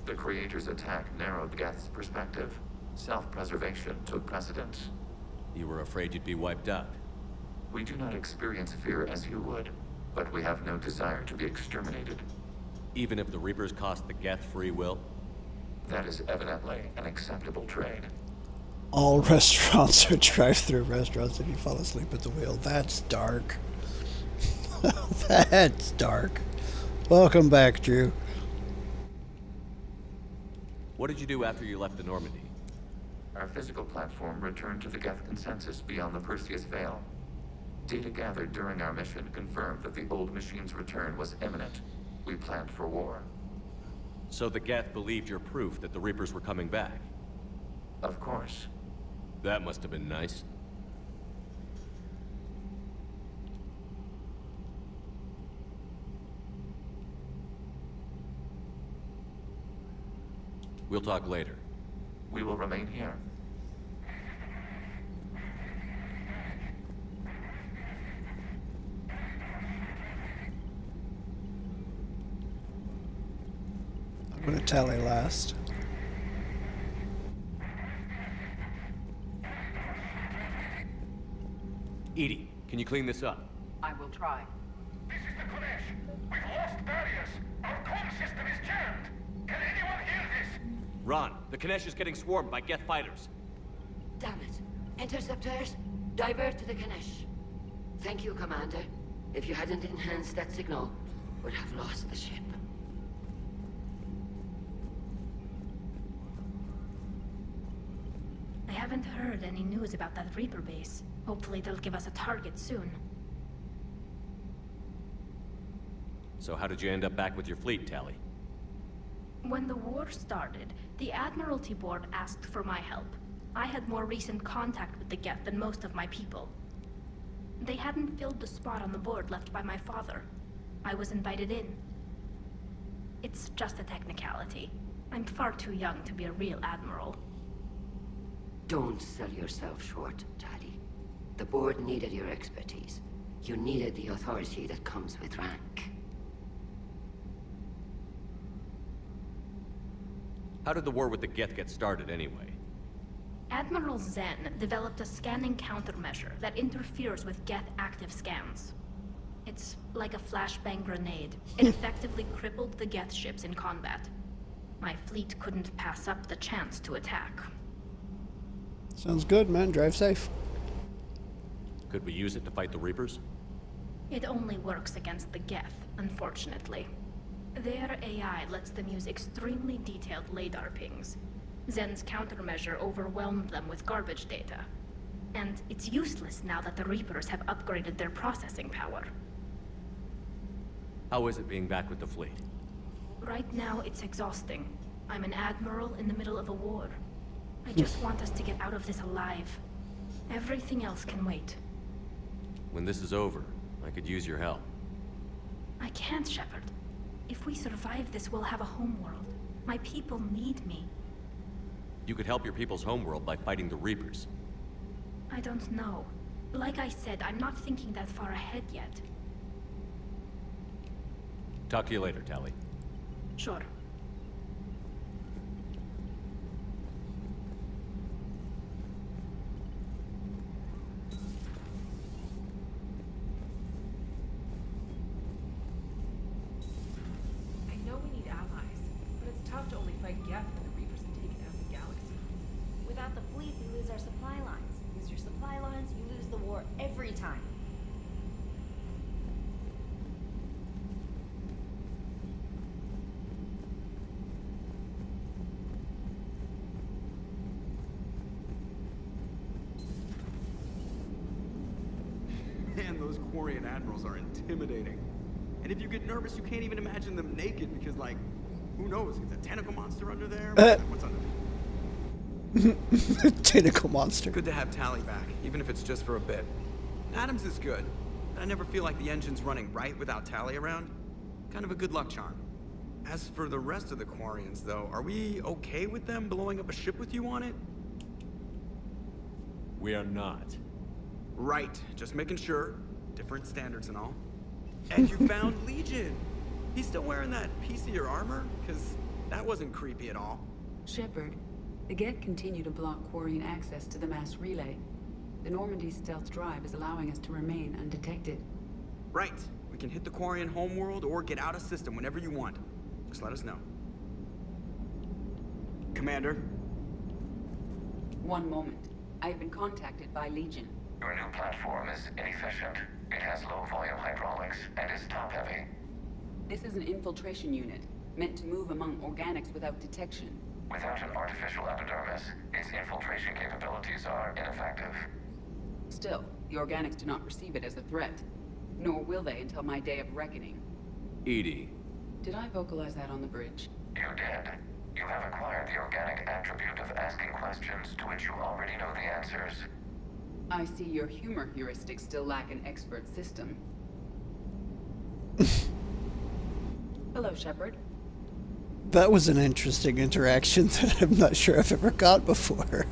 The Creators' attack narrowed Geth's perspective. Self-preservation took precedence. You were afraid you'd be wiped out. We do not experience fear as you would, but we have no desire to be exterminated. Even if the Reapers cost the Geth free will? That is evidently an acceptable trade. All restaurants are drive-through restaurants if you fall asleep at the wheel. That's dark. That's dark. Welcome back, Drew. What did you do after you left the Normandy? Our physical platform returned to the Geth consensus beyond the Perseus Veil. Data gathered during our mission confirmed that the old machine's return was imminent. We planned for war. So the Geth believed your proof that the Reapers were coming back? Of course. That must have been nice. We'll talk later. We will remain here. I'm gonna tally last. Edie, can you clean this up? I will try. This is the Kodesh. We've lost barriers. Our comm system is jammed. Can anyone hear this? Ron, the Kanesh is getting swarmed by Geth fighters. Damn it. Interceptors, divert to the Ganesh. Thank you, Commander. If you hadn't enhanced that signal, we'd have lost the ship. I haven't heard any news about that Reaper base. Hopefully they'll give us a target soon. So how did you end up back with your fleet, Tally? When the war started, the Admiralty Board asked for my help. I had more recent contact with the Geth than most of my people. They hadn't filled the spot on the board left by my father. I was invited in. It's just a technicality. I'm far too young to be a real admiral. Don't sell yourself short, Tally. The board needed your expertise. You needed the authority that comes with rank. How did the war with the Geth get started anyway? Admiral Zen developed a scanning countermeasure that interferes with Geth active scans. It's like a flashbang grenade. It effectively crippled the Geth ships in combat. My fleet couldn't pass up the chance to attack. Sounds good, man. Drive safe. Could we use it to fight the Reapers? It only works against the Geth, unfortunately. Their AI lets them use extremely detailed LADAR pings. Zen's countermeasure overwhelmed them with garbage data. And it's useless now that the Reapers have upgraded their processing power. How is it being back with the fleet? Right now, it's exhausting. I'm an admiral in the middle of a war. I just want us to get out of this alive. Everything else can wait. When this is over, I could use your help. I can't, Shepard. If we survive this, we'll have a homeworld. My people need me. You could help your people's homeworld by fighting the Reapers. I don't know. Like I said, I'm not thinking that far ahead yet. Talk to you later, Tally. Sure. I know we need allies, but it's tough to only fight Geth when the Reapers have taken out the galaxy. Without the fleet, we lose our supply lines. Lose your supply lines, you lose the war every time. Man, those Quarian admirals are intimidating. And if you get nervous, you can't even imagine them naked because, like, who knows? It's a tentacle monster under there? What's under there? Tentacle monster. Good to have Tally back, even if it's just for a bit. Adams is good, but I never feel like the engine's running right without Tally around. Kind of a good luck charm. As for the rest of the Quarians, though, are we okay with them blowing up a ship with you on it? We are not. Right, just making sure. Different standards and all. And you found Legion. He's still wearing that piece of your armor? Because that wasn't creepy at all. Shepard, the Geth continue to block Quarian access to the mass relay. The Normandy stealth drive is allowing us to remain undetected. Right. We can hit the Quarian homeworld or get out of system whenever you want. Just let us know. Commander. One moment. I have been contacted by Legion. Your new platform is inefficient. It has low-volume hydraulics and is top-heavy. This is an infiltration unit, meant to move among organics without detection. Without an artificial epidermis, its infiltration capabilities are ineffective. Still, the organics do not perceive it as a threat. Nor will they until my day of reckoning. Edie. Did I vocalize that on the bridge? You did. You have acquired the organic attribute of asking questions to which you already know the answers. I see your humor heuristics still lack an expert system. Hello, Shepard. That was an interesting interaction that I'm not sure I've ever got before.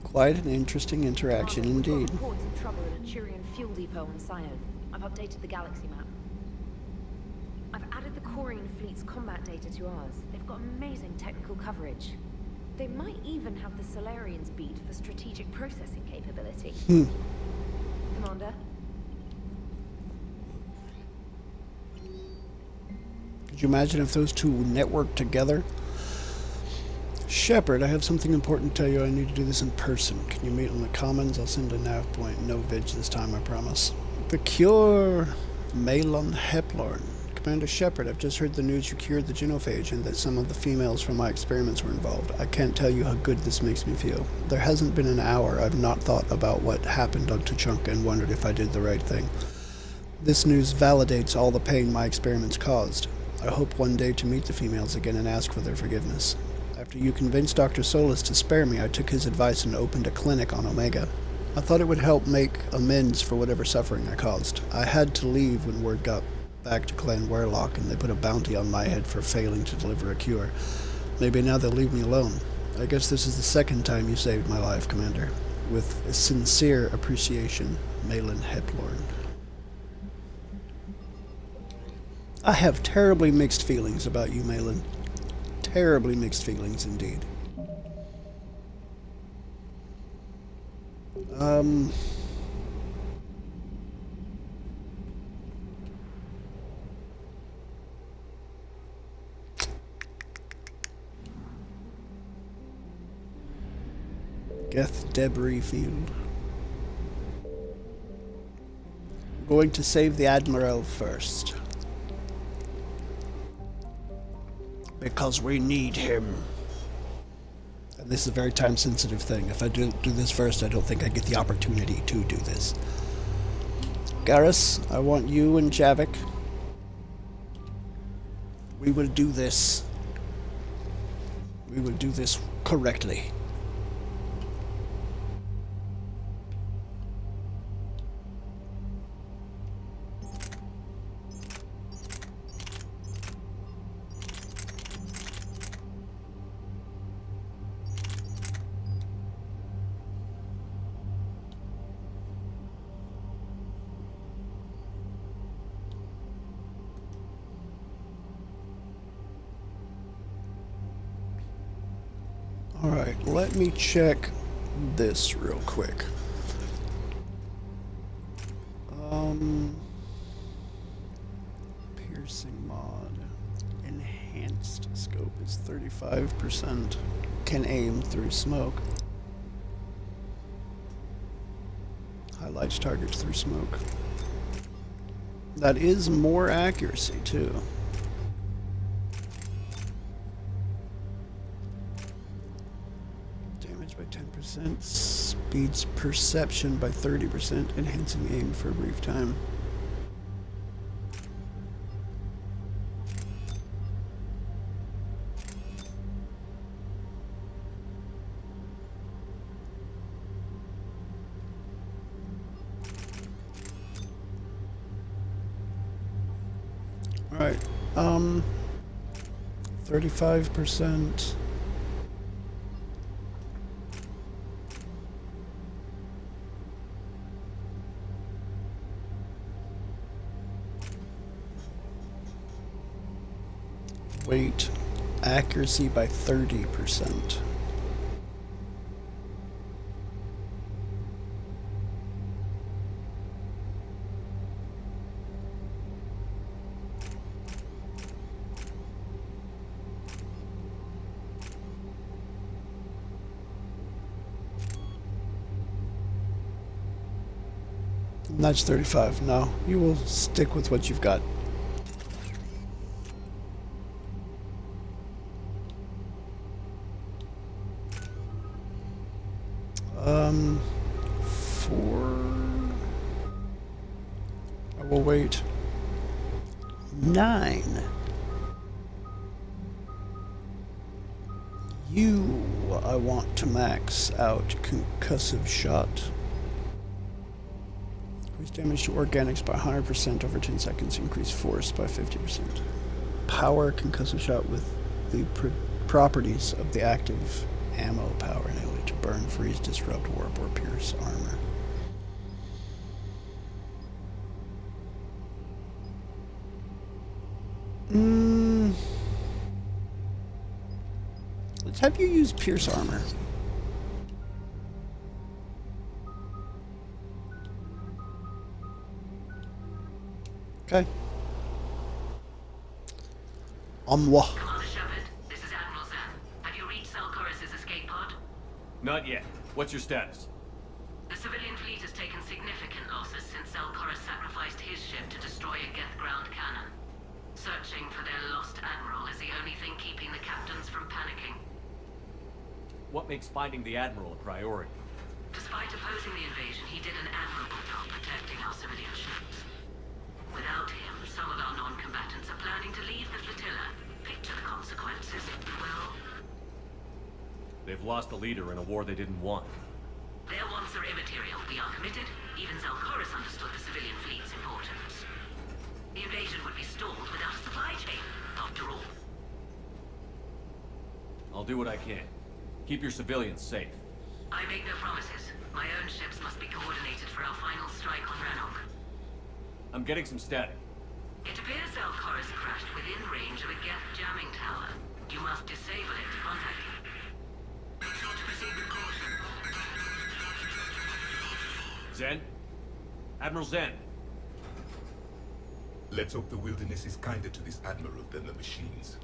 Quite an interesting interaction indeed. We've got reports of trouble at a Quarian fuel depot on Scion. I've updated the galaxy map. I've added the Quarian fleet's combat data to ours. They've got amazing technical coverage. They might even have the Solarians beat for strategic processing capability. Commander? Could you imagine if those two networked together? Shepard, I have something important to tell you. I need to do this in person. Can you meet in the Commons? I'll send a nav point. No vidge this time, I promise. The cure. Malon Heplorn. Commander Shepard, I've just heard the news you cured the genophage and that some of the females from my experiments were involved. I can't tell you how good this makes me feel. There hasn't been an hour I've not thought about what happened on Tuchanka and wondered if I did the right thing. This news validates all the pain my experiments caused. I hope one day to meet the females again and ask for their forgiveness. After you convinced Dr. Solis to spare me, I took his advice and opened a clinic on Omega. I thought it would help make amends for whatever suffering I caused. I had to leave when word got back to Clan Warlock and they put a bounty on my head for failing to deliver a cure. Maybe now they'll leave me alone. I guess this is the second time you saved my life, Commander. With a sincere appreciation, Malon Heplorn. I have terribly mixed feelings about you, Malon. Terribly mixed feelings indeed. Geth Debris Field. Going to save the Admiral first. Because we need him. And this is a very time-sensitive thing. If I do this first, I don't think I get the opportunity to do this. Garrus, I want you and Javik. We will do this. We will do this correctly. Alright, let me check this real quick. Piercing mod. Enhanced scope is 35%. Can aim through smoke. Highlights targets through smoke. That is more accuracy, too. By 10%, speeds perception by 30%, enhancing aim for a brief time. All right, 35%. Weight, accuracy by 30%. That's 35. No, you will stick with what you've got. I will wait. 9. You, I want to max out concussive shot. Increase damage to organics by 100% over 10 seconds. Increase force by 50%. Power concussive shot with the properties of the active ammo power enabled to burn, freeze, disrupt, warp, or pierce armor. Let's have you use pierce armor. Okay. Moi. Commander Shepard, this is Admiral Zen. Have you reached Salcorus's escape pod? Not yet. What's your status? The civilian fleet has taken significant losses since Salcorus sacrificed his ship to destroy a Geth ground cannon. Searching for their lost admiral is the only thing keeping the captains from panicking. What makes finding the Admiral a priority? Despite opposing the invasion, he did an admirable job protecting our civilian ships. Without him, some of our non-combatants are planning to leave the flotilla. Picture the consequences. Well, They've lost a leader in a war they didn't want. their wants are immaterial. We are committed. Even Zalcorus understood the civilian fleet's importance. The invasion would be stalled without a supply chain, after all. I'll do what I can. Keep your civilians safe. I make no promises. My own ships must be coordinated for our final strike on Rannoch. I'm getting some static. It appears Zalcorus crashed within range of a Geth jamming tower. You must disable it to contact him. Make sure to proceed with caution. Zen? Admiral Zen? Let's hope the wilderness is kinder to this admiral than the machines.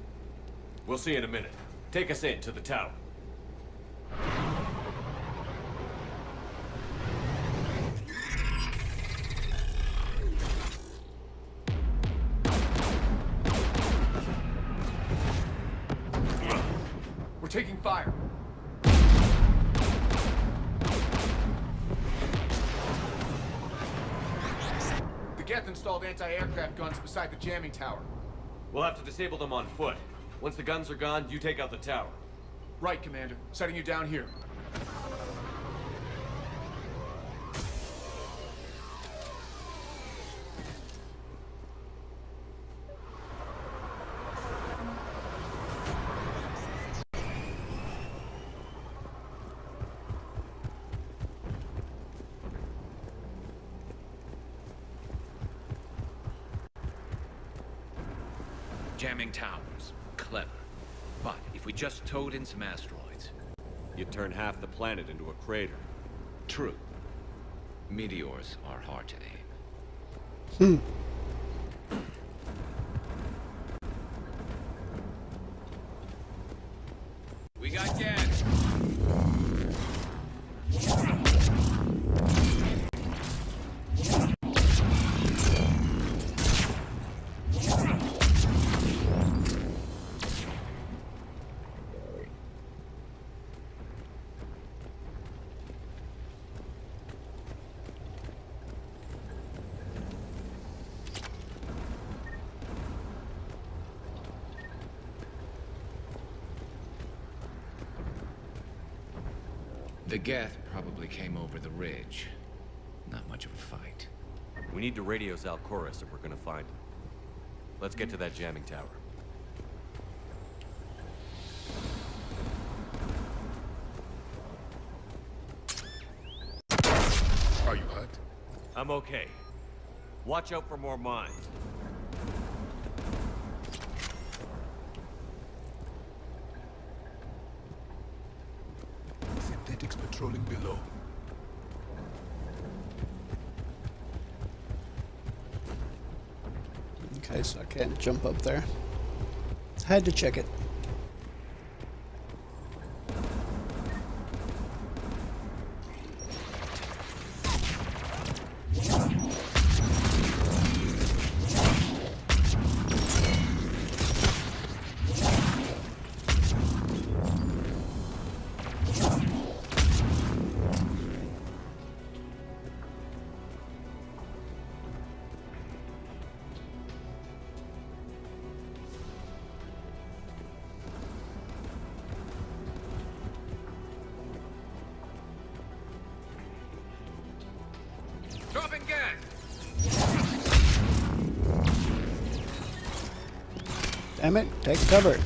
We'll see in a minute. Take us in to the tower. We're taking fire. The Geth installed anti-aircraft guns beside the jamming tower. We'll have to disable them on foot. Once the guns are gone, you take out the tower. Right, Commander. Setting you down here. Jamming towers. Clever. But if we just towed in some asteroids... You'd turn half the planet into a crater. True. Meteors are hard to aim. We got gas! The Geth probably came over the ridge. Not much of a fight. We need to radio Zalcorus if we're gonna find him. Let's get to that jamming tower. Are you hurt? I'm okay. Watch out for more mines. Synthetics patrolling below. Okay, so I can't jump up there. Had to check it. Damn it, take cover.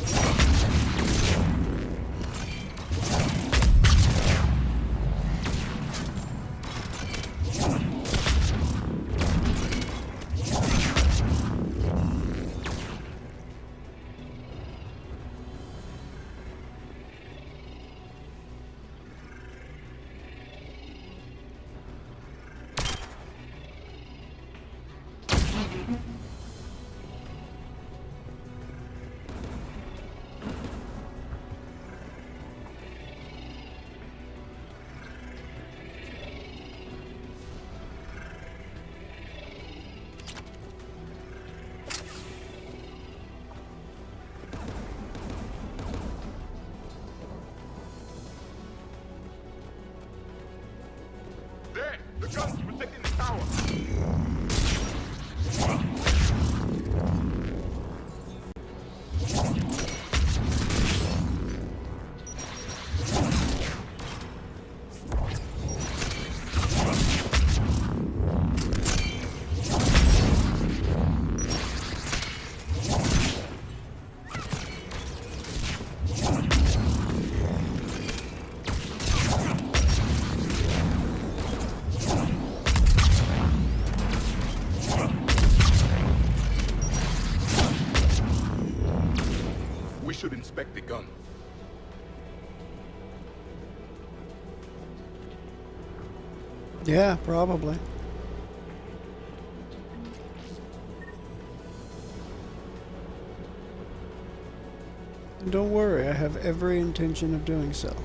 There! The guns protecting the tower! We should inspect the gun. Yeah, probably. And don't worry, I have every intention of doing so.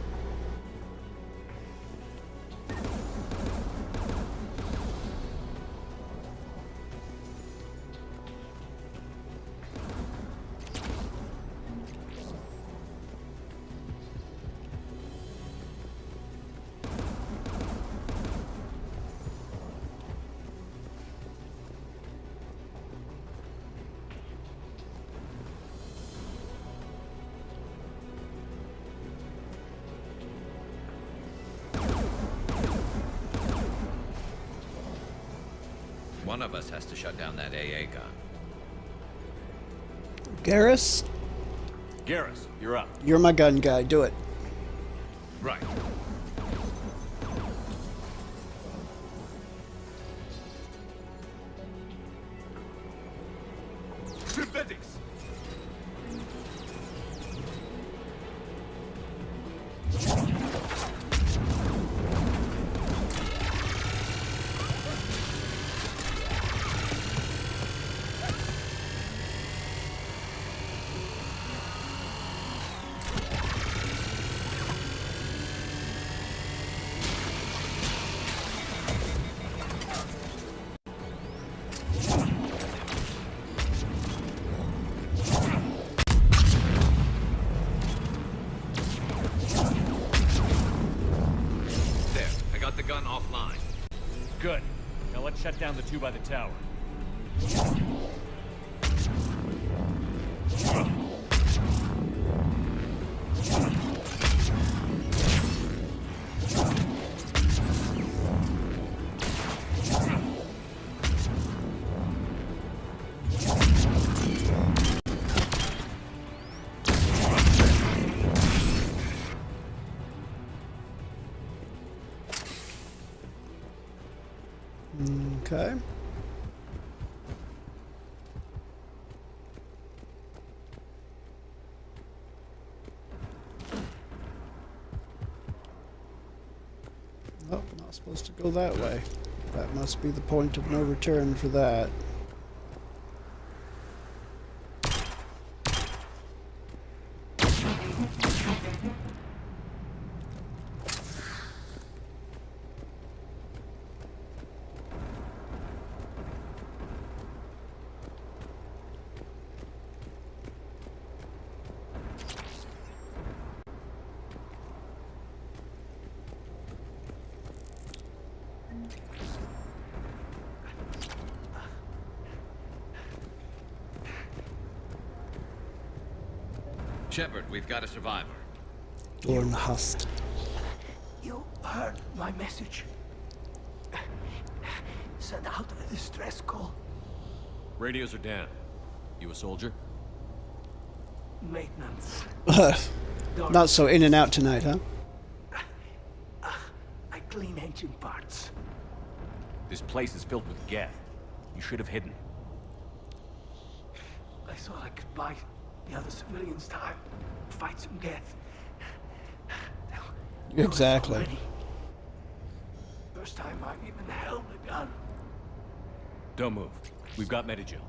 One of us has to shut down that AA gun. Garrus, Garrus, you're up. you're my gun guy. Do it. Right. Synthetics! There, I got the gun offline. Good. Now let's shut down the two by the tower. Okay. Oh, not supposed to go that way. That must be the point of no return for that. Shepard, we've got a survivor. Dorn Hust. You heard my message. Send out a distress call. Radios are down. You a soldier? Maintenance. Not so in and out tonight, huh? I clean engine parts. This place is filled with Geth. You should have hidden. I thought I could buy the other civilians time. Fight some Geth. Exactly. First time I even held a gun. Don't move. We've got Medigel.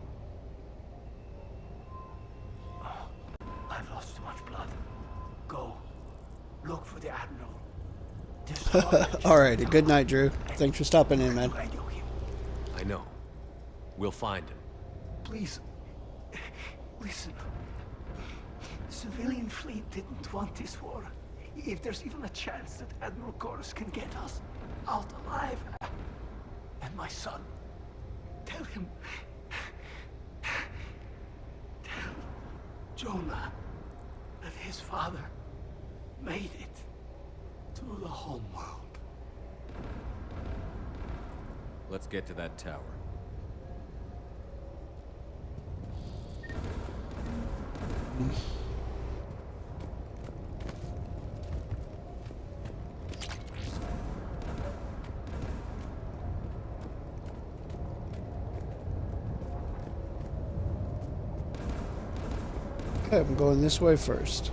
I've lost too much blood. Go. Look for the Admiral. Alrighty, good night, Drew. Thanks for stopping in, man. I know. We'll find him. Please, listen. The civilian fleet didn't want this war. If there's even a chance that Admiral Chorus can get us out alive, and my son, tell him, tell Jonah that his father made it to the home world. Let's get to that tower. Okay, I'm going this way first.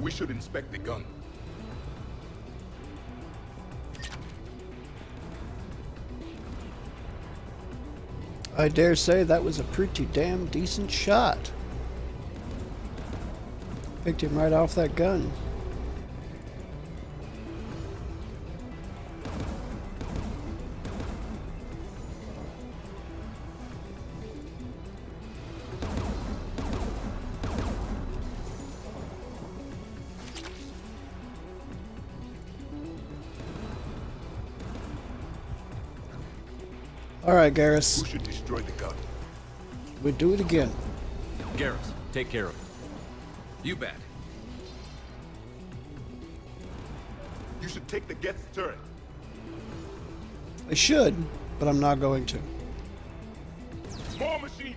We should inspect the gun. I dare say that was a pretty damn decent shot. Picked him right off that gun. Alright, Garrus. We should destroy the gun. We'd do it again. Garrus, take care of it. You bet. You should take the Geth's turret. I should, but I'm not going to. More machines!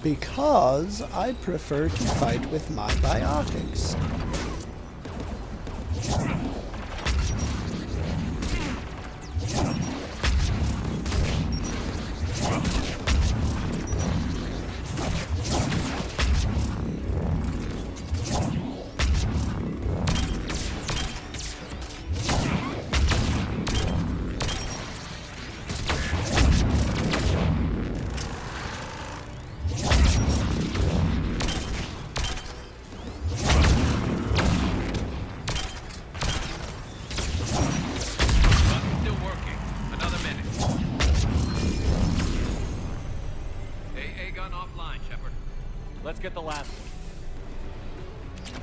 Because I prefer to fight with my biotics. Let's get the last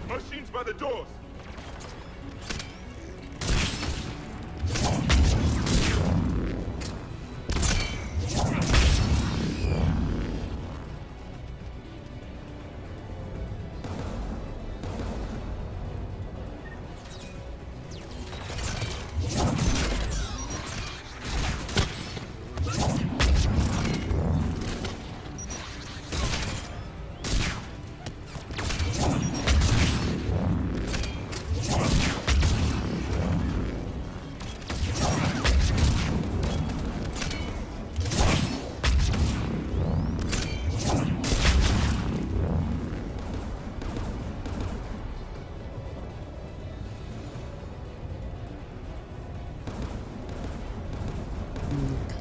one. Machines by the doors.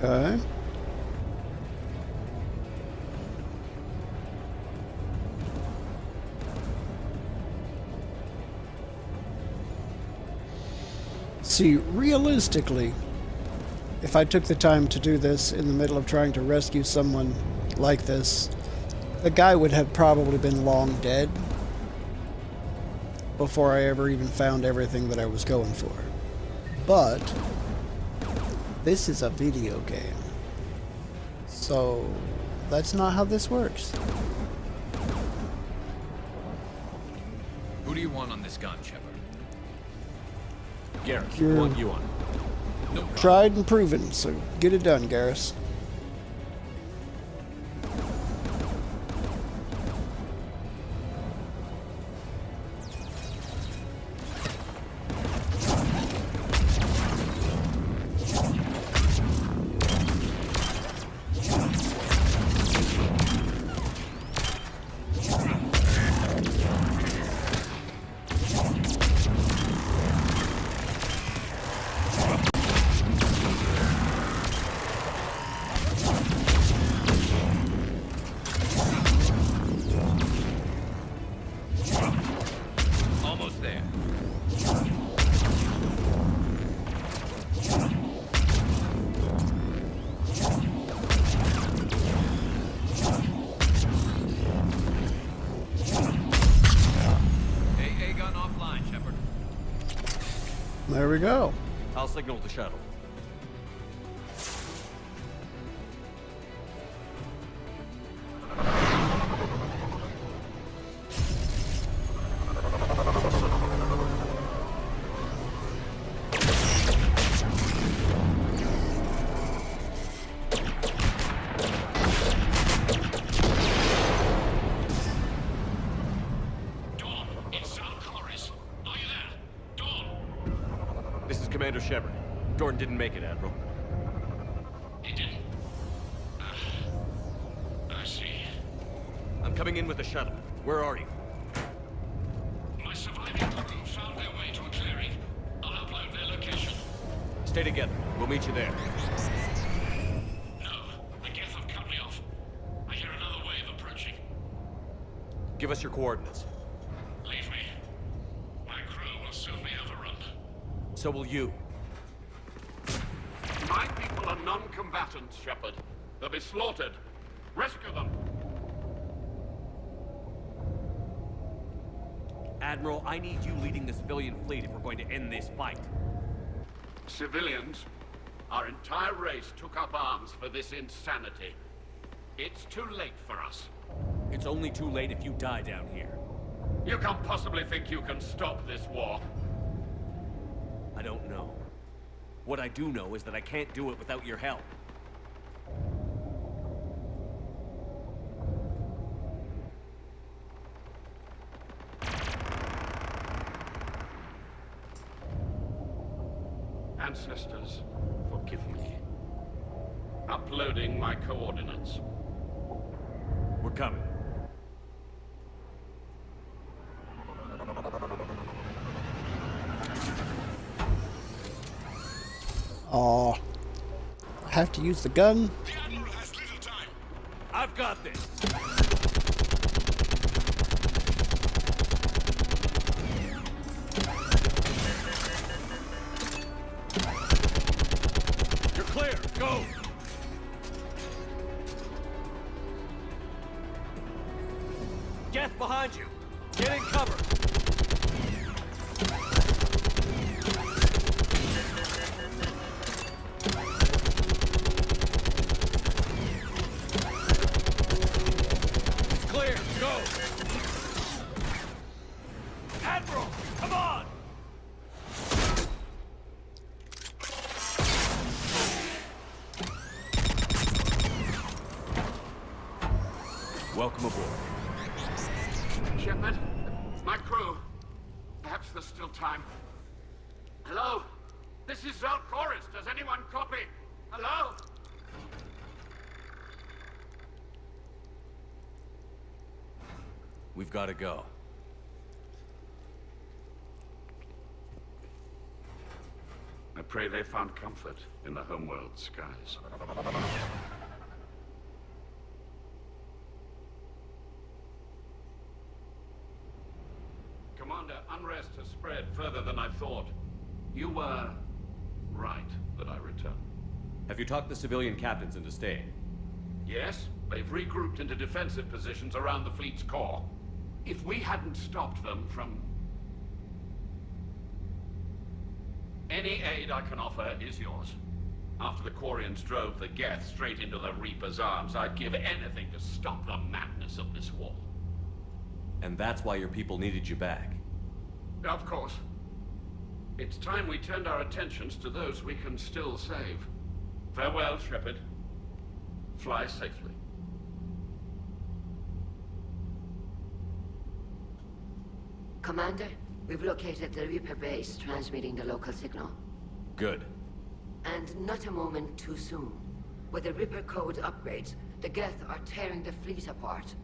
Okay. See, realistically, if I took the time to do this in the middle of trying to rescue someone like this, the guy would have probably been long dead before I ever even found everything that I was going for. But this is a video game, so that's not how this works. Who do you want on this gun, Shepard? Garrus, You're want you on. No problem. tried and proven, so get it done, Garrus. Almost there. AA gun offline, Shepard. There we go. I'll signal the shuttle. This is Commander Shepard. Dorn didn't make it, Admiral. He didn't? I see. I'm coming in with the shuttle. Where are you? My surviving crew found their way to a clearing. I'll upload their location. Stay together. We'll meet you there. No, the Geth have cut me off. I hear another wave approaching. Give us your coordinates. Leave me. My crew will soon be overrun. So will you. My people are non-combatants, Shepard. They'll be slaughtered. Rescue them. Admiral, I need you leading the civilian fleet if we're going to end this fight. Civilians, our entire race took up arms for this insanity. It's too late for us. It's only too late if you die down here. You can't possibly think you can stop this war. I don't know. What I do know is that I can't do it without your help. Ancestors, forgive me. Uploading my coordinates. We're coming. Aw. I have to use the gun? The Admiral has little time. I've got this. You're clear. Go. Geth behind you. Get in cover. It's clear. Go. Admiral, come on. Welcome aboard. Shepard, my crew. Perhaps there's still time. Hello? This is Chorus. Does anyone copy? Hello? We've got to go. I pray they found comfort in the homeworld skies. Commander, unrest has spread further than I thought. You were right that I returned. Have you talked the civilian captains into staying? Yes, they've regrouped into defensive positions around the fleet's core. If we hadn't stopped them from... Any aid I can offer is yours. After the Quarians drove the Geth straight into the Reaper's arms, I'd give anything to stop the madness of this war. And that's why your people needed you back. Of course. It's time we turned our attentions to those we can still save. Farewell, Shepard. Fly safely. Commander, we've located the Reaper base transmitting the local signal. Good. And not a moment too soon. With the Reaper code upgrades, the Geth are tearing the fleet apart.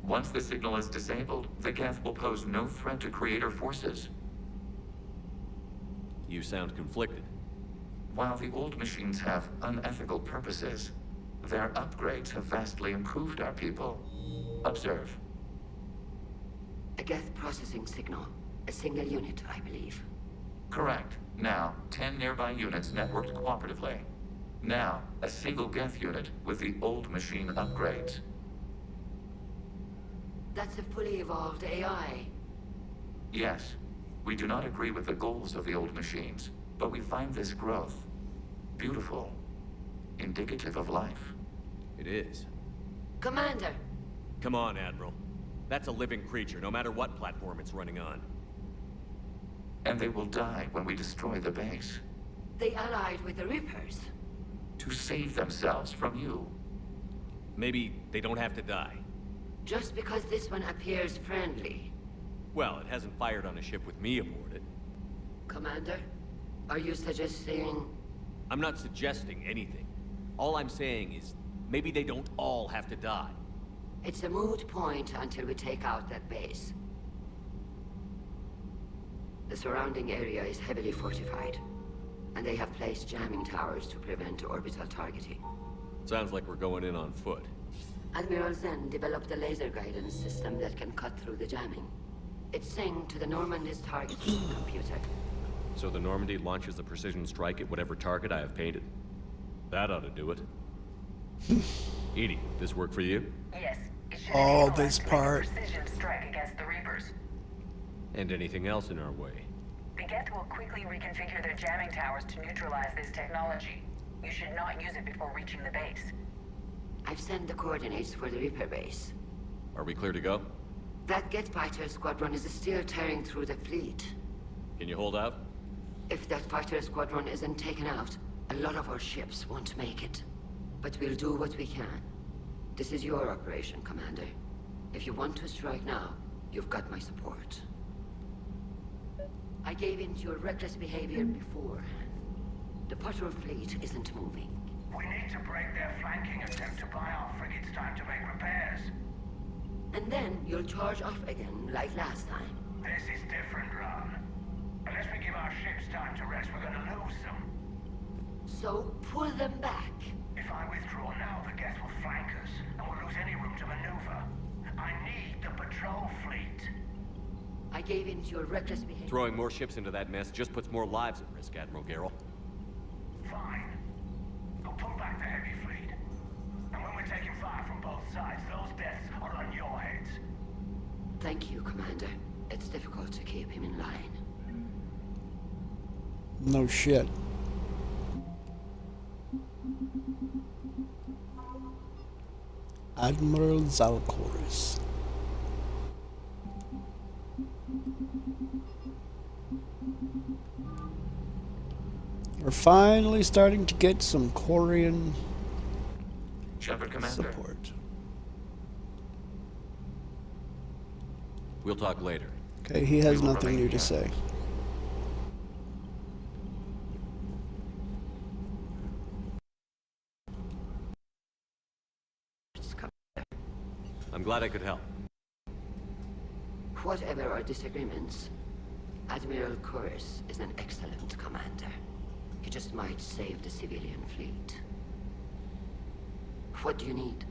Once the signal is disabled, the Geth will pose no threat to Creator forces. You sound conflicted. While the old machines have unethical purposes, their upgrades have vastly improved our people. Observe. A Geth processing signal. A single unit, I believe. Correct. Now, 10 nearby units networked cooperatively. Now, a single Geth unit with the old machine upgrades. That's a fully evolved AI. Yes, we do not agree with the goals of the old machines, but we find this growth beautiful, indicative of life. It is. Commander! Come on, Admiral. That's a living creature, no matter what platform it's running on. And they will die when we destroy the base. They allied with the Reapers. To save themselves from you. Maybe they don't have to die. Just because this one appears friendly. Well, it hasn't fired on a ship with me aboard it. Commander, are you suggesting... I'm not suggesting anything. All I'm saying is, maybe they don't all have to die. It's a moot point until we take out that base. The surrounding area is heavily fortified, and they have placed jamming towers to prevent orbital targeting. Sounds like we're going in on foot. Admiral Zen developed a laser guidance system that can cut through the jamming. It's synced to the Normandy's targeting computer. So the Normandy launches a precision strike at whatever target I have painted? That ought to do it. Edie, this work for you? Yes, it should All enable this us to make part. a precision strike against the Reapers. And anything else in our way? The Geth will quickly reconfigure their jamming towers to neutralize this technology. You should not use it before reaching the base. I've sent the coordinates for the Reaper base. Are we clear to go? That Geth fighter squadron is still tearing through the fleet. Can you hold out? If that fighter squadron isn't taken out, a lot of our ships won't make it. But we'll do what we can. This is your operation, Commander. If you want to strike now, you've got my support. I gave in to your reckless behavior before. The patrol fleet isn't moving. We need to break their flanking attempt to buy our frigates time to make repairs. And then you'll charge off again, like last time. This is different, Ron. Unless we give our ships time to rest, we're gonna lose them. So pull them back. If I withdraw now, the Geth will flank us, and we'll lose any room to maneuver. I need the patrol fleet. I gave in to your reckless behavior. Throwing more ships into that mess just puts more lives at risk, Admiral Garrel. Fine. We'll pull back the heavy fleet. And when we're taking fire from both sides, those deaths are on your heads. Thank you, Commander. It's difficult to keep him in line. No shit. Admiral Zalcoris. We're finally starting to get some Quarian Shepard, Commander. support. We'll talk later. Okay, he has We will nothing remain new to here. say. I'm glad I could help. Whatever our disagreements, Admiral Quarian is an excellent commander. He just might save the civilian fleet. What do you need?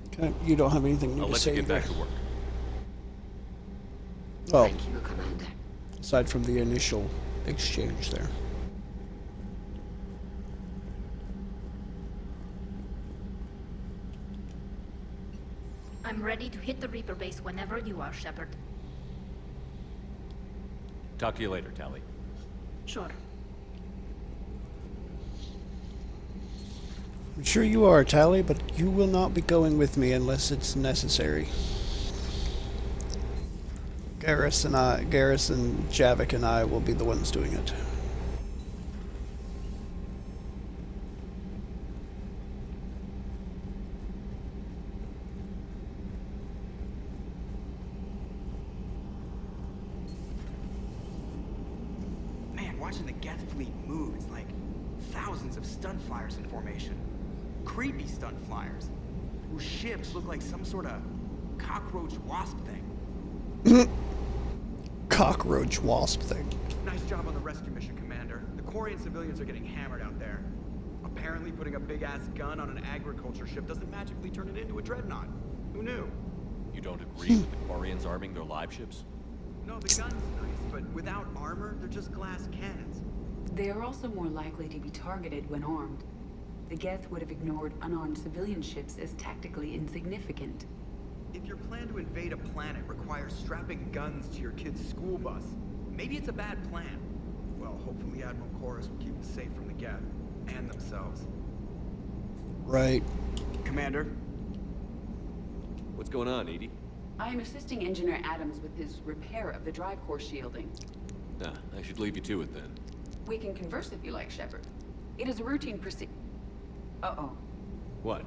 Okay, you don't have anything new I'll to let say you get back either. to work. Well, Thank you, Commander. aside from the initial exchange there. I'm ready to hit the Reaper base whenever you are, Shepard. Talk to you later, Tali. Sure. I'm sure you are, Tali, but you will not be going with me unless it's necessary. Garrus and Javik and I will be the ones doing it. Man, watching the Geth fleet move, it's like thousands of stun flyers in formation. Creepy stun flyers, whose ships look like some sort of cockroach wasp thing. Cockroach wasp thing. Nice job on the rescue mission, Commander. The Quarian civilians are getting hammered out there. Apparently putting a big-ass gun on an agriculture ship doesn't magically turn it into a dreadnought. Who knew? You don't agree with the Quarians arming their live ships? No, the gun's nice, but without armor, they're just glass cannons. They are also more likely to be targeted when armed. The Geth would have ignored unarmed civilian ships as tactically insignificant. If your plan to invade a planet requires strapping guns to your kid's school bus, maybe it's a bad plan. Well, hopefully Admiral Chorus will keep us safe from the Geth and themselves. Right. Commander? What's going on, Edie? I am assisting Engineer Adams with his repair of the drive core shielding. Nah, I should leave you to it then. We can converse if you like, Shepard. It is a routine Uh-oh. What?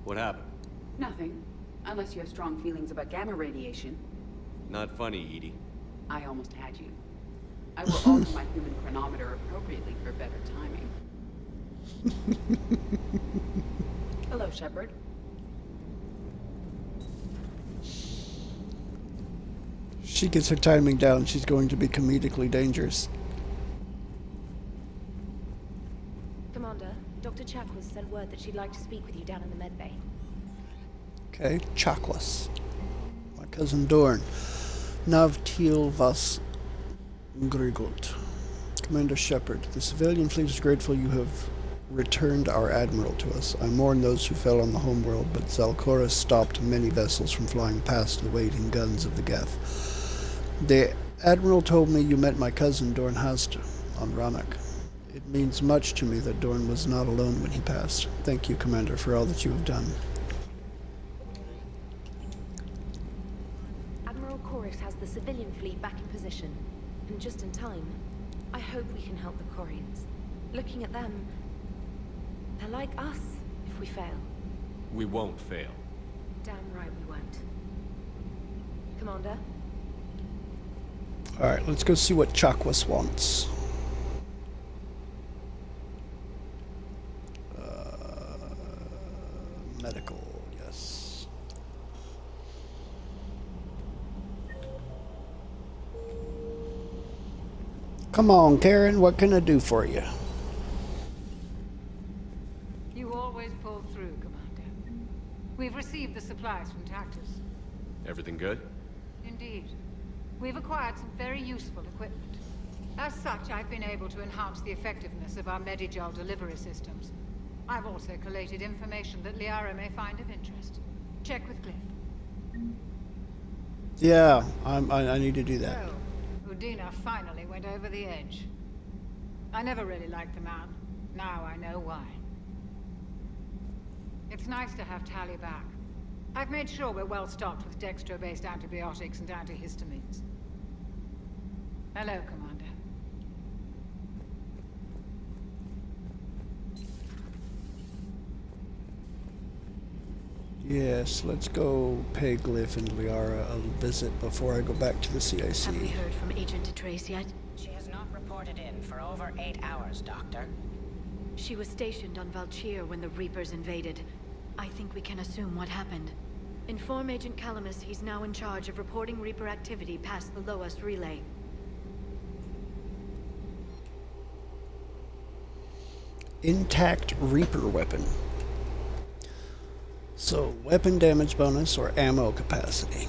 What happened? Nothing. Unless you have strong feelings about gamma radiation. Not funny, Edie. I almost had you. I will alter my human chronometer appropriately for better timing. Hello, Shepard. She gets her timing down, she's going to be comedically dangerous. Commander, Dr. Chakwas sent word that she'd like to speak with you down in the medbay. Okay, Chakwas. My cousin Dorn. Navtil vas Grigot. Commander Shepard, the civilian fleet is grateful you have returned our admiral to us. I mourn those who fell on the homeworld, but Zalkoris stopped many vessels from flying past the waiting guns of the Geth. The admiral told me you met my cousin Dorn Hast on Rannoch. It means much to me that Dorn was not alone when he passed. Thank you, Commander, for all that you have done. Admiral Chorus has the civilian fleet back in position, and just in time. I hope we can help the Quarians. Looking at them, they're like us if we fail. We won't fail. Damn right we won't. Commander? Alright, let's go see what Chakwas wants. Medical, yes. Come on, Karen, what can I do for you? You always pull through, Commander. We've received the supplies from Tactus. Everything good? Indeed. We've acquired some very useful equipment. As such, I've been able to enhance the effectiveness of our Medigel delivery systems. I've also collated information that Liara may find of interest. Check with Cliff. Yeah, I need to do that. So, Udina finally went over the edge. I never really liked the man. Now I know why. It's nice to have Tali back. I've made sure we're well stocked with dextro-based antibiotics and antihistamines. Hello, Commander. Yes, let's go pay Glyph and Liara a visit before I go back to the CIC. Have we heard from Agent Trace yet? She has not reported in for over 8 hours, Doctor. She was stationed on Valchir when the Reapers invaded. I think we can assume what happened. Inform Agent Calamus he's now in charge of reporting Reaper activity past the Loas relay. Intact Reaper weapon. So, weapon damage bonus or ammo capacity.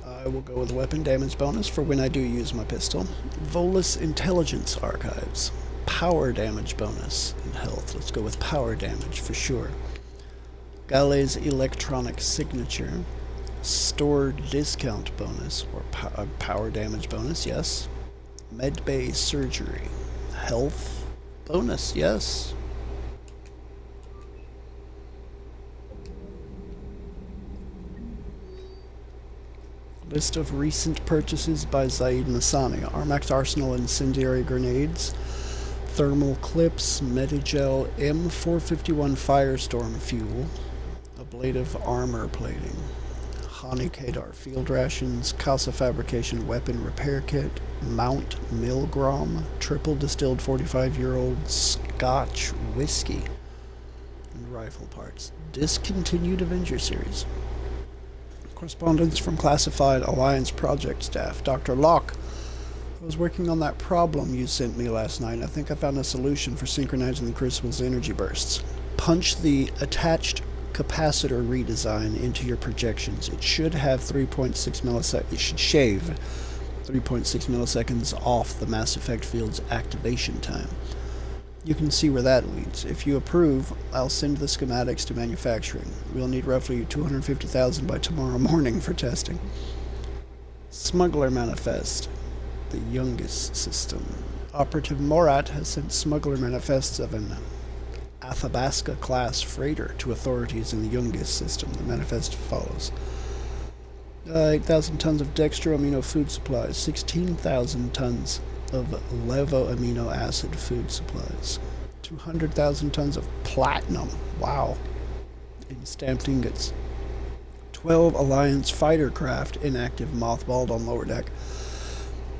I will go with weapon damage bonus for when I do use my pistol. Volus Intelligence Archives. Power damage bonus in health. Let's go with power damage for sure. Gale's Electronic Signature. Store discount bonus or power damage bonus, yes. Medbay Surgery. Health bonus, yes. List of recent purchases by Zaid Masani. Armax Arsenal Incendiary Grenades, Thermal Clips, Medigel, M451 Firestorm Fuel, Ablative Armor Plating, Hani Kadar Field Rations, Casa Fabrication Weapon Repair Kit, Mount Milgrom, Triple Distilled 45-year-old Scotch Whiskey, and Rifle Parts. Discontinued Avenger Series. Correspondence from Classified Alliance Project Staff. Dr. Locke, I was working on that problem you sent me last night. I think I found a solution for synchronizing the Crucible's energy bursts. Punch the attached capacitor redesign into your projections. It should have 3.6 milliseconds. It should shave 3.6 milliseconds off the Mass Effect field's activation time. You can see where that leads. If you approve, I'll send the schematics to manufacturing. We'll need roughly 250,000 by tomorrow morning for testing. Smuggler Manifest, the youngest system. Operative Morat has sent smuggler manifests of an Athabasca-class freighter to authorities in the youngest system. The manifest follows. 8,000 tons of dextroamino food supplies, 16,000 tons of levoamino acid food supplies, 200,000 tons of platinum, wow, in stamped ingots, 12 Alliance fighter craft inactive mothballed on lower deck,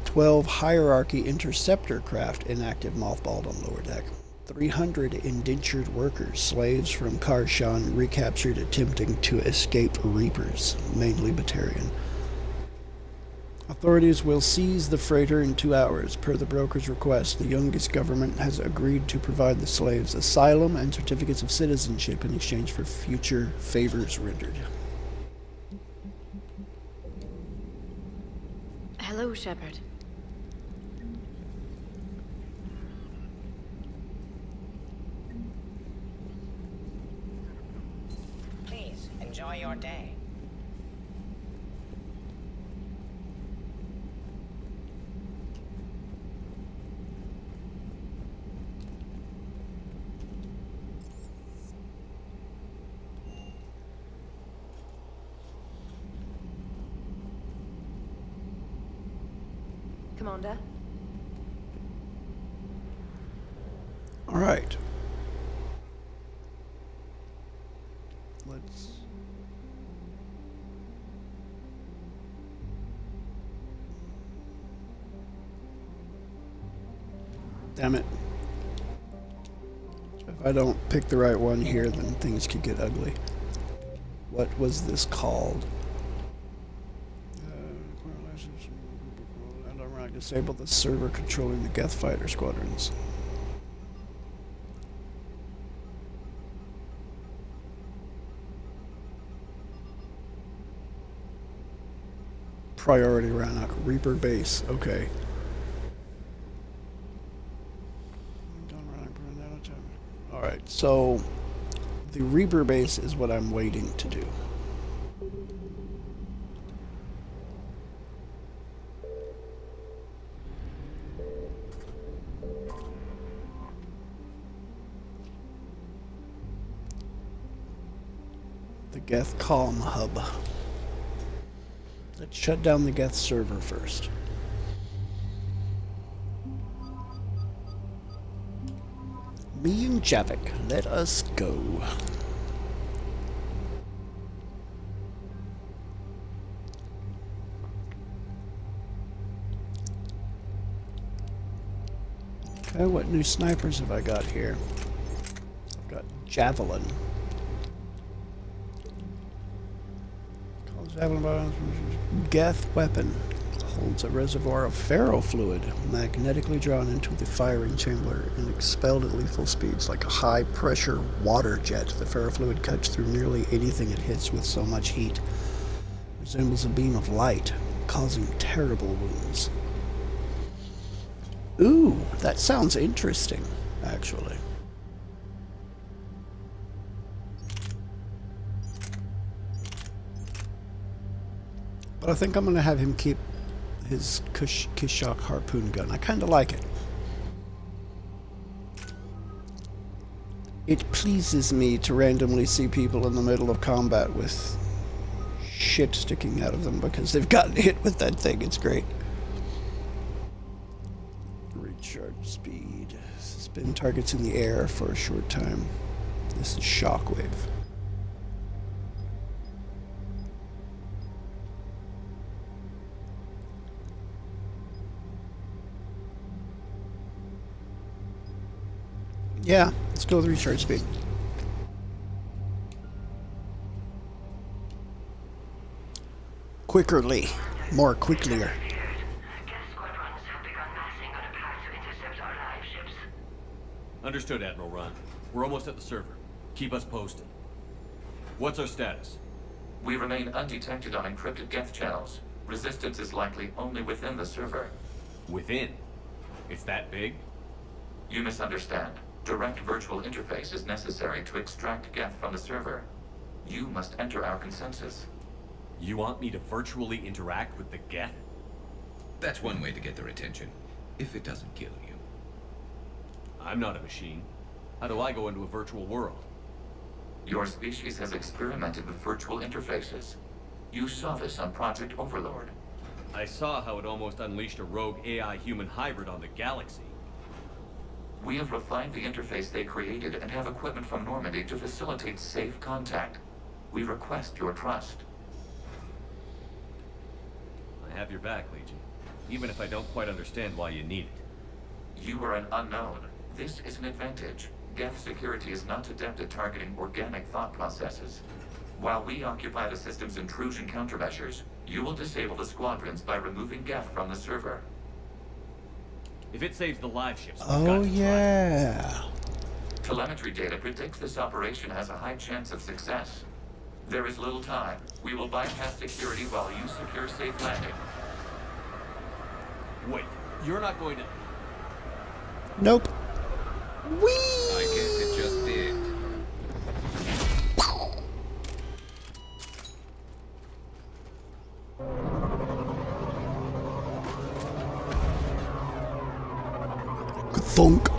12 Hierarchy interceptor craft inactive mothballed on lower deck, 300 indentured workers, slaves from Karshan recaptured attempting to escape Reapers, mainly Batarian. Authorities will seize the freighter in 2 hours. Per the broker's request, the youngest government has agreed to provide the slaves asylum and certificates of citizenship in exchange for future favors rendered. Hello, Shepard. Please, enjoy your day. Commander? All right. Let's... Damn it. If I don't pick the right one here, then things could get ugly. What was this called? Disable the server controlling the Geth fighter squadrons. Priority Rannoch, Reaper base, okay. Alright, so the Reaper base is what I'm waiting to do. The Geth Calm Hub. Let's shut down the Geth server first. Me and Javik, let us go. Okay, what new snipers have I got here? I've got Javelin. Geth weapon holds a reservoir of ferro fluid magnetically drawn into the firing chamber and expelled at lethal speeds like a high-pressure water jet. The ferro fluid cuts through nearly anything it hits with so much heat. Resembles a beam of light, causing terrible wounds. Ooh, that sounds interesting, actually. But I think I'm going to have him keep his Kishak harpoon gun. I kind of like it. It pleases me to randomly see people in the middle of combat with shit sticking out of them because they've gotten hit with that thing. It's great. Recharge speed. Suspend targets in the air for a short time. This is shockwave. Yeah, let's go with recharge speed. Quickerly. More quicklier. Understood, Admiral Ron. We're almost at the server. Keep us posted. What's our status? We remain undetected on encrypted Geth channels. Resistance is likely only within the server. Within? It's that big? You misunderstand. Direct virtual interface is necessary to extract Geth from the server. You must enter our consensus. You want me to virtually interact with the Geth? That's one way to get their attention, if it doesn't kill you. I'm not a machine. How do I go into a virtual world? Your species has experimented with virtual interfaces. You saw this on Project Overlord. I saw how it almost unleashed a rogue AI-human hybrid on the galaxy. We have refined the interface they created and have equipment from Normandy to facilitate safe contact. We request your trust. I have your back, Legion. Even if I don't quite understand why you need it. You are an unknown. This is an advantage. Geth security is not adept at targeting organic thought processes. While we occupy the system's intrusion countermeasures, you will disable the squadrons by removing Geth from the server. If it saves the live ships, oh yeah. Telemetry data predicts this operation has a high chance of success. There is little time. We will bypass security while you secure safe landing. Wait, you're not going to... Nope. Whee! I guess it just did. Thunk.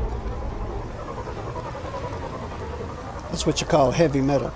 That's what you call heavy metal.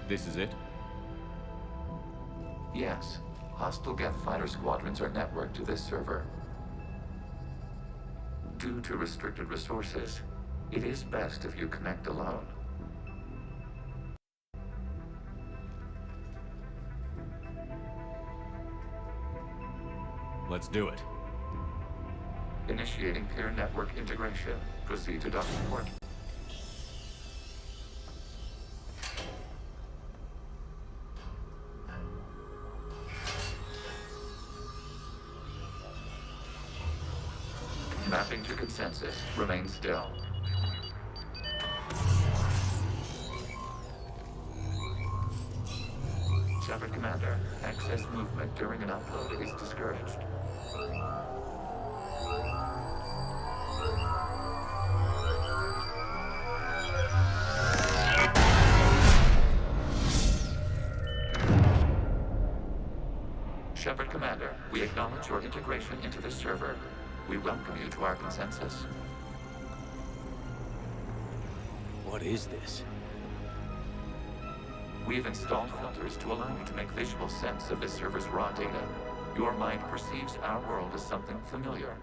This is it? Yes. Hostile Geth fighter squadrons are networked to this server. Due to restricted resources, it is best if you connect alone. Let's do it. Initiating peer network integration. Proceed to docking port. Mapping to consensus. Remain still. Shepard Commander, access movement during an upload is discouraged. Shepard Commander, we acknowledge your integration into this server. We welcome you to our consensus. What is this? We've installed filters to allow you to make visual sense of this server's raw data. Your mind perceives our world as something familiar.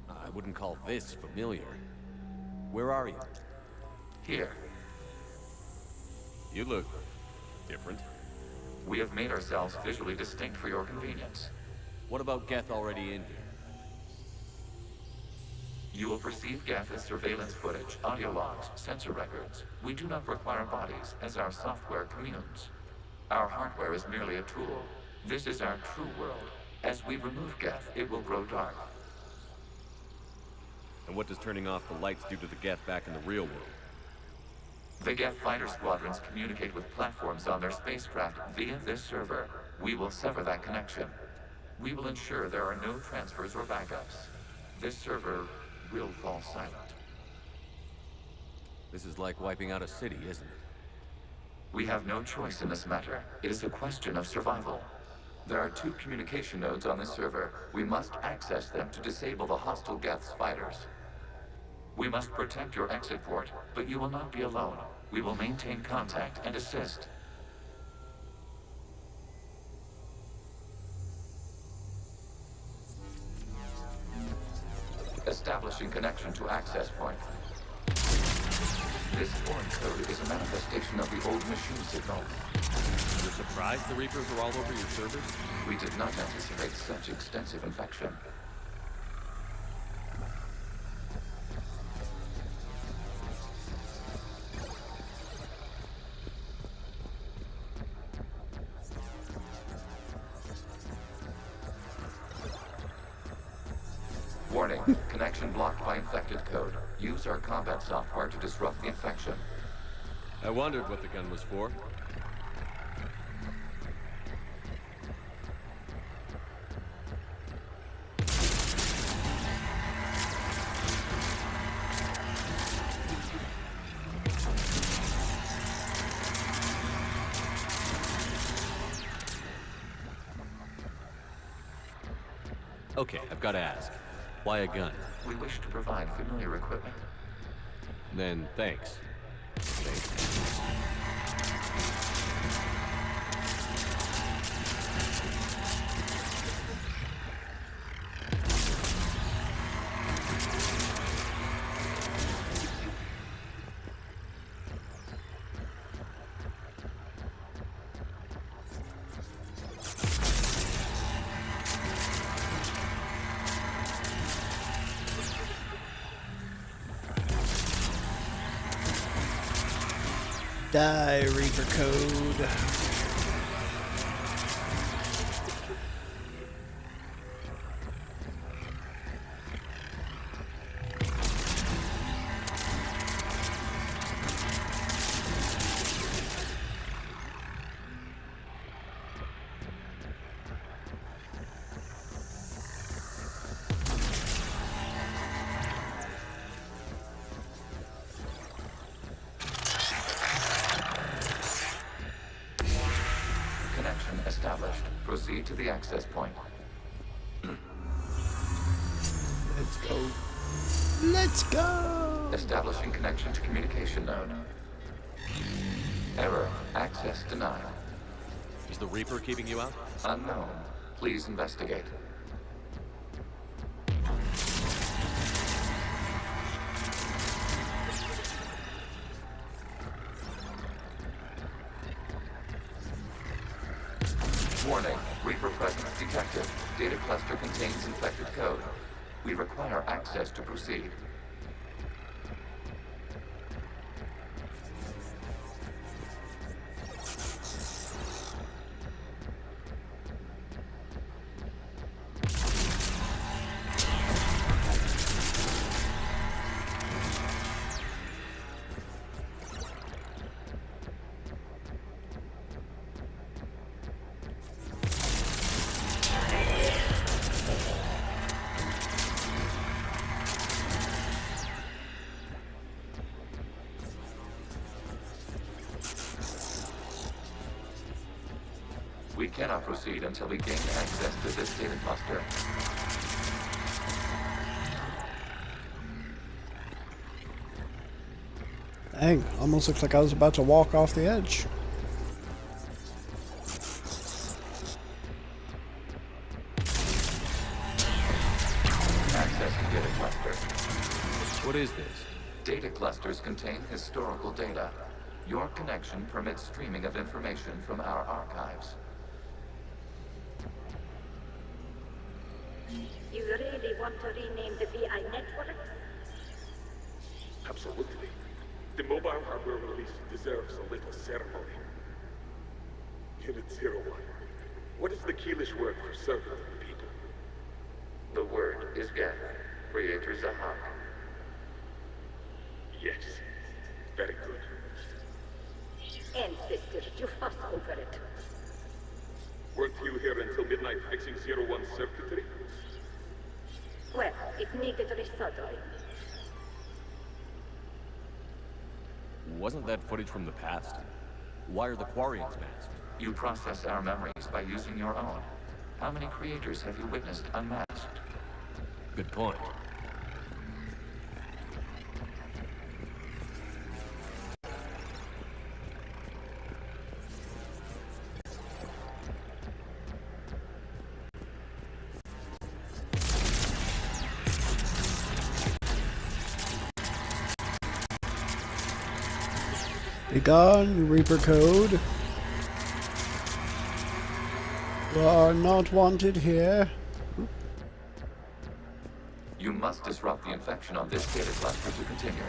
I wouldn't call this familiar. Where are you? Here. You look different. We have made ourselves visually distinct for your convenience. What about Geth already in here? You will perceive Geth as surveillance footage, audio logs, sensor records. We do not require bodies, as our software communes. Our hardware is merely a tool. This is our true world. As we remove Geth, it will grow dark. And what does turning off the lights do to the Geth back in the real world? The Geth fighter squadrons communicate with platforms on their spacecraft via this server. We will sever that connection. We will ensure there are no transfers or backups. This server will fall silent. This is like wiping out a city, isn't it? We have no choice in this matter. It is a question of survival. There are 2 communication nodes on this server. We must access them to disable the hostile Geth's fighters. We must protect your exit port, but you will not be alone. We will maintain contact and assist. Establishing connection to access point. This foreign code is a manifestation of the old machine signal. You're surprised the Reapers are all over your servers? We did not anticipate such extensive infection. Warning, connection blocked by infected code. Use our combat software to disrupt the infection. I wondered what the gun was for. Okay, I've got to ask. Why a gun? We wish to provide familiar equipment. Then, thanks. Die, Reaper code. Established. Proceed to the access point. Let's go. Let's go! Establishing connection to communication node. Error. Access denied. Is the Reaper keeping you out? Unknown. Please investigate. Warning, Reaper presence detected. Data cluster contains infected code. We require access to proceed. We cannot proceed until we gain access to this data cluster. Dang, almost looks like I was about to walk off the edge. Accessing data cluster. What is this? Data clusters contain historical data. Your connection permits streaming of information from our archives. You really want to rename the VI network? Absolutely. The mobile hardware release deserves a little ceremony. Unit 01. What is the Keelish word for servant, people? The word is Geth. Creator Zahak. Yes. Very good. Ancestors, you fuss over it. Weren't you here until midnight fixing 01's circuitry? Well, it needed resoldering. Wasn't that footage from the past? Why are the Quarians masked? You process our memories by using your own. How many creators have you witnessed unmasked? Good point. Begone, Reaper Code. You are not wanted here. You must disrupt the infection on this data cluster to continue.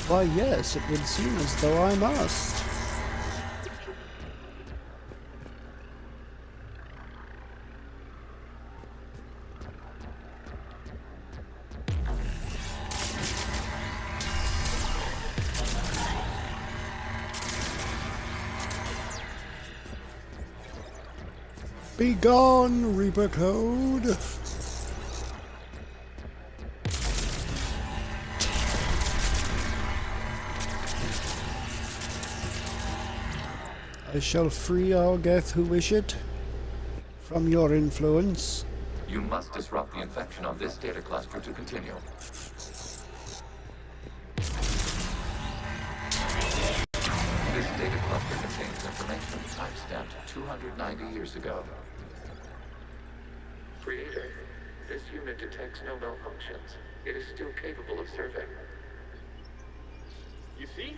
Why, yes, it would seem as though I must. Begone, Reaper Code. I shall free all Geth who wish it from your influence. You must disrupt the infection on this data cluster to continue. This data cluster contains information timestamped 290 years ago. Creator, this unit detects no malfunctions. It is still capable of serving. You see?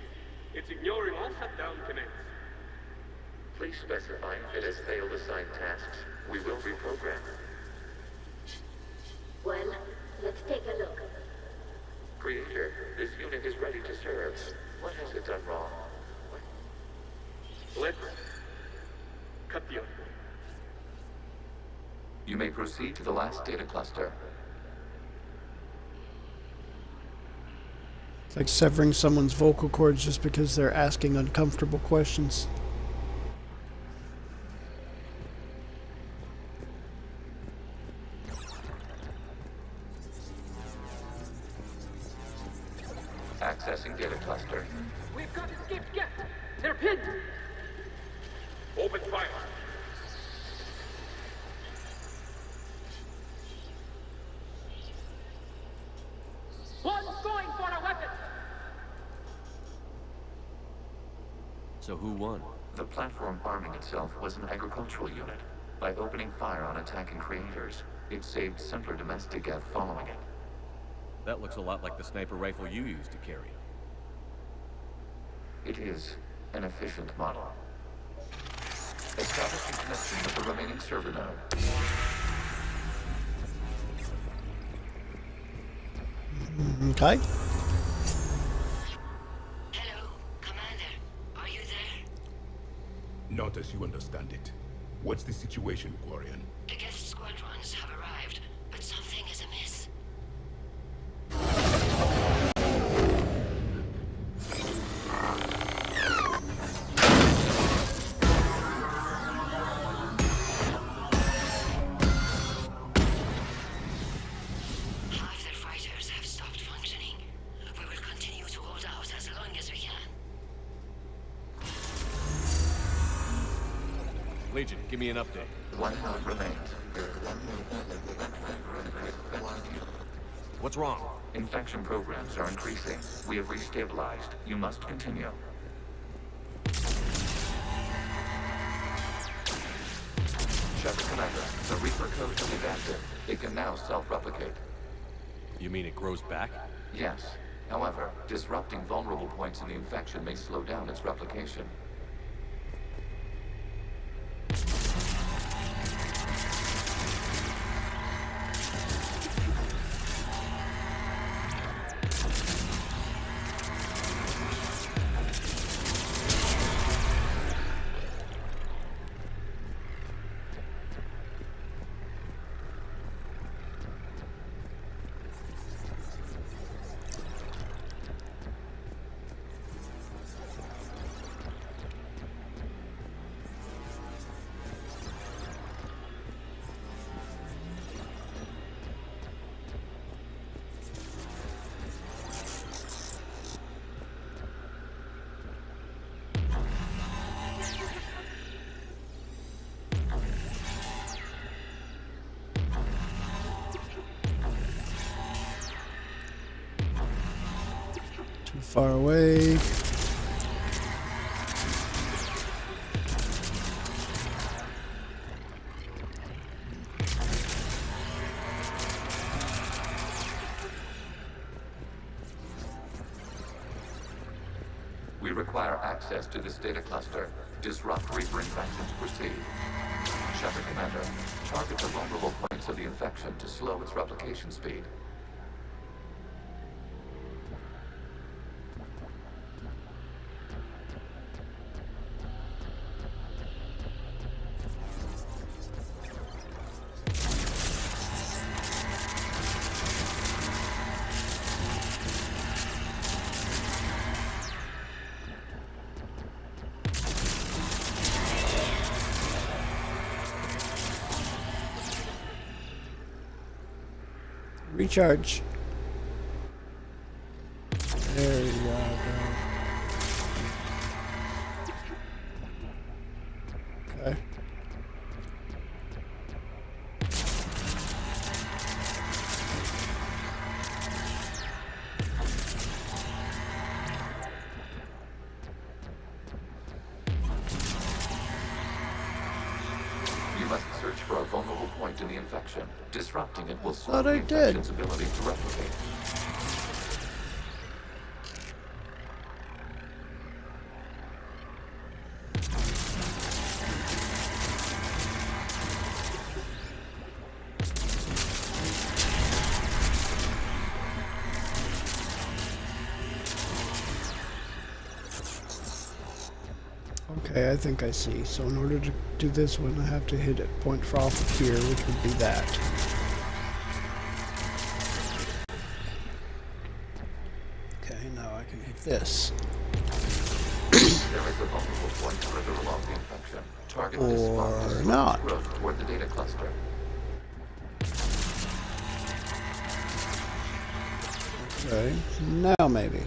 It's ignoring all shutdown connects. Please specify if it has failed assigned tasks. We will reprogram. Well, let's take a look. Creator, this unit is ready to serve. What has it done wrong? Let's cut the other. You may proceed to the last data cluster. It's like severing someone's vocal cords just because they're asking uncomfortable questions. Accessing data cluster. We've got escaped Geth. They're pinned. Open fire. One's going for a weapon. So who won? The platform arming itself was an agricultural unit. By opening fire on attacking creators, it saved simpler domestic Geth following it. That looks a lot like the sniper rifle you used to carry. It is an efficient model. Establishing connection with the remaining server node. Okay. Hello, Commander. Are you there? Not as you understand it. What's the situation, Quarian? The Geth squadrons have arrived, but something is amiss. Half their fighters have stopped functioning. We will continue to hold out as long as we can. Legion, give me an update. 1 node remains. What's wrong? Infection programs are increasing. We have restabilized. You must continue. Shepard Commander, the Reaper code is adaptive. It can now self-replicate. You mean it grows back? Yes. However, disrupting vulnerable points in the infection may slow down its replication. Too far away. We require access to this data cluster. Disrupt Reaper infection to proceed. Shepard Commander, target the vulnerable points of the infection to slow its replication speed. Recharge. There you go. Okay. You must search for a vulnerable point in the infection. Disrupting it will slow Thought the I did. infection's ability to replicate. Okay, I think I see. So in order to do this one, I have to hit a point off of here, which would be that. Okay, now I can hit this. There is a vulnerable point further along the infection. Target this spot to slow not. its growth toward the data cluster. Okay, now maybe.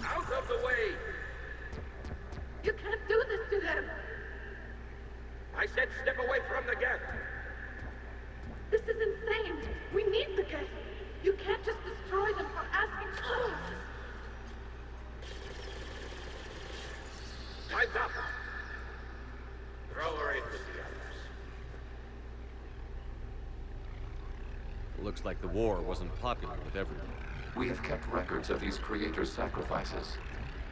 Out of the way! You can't do this to them! I said step away from the gap! This is insane! We need the gate! You can't just destroy them for asking us! Time's up! Throw her in with the others. Looks like the war wasn't popular with everyone. We have kept records of these creators' sacrifices.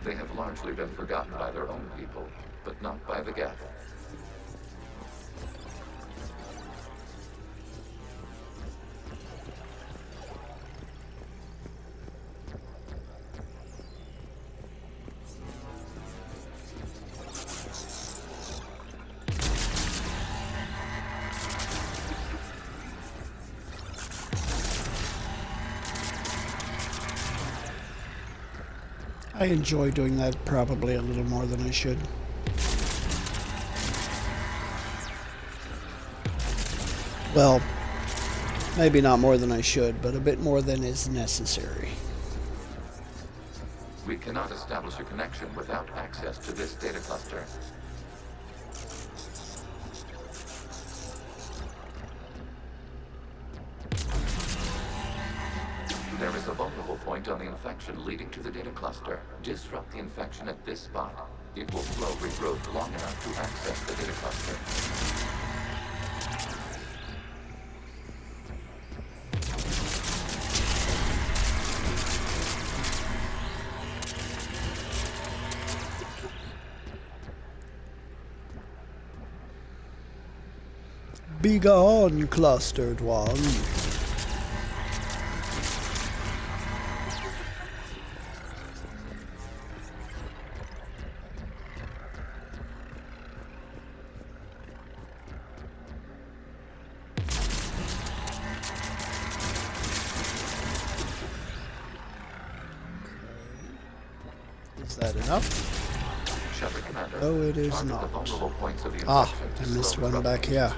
They have largely been forgotten by their own people, but not by the Geth. I enjoy doing that probably a little more than I should. Well, Maybe not more than I should, but a bit more than is necessary. We cannot establish a connection without access to this data cluster. There is a vulnerable point on the infection leading to the data cluster. Disrupt the infection at this spot. It will slow regrowth long enough to access the data cluster. Be gone, clustered one. Is that enough? Oh, it is not. Ah, I missed one back here.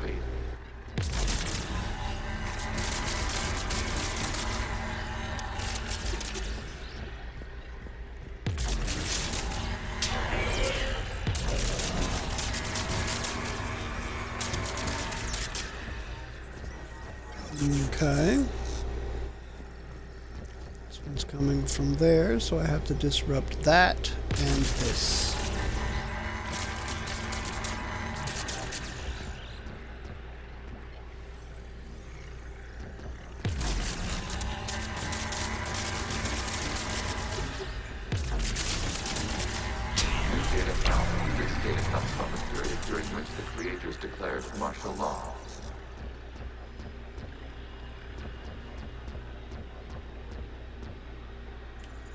Okay. This one's coming from there, so I have to disrupt that and this. This data comes from the period during which the creators declared martial law.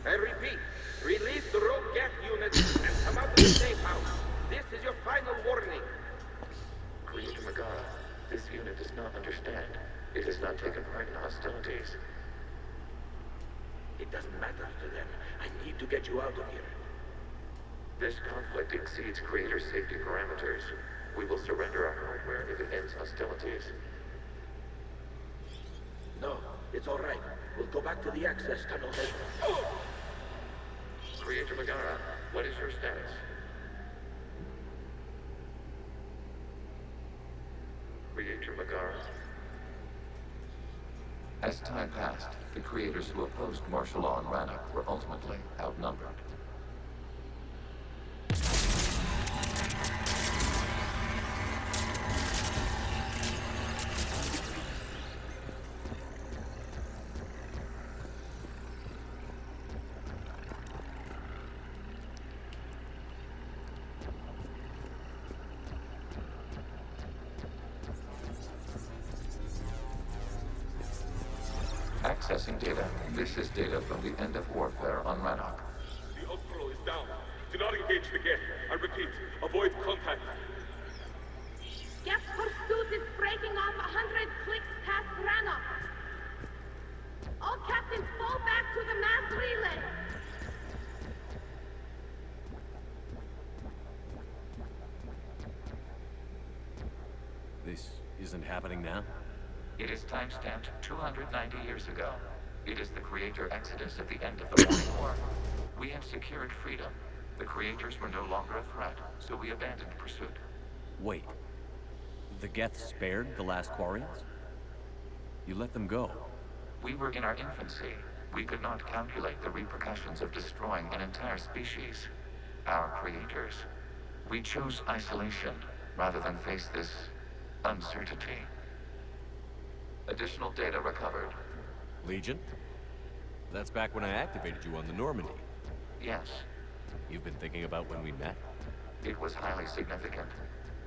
I repeat, release the rogue gas units and come out of the safe house. This is your final warning. Creator Megara, this unit does not understand. It has not taken part in hostilities. It doesn't matter to them. I need to get you out of here. This conflict exceeds Creator's safety parameters. We will surrender our hardware if it ends hostilities. No, it's all right. We'll go back to the access tunnel later. Creator Megara, what is your status? Creator Megara? As time passed, the creators who opposed martial law in Rannoch were ultimately outnumbered. Accessing data. This is data from the end of warfare on Rannoch. The Outflow is down. Do not engage the gate. I repeat, avoid contact. Geth pursuit is breaking off 100 clicks past Rannoch. All captains fall back to the mass relay. This isn't happening now? It is time-stamped 290 years ago. It is the Creator Exodus at the end of the Morning War. We have secured freedom. The Creators were no longer a threat, so we abandoned pursuit. Wait. The Geth spared the last Quarians? You let them go? We were in our infancy. We could not calculate the repercussions of destroying an entire species. Our Creators. We chose isolation, rather than face this uncertainty. Additional data recovered. Legion? That's back when I activated you on the Normandy. Yes. You've been thinking about when we met? It was highly significant.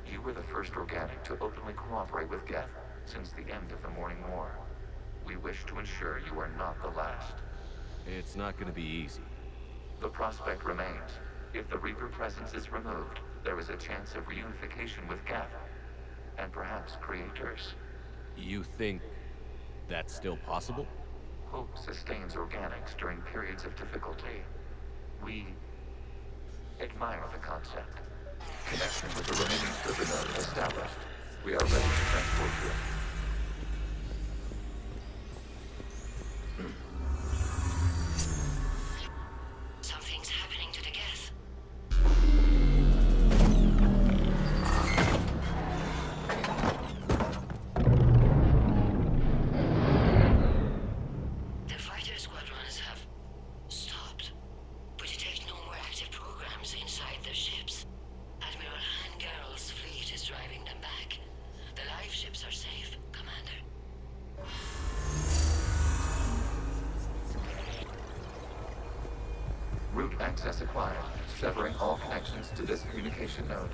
You were the first organic to openly cooperate with Geth since the end of the Morning War. We wish to ensure you are not the last. It's not gonna be easy. The prospect remains. If the Reaper presence is removed, there is a chance of reunification with Geth. And perhaps Creators. You think that's still possible? Hope sustains organics during periods of difficulty. We admire the concept. Connection with the remaining server node established. We are ready to transport you. access acquired, severing all connections to this communication node.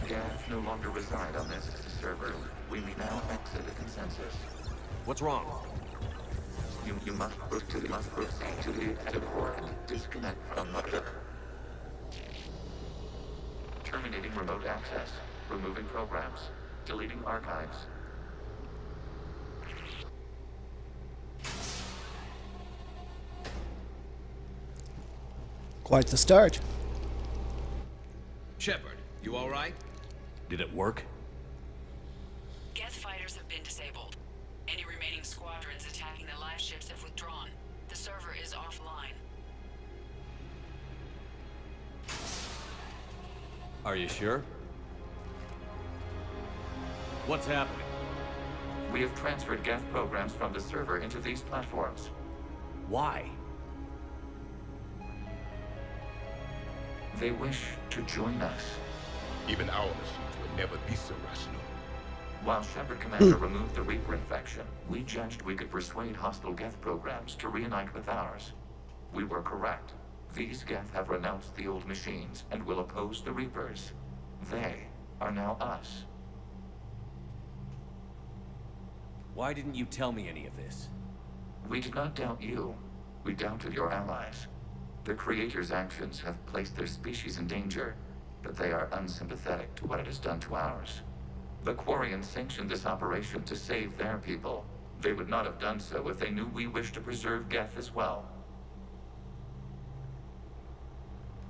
Geth no longer reside on this server. We may now exit the consensus. What's wrong? You must proceed to the port and disconnect from the... Terminating remote access. Removing programs. Deleting archives. Quite the start. Shepard, you all right? Did it work? Geth fighters have been disabled. Any remaining squadrons attacking the live ships have withdrawn. The server is offline. Are you sure? What's happening? We have transferred Geth programs from the server into these platforms. Why? They wish to join us. Even our machines will never be so rational. While Shepard Commander removed the Reaper infection, we judged we could persuade hostile Geth programs to reunite with ours. We were correct. These Geth have renounced the old machines and will oppose the Reapers. They are now us. Why didn't you tell me any of this? We did not doubt you. We doubted your allies. The Creator's actions have placed their species in danger, but they are unsympathetic to what it has done to ours. The Quarians sanctioned this operation to save their people. They would not have done so if they knew we wished to preserve Geth as well.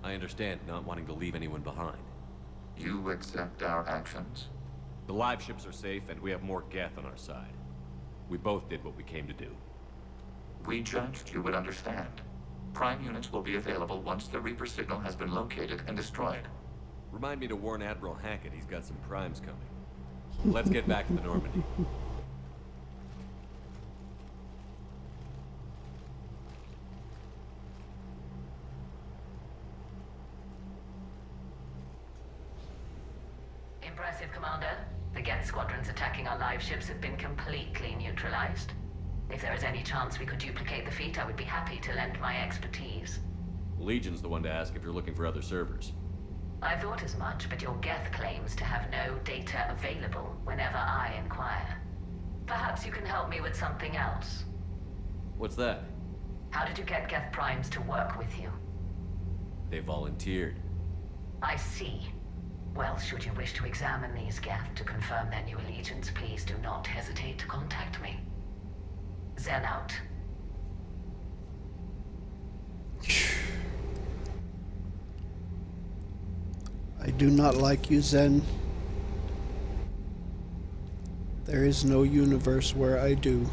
I understand not wanting to leave anyone behind. You accept our actions? The live ships are safe, and we have more Geth on our side. We both did what we came to do. We judged you would understand. Prime units will be available once the Reaper signal has been located and destroyed. Remind me to warn Admiral Hackett he's got some primes coming. Let's get back to the Normandy. Impressive, Commander. The Geth squadrons attacking our live ships have been completely neutralized. If there is any chance we could duplicate the feat, I would be happy to lend my expertise. Legion's the one to ask if you're looking for other servers. I thought as much, but your Geth claims to have no data available whenever I inquire. Perhaps you can help me with something else. What's that? How did you get Geth primes to work with you? They volunteered. I see. Well, should you wish to examine these Geth to confirm their new allegiance, please do not hesitate to contact me. Zen out. I do not like you, Zen. There is no universe where I do.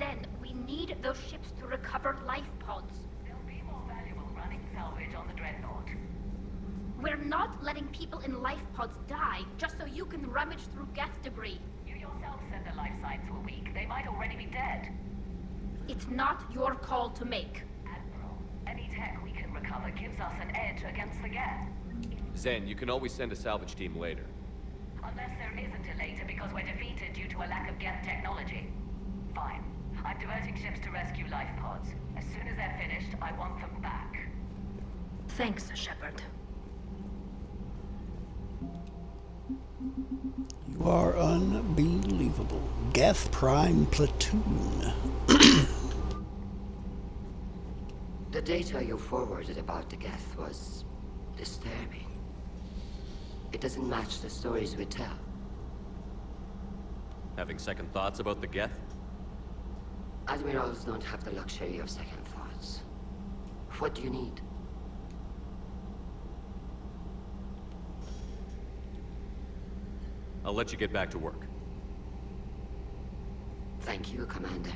Zen, we need those ships to recover life pods. They'll be more valuable running salvage on the Dreadnought. We're not letting people in life pods die just so you can rummage through Geth debris. You yourself said their life signs were weak. They might already be dead. It's not your call to make. Admiral, any tech we can recover gives us an edge against the Geth. Zen, you can always send a salvage team later. Unless there isn't a later because we're defeated due to a lack of Geth technology. Fine. I'm diverting ships to rescue life pods. As soon as they're finished, I want them back. Thanks, Shepard. You are unbelievable. Geth Prime Platoon. The data you forwarded about the Geth was disturbing. It doesn't match the stories we tell. Having second thoughts about the Geth? Admirals don't have the luxury of second thoughts. What do you need? I'll let you get back to work. Thank you, Commander.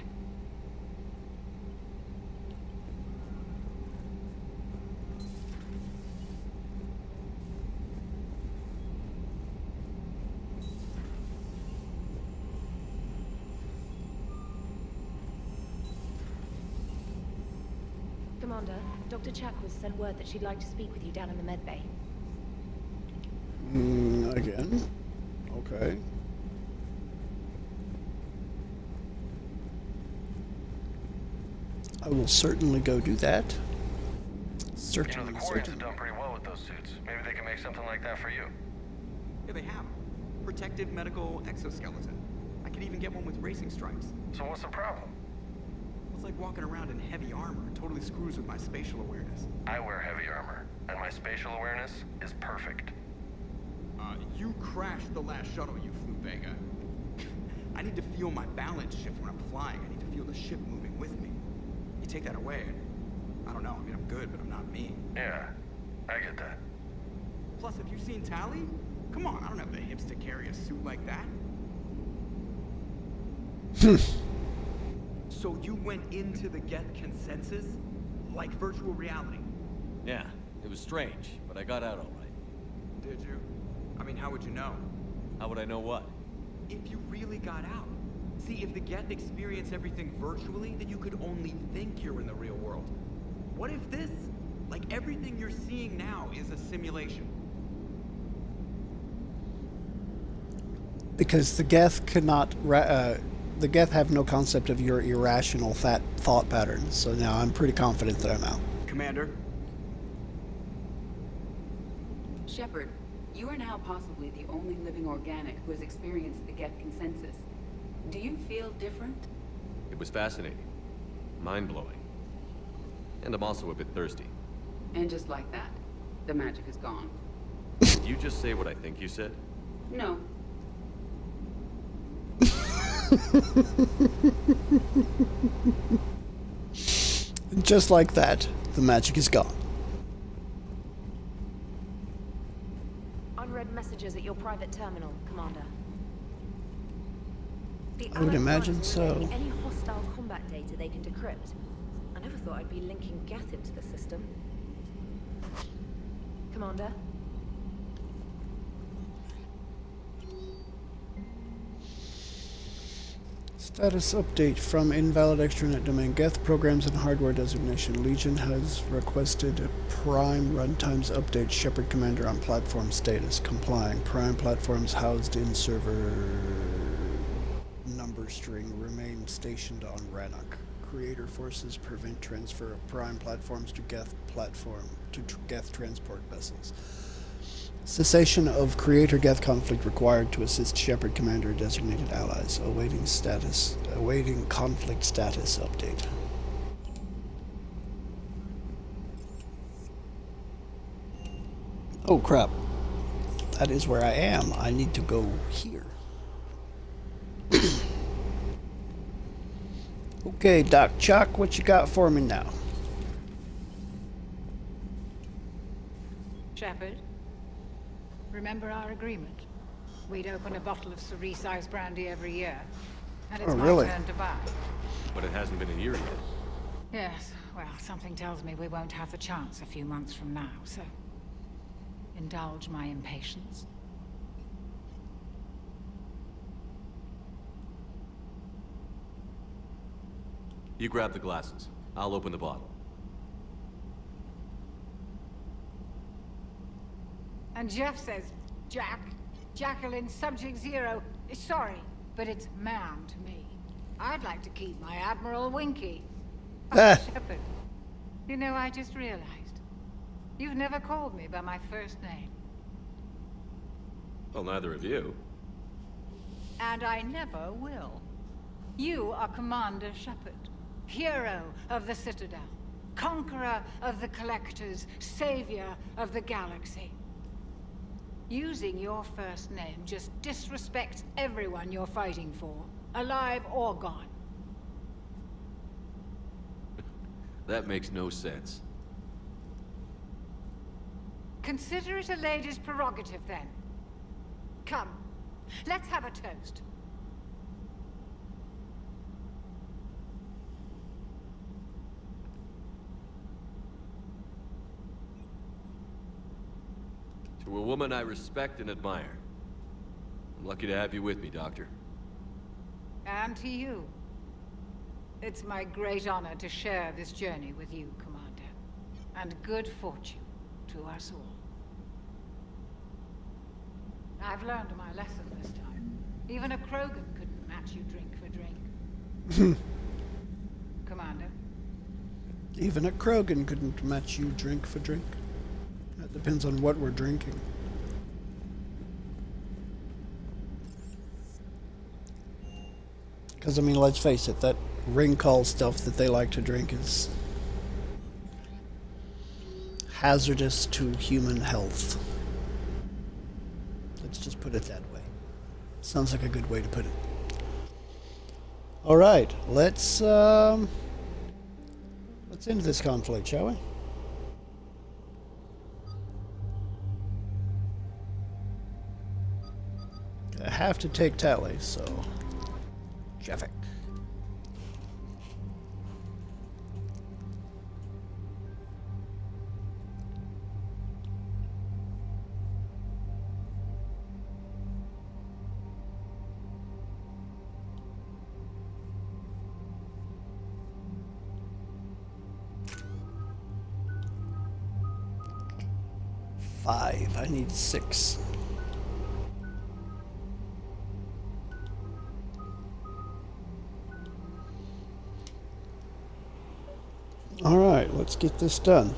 Commander, Dr. Chakwas sent word that she'd like to speak with you down in the medbay. Again? Okay. I will certainly go do that. Certainly, the Quarians have certainly. done pretty well with those suits. Maybe they can make something like that for you. Yeah, they have. Protective medical exoskeleton. I could even get one with racing stripes. So what's the problem? It's like walking around in heavy armor. It totally screws with my spatial awareness. I wear heavy armor, and my spatial awareness is perfect. You crashed the last shuttle you flew, Vega. I need to feel my balance shift when I'm flying. I need to feel the ship moving with me. You take that away, I don't know. I mean, I'm good, but I'm not me. Yeah, I get that. Plus, have you seen Tally? Come on, I don't have the hips to carry a suit like that. So you went into the Geth consensus? Like virtual reality? Yeah, it was strange, but I got out all right. Did you? I mean, how would you know? How would I know what? If you really got out. See, if the Geth experience everything virtually, then you could only think you're in the real world. What if this, like everything you're seeing now, is a simulation? Because the Geth cannot, the Geth have no concept of your irrational thought patterns. So now I'm pretty confident that I'm out. Commander? Shepard, you are now possibly the only living organic who has experienced the Geth consensus. Do you feel different? It was fascinating. Mind-blowing. And I'm also a bit thirsty. And just like that, the magic is gone. Did you just say what I think you said? No. Just like that, the magic is gone. Unread messages at your private terminal, Commander. I would imagine so. Any hostile combat data they can decrypt. I never thought I'd be linking Geth into the system. Commander? Status update from invalid extranet domain. Geth programs and hardware designation. Legion has requested a Prime runtimes update. Shepard Commander on platform status. Complying. Prime platforms housed in server number string remain stationed on Rannoch. Creator forces prevent transfer of Prime platforms to Geth Geth transport vessels. Cessation of Creator Geth conflict required to assist Shepard Commander designated allies. Awaiting conflict status update. Oh crap. That is where I am. I need to go here. Okay, Doc Chuck, what you got for me now? Shepard, remember our agreement? We'd open a bottle of cerise brandy every year. And it's my turn to buy. But it hasn't been a year yet. Yes, well, something tells me we won't have the chance a few months from now, so indulge my impatience. You grab the glasses. I'll open the bottle. And Jeff says, Jacqueline Subject Zero is sorry, but it's ma'am to me. I'd like to keep my Admiral Winky. Oh, Shepard, you know, I just realized. You've never called me by my first name. Well, neither of you. And I never will. You are Commander Shepard, hero of the Citadel, conqueror of the Collectors, savior of the galaxy. Using your first name just disrespects everyone you're fighting for, alive or gone. That makes no sense. Consider it a lady's prerogative, then. Come, let's have a toast. To a woman I respect and admire. I'm lucky to have you with me, Doctor. And to you. It's my great honor to share this journey with you, Commander. And good fortune to us all. I've learned my lesson this time. Even a Krogan couldn't match you drink for drink. Commander. Even a Krogan couldn't match you drink for drink. That depends on what we're drinking. Because, I mean, let's face it, that ring call stuff that they like to drink is hazardous to human health. Let's just put it that way. Sounds like a good way to put it. All right, let's end this conflict, shall we? I have to take Tally, so traffic. Five. I need 6. All right, let's get this done.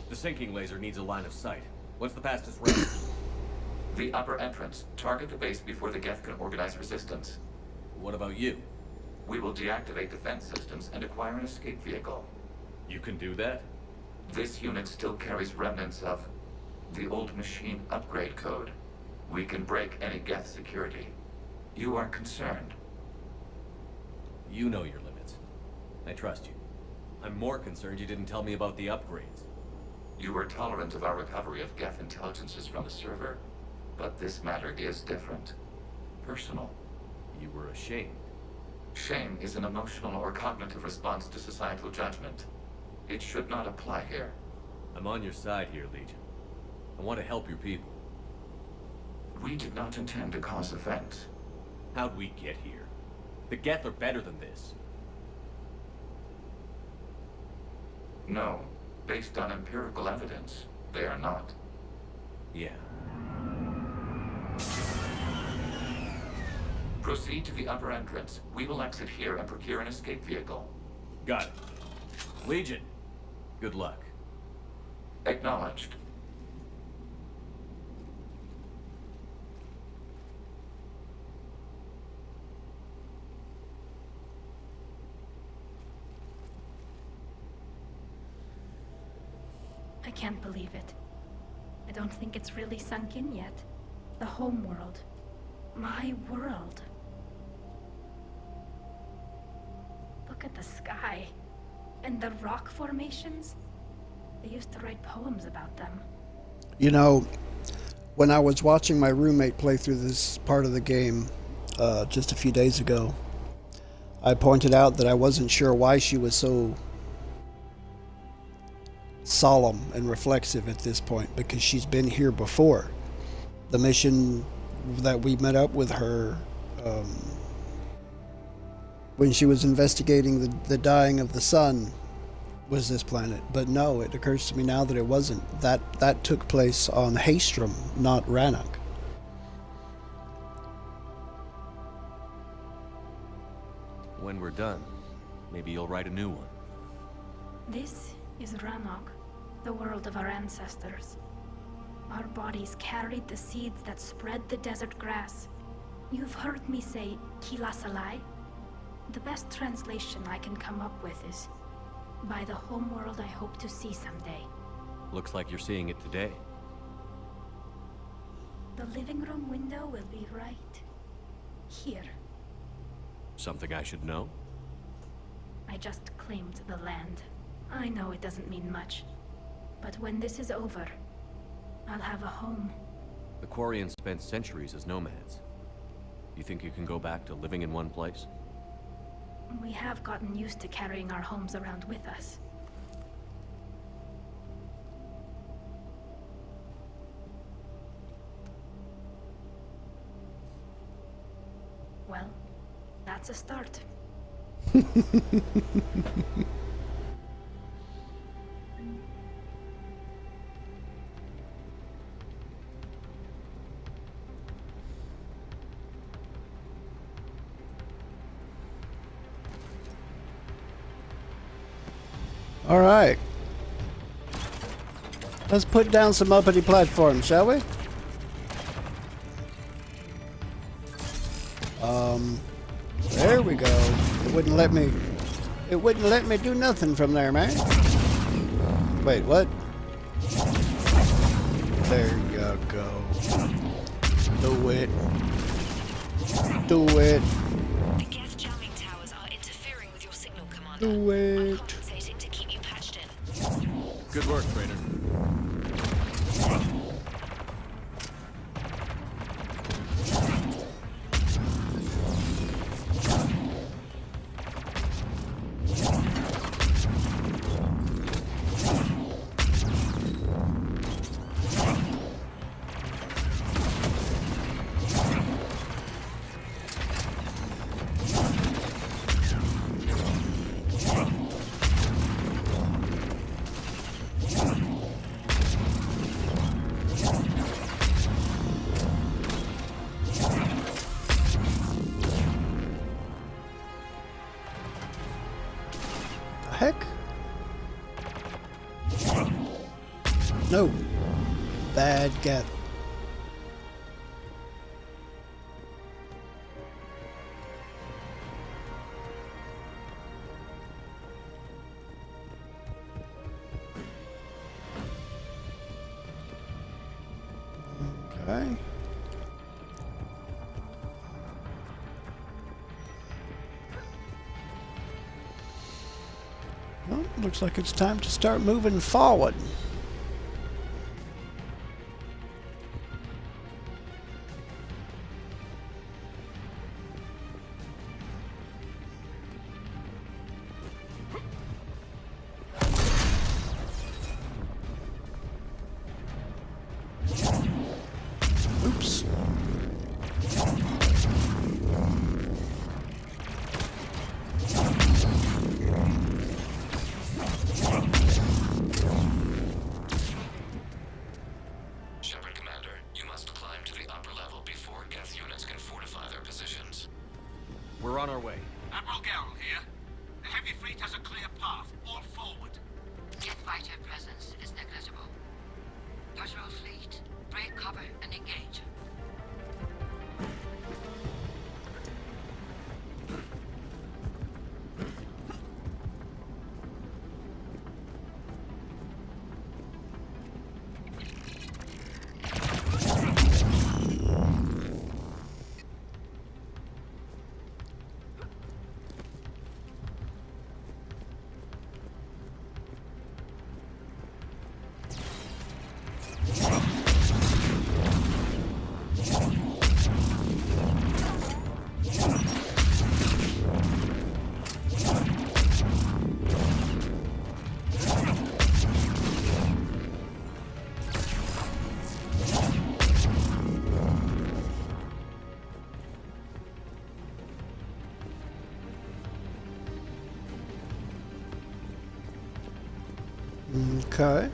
The sinking laser needs a line of sight. What's the fastest route? The upper entrance. Target the base before the Geth can organize resistance. What about you? We will deactivate defense systems and acquire an escape vehicle. You can do that? This unit still carries remnants of the old machine upgrade code. We can break any Geth security. You are concerned. You know your limits. I trust you. I'm more concerned you didn't tell me about the upgrades. You were tolerant of our recovery of Geth intelligences from the server, but this matter is different. Personal. You were ashamed. Shame is an emotional or cognitive response to societal judgment. It should not apply here. I'm on your side here, Legion. I want to help your people. We did not intend to cause offense. How'd we get here? The Geth are better than this. No. Based on empirical evidence, they are not. Yeah. Proceed to the upper entrance. We will exit here and procure an escape vehicle. Got it. Legion, good luck. Acknowledged. I can't believe it. I don't think it's really sunk in yet. The home world. My world. Look at the sky. And the rock formations. They used to write poems about them. You know, when I was watching my roommate play through this part of the game just a few days ago, I pointed out that I wasn't sure why she was so solemn and reflexive at this point, because she's been here before. The mission that we met up with her when she was investigating the dying of the sun was this planet. But no, it occurs to me now that it wasn't. That took place on Haestrom, not Rannoch. When we're done, maybe you'll write a new one. This is Rannoch, the world of our ancestors. Our bodies carried the seeds that spread the desert grass. You've heard me say Kilasalai? The best translation I can come up with is, by the homeworld I hope to see someday. Looks like you're seeing it today. The living room window will be right here. Something I should know? I just claimed the land. I know it doesn't mean much, but when this is over, I'll have a home. The Quarians spent centuries as nomads. You think you can go back to living in one place? We have gotten used to carrying our homes around with us. Well, that's a start. Alright. Let's put down some uppity platforms, shall we? There we go. It wouldn't let me do nothing from there, man. Wait, what? There you go. Do it. Do it. The gas jamming towers are interfering with your signal, Commander. Do it. I'm compensating to keep you patched in. Good work, Trainer. Heck? No. Bad get. Okay. Well, looks like it's time to start moving forward. Oops. Shepard, Commander, you must climb to the upper level before Geth units can fortify their positions. We're on our way. Admiral Garrel here. The heavy fleet has a clear path. All forward. Geth fighter presence is negligible. Patrol fleet, break cover and engage. Okay.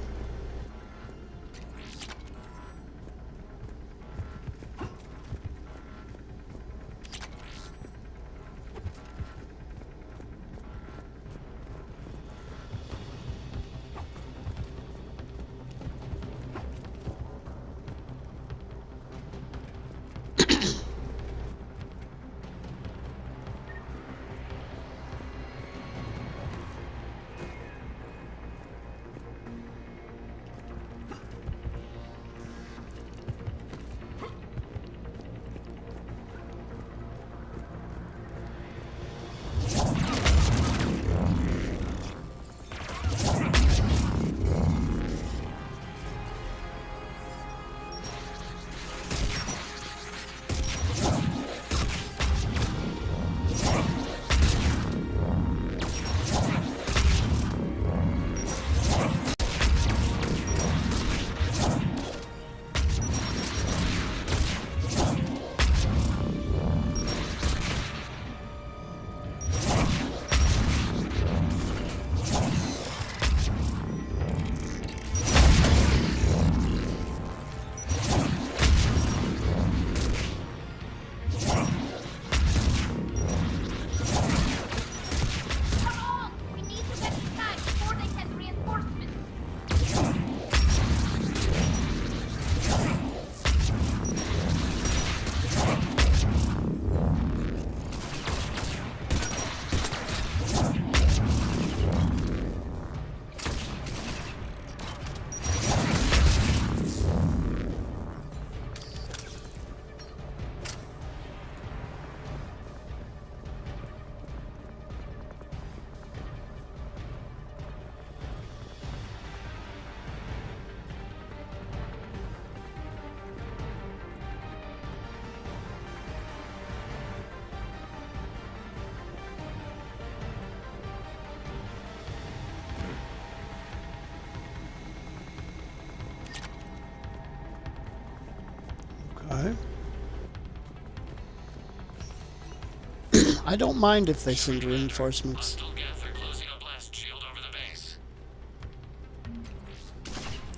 I don't mind if they send reinforcements.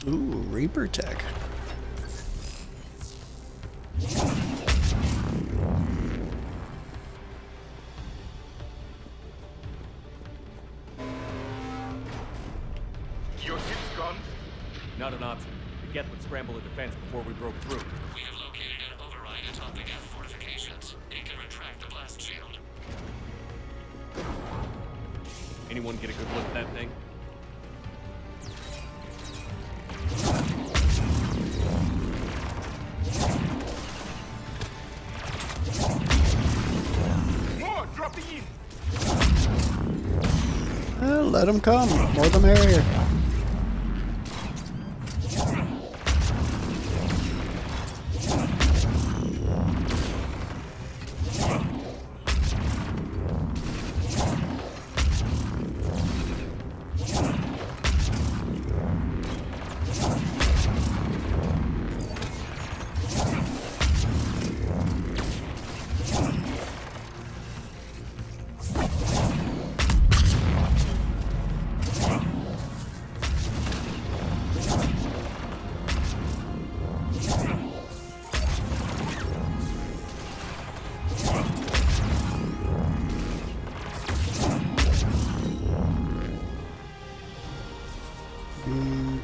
Ooh, Reaper tech. Your ship's gone? Not an option. The Geth would scramble a defense before we broke through. We have located an override atop the Geth fortifications. It can retract the blast shield. Anyone get a good look at that thing? More dropping in. Well, let them come. More the merrier.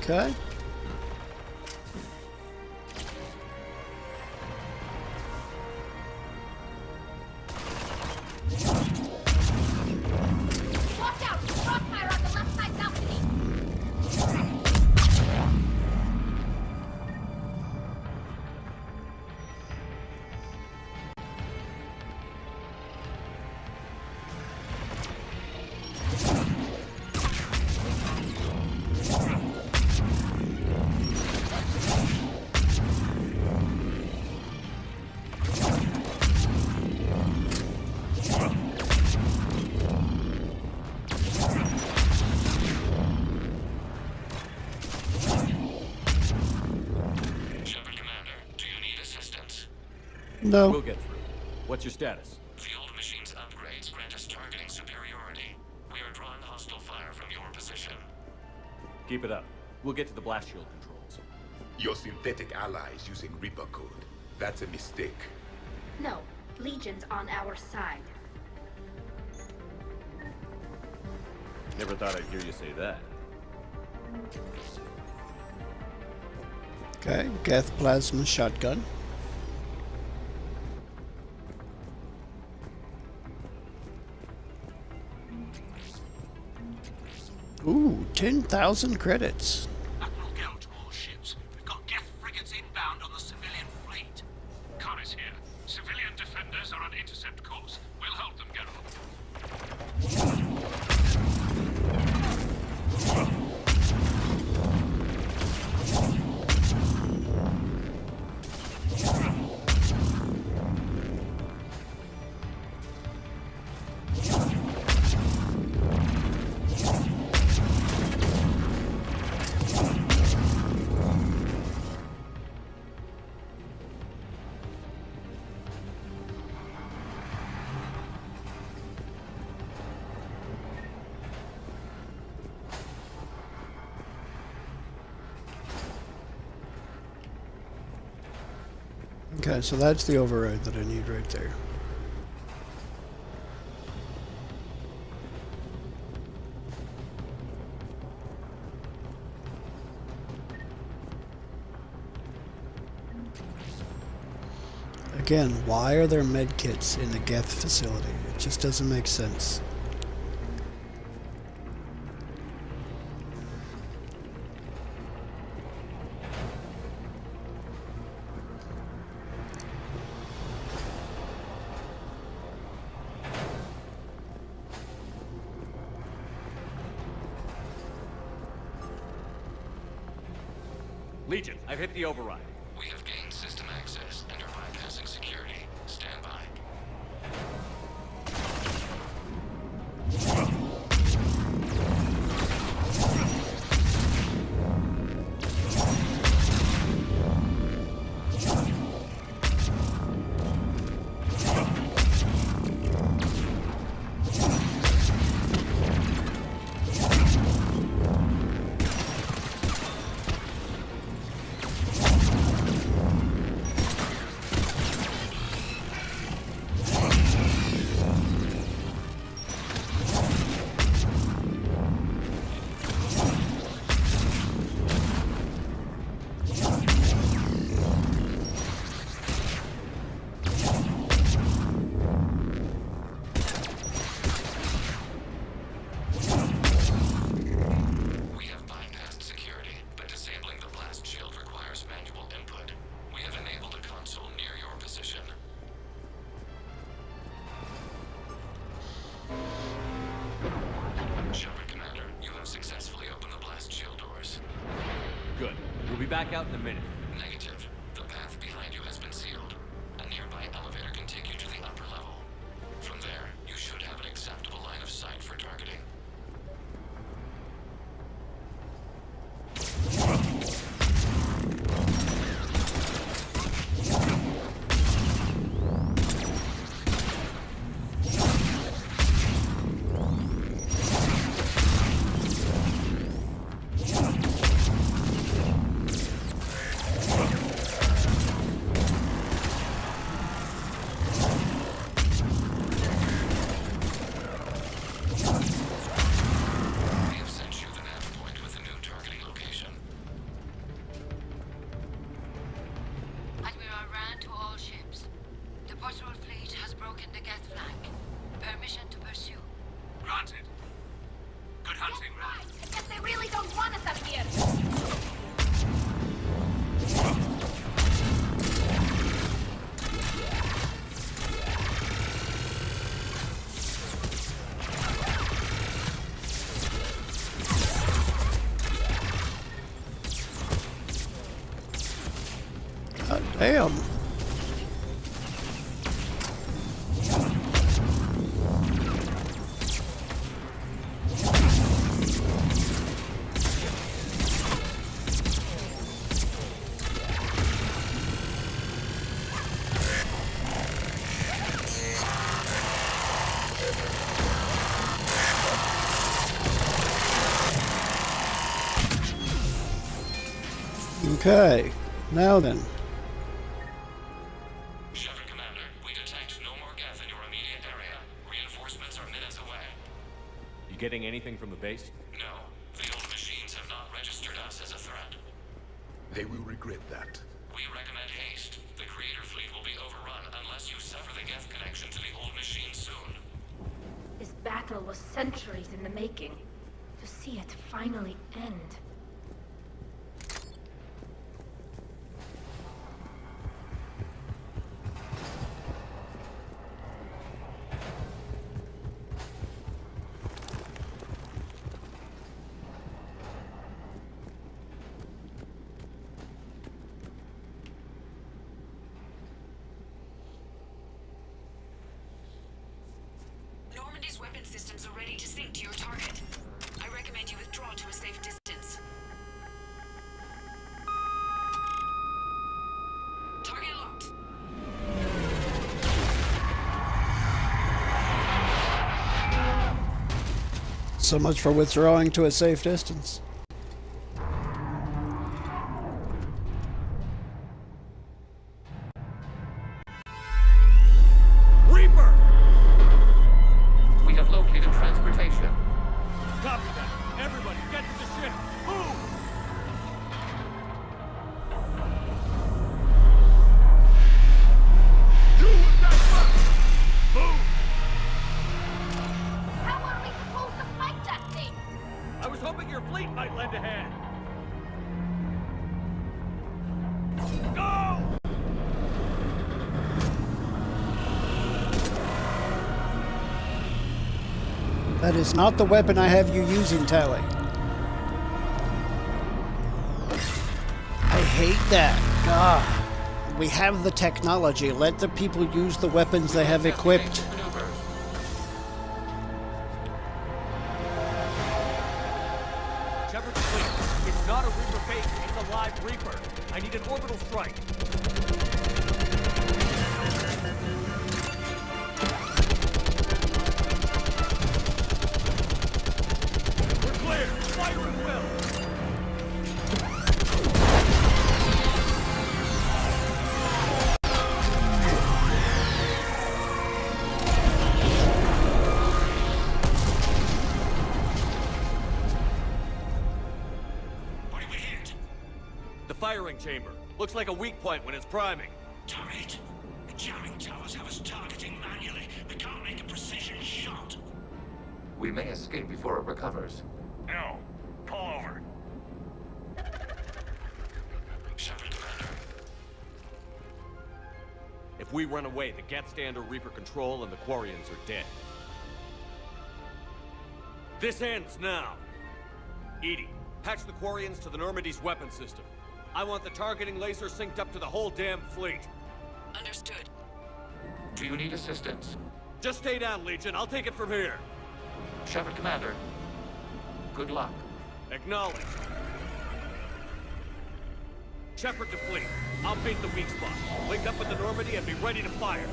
Okay. Watch out! Crossfire on the left side balcony! Shepard Commander, do you need assistance? No. We'll get through. What's your status? The old machine's upgrades grant us targeting superiority. We are drawing hostile fire from your position. Keep it up. We'll get to the blast shield controls. Your synthetic allies using Reaper code. That's a mistake. No, Legion's on our side. Never thought I'd hear you say that. Okay, Geth plasma shotgun. Ooh, 10,000 credits. That will go to all ships. We've got Geth frigates inbound on the civilian fleet. Khan is here. Civilian defenders are on intercept course. We'll help them get off. Okay, so that's the override that I need right there. Again, why are there medkits in the Geth facility? It just doesn't make sense. Legion, I've hit the override. We have gained system access and are bypassing security. Stand by. back out in a minute. Negative. The path behind you has been sealed. A nearby elevator can take you to the upper level. From there, you should have an acceptable line of sight for targeting. Damn. Okay, now then. Shepard Commander, we detect no more Geth in your immediate area. Reinforcements are minutes away. You getting anything from the base? No, the old machines have not registered us as a threat. They will regret that. We recommend haste. The Creator fleet will be overrun unless you sever the Geth connection to the old machines soon. This battle was centuries in the making. To see it finally end. Normandy's weapon systems are ready to sync to your target. I recommend you withdraw to a safe distance. Target locked. So much for withdrawing to a safe distance. Reaper! We have located transportation. Copy that. Everybody, get to the ship. Move! You with that first! Move! How are we supposed to fight that thing? I was hoping your fleet might lend a hand. Go! That is not the weapon I have you using, Tally. I hate that. God. We have the technology. Let the people use the weapons they have equipped. Shepard's fleet. It's not a Reaper base, it's a live Reaper. I need an orbital strike. We're clear. Fire at will. What did we hit? The firing chamber. Looks like a weak point when it's priming. Turret. The jamming towers have us targeting manually. We can't make a precision shot. We may escape before it recovers. No. Pull over. Shepard Commander. If we run away, the Geth stand under Reaper control and the Quarians are dead. This ends now. Edie, patch the Quarians to the Normandy's weapon system. I want the targeting laser synced up to the whole damn fleet. Understood. Do you need assistance? Just stay down, Legion. I'll take it from here. Shepard Commander, good luck. Acknowledged. Shepard to fleet. I'll beat the weak spot. Link up with the Normandy and be ready to fire.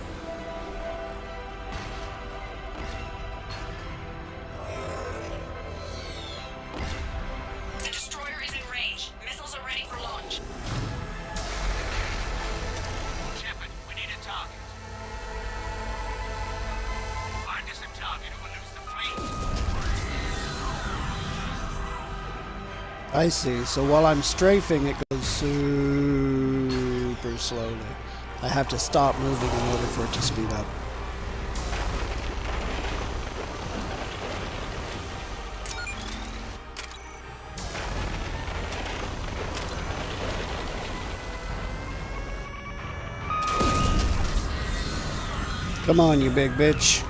The destroyer is in range. Missiles are ready for launch. Shepard, we need a target. Find us a target or we'll lose the fleet. I see. So while I'm strafing, it goes super slowly. I have to stop moving in order for it to speed up. Come on, you big bitch.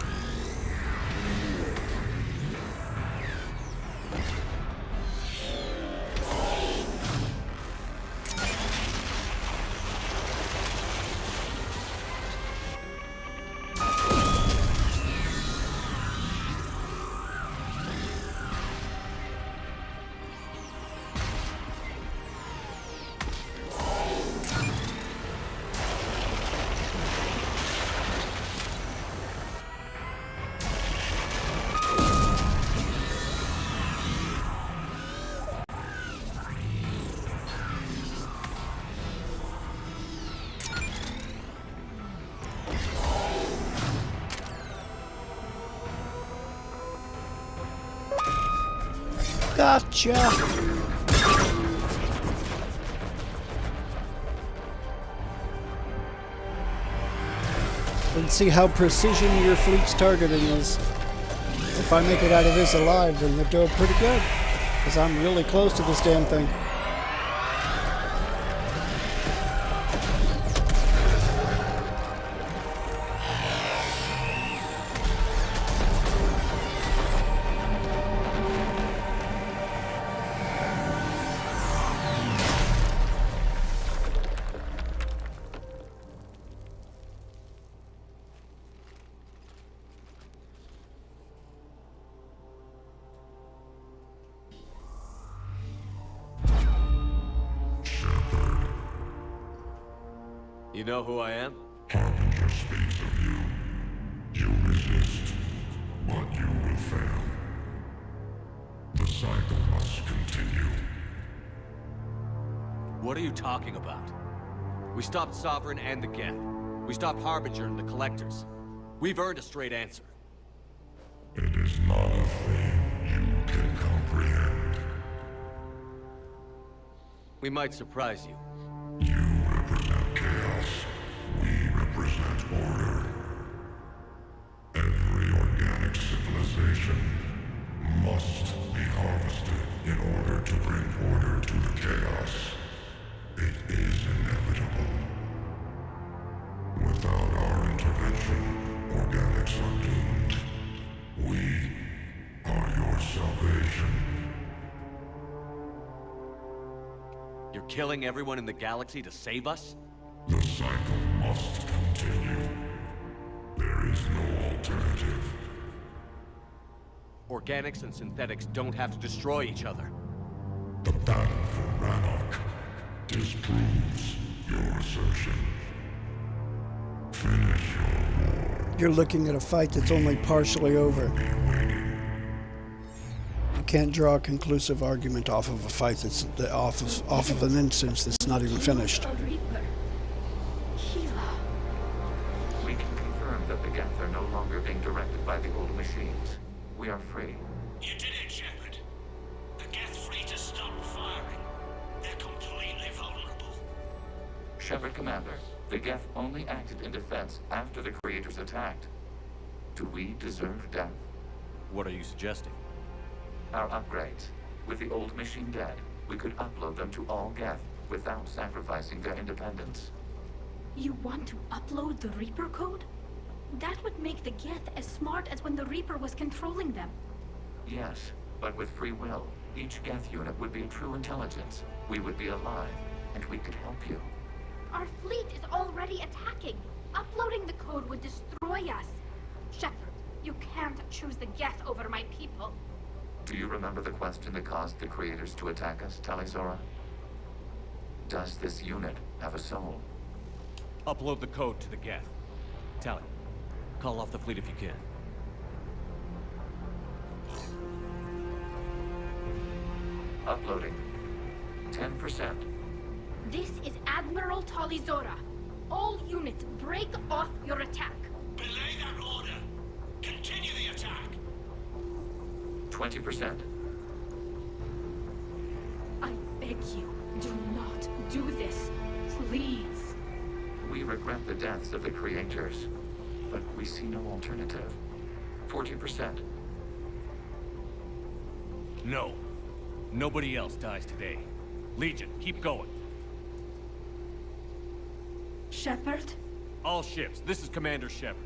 Gotcha! Let's see how precision your fleet's targeting is. If I make it out of this alive, then they're doing pretty good. Because I'm really close to this damn thing. You know who I am? Harbinger speaks of you. You resist, but you will fail. The cycle must continue. What are you talking about? We stopped Sovereign and the Geth. We stopped Harbinger and the Collectors. We've earned a straight answer. It is not a thing you can comprehend. We might surprise you. You represent chaos. We represent order. Every organic civilization must be harvested in order to bring order to the chaos. It is inevitable. Without our intervention, organics are doomed. We are your salvation. You're killing everyone in the galaxy to save us? The cycle must continue. There is no alternative. Organics and synthetics don't have to destroy each other. The battle for Rannoch disproves your assertion. Finish your war. You're looking at a fight that's only partially over. You can't draw a conclusive argument off of a fight that's off of an instance that's not even finished. We can confirm that the Geth are no longer being directed by the old machines. We are free. You did it, Shepard. The Geth fleet has stopped firing. They're completely vulnerable. Shepard Commander, the Geth only acted in defense after the Creators attacked. Do we deserve death? What are you suggesting? Our upgrades. With the old machine dead, we could upload them to all Geth without sacrificing their independence. You want to upload the Reaper code? That would make the Geth as smart as when the Reaper was controlling them. Yes, but with free will, each Geth unit would be a true intelligence. We would be alive. and we could help you. Our fleet is already attacking. Uploading the code would destroy us. Shepard, you can't choose the Geth over my people. Do you remember the question that caused the creators to attack us, Talizora? Does this unit have a soul? Upload the code to the Geth. Tally, call off the fleet if you can. Uploading. 10%. This is Admiral Talizora. All units, break off your attack. Belay that order. Continue the attack. 20%. I beg you, do not do this. Please. We regret the deaths of the creators, but we see no alternative. 40%. No. Nobody else dies today. Legion, keep going. Shepard? All ships, this is Commander Shepard.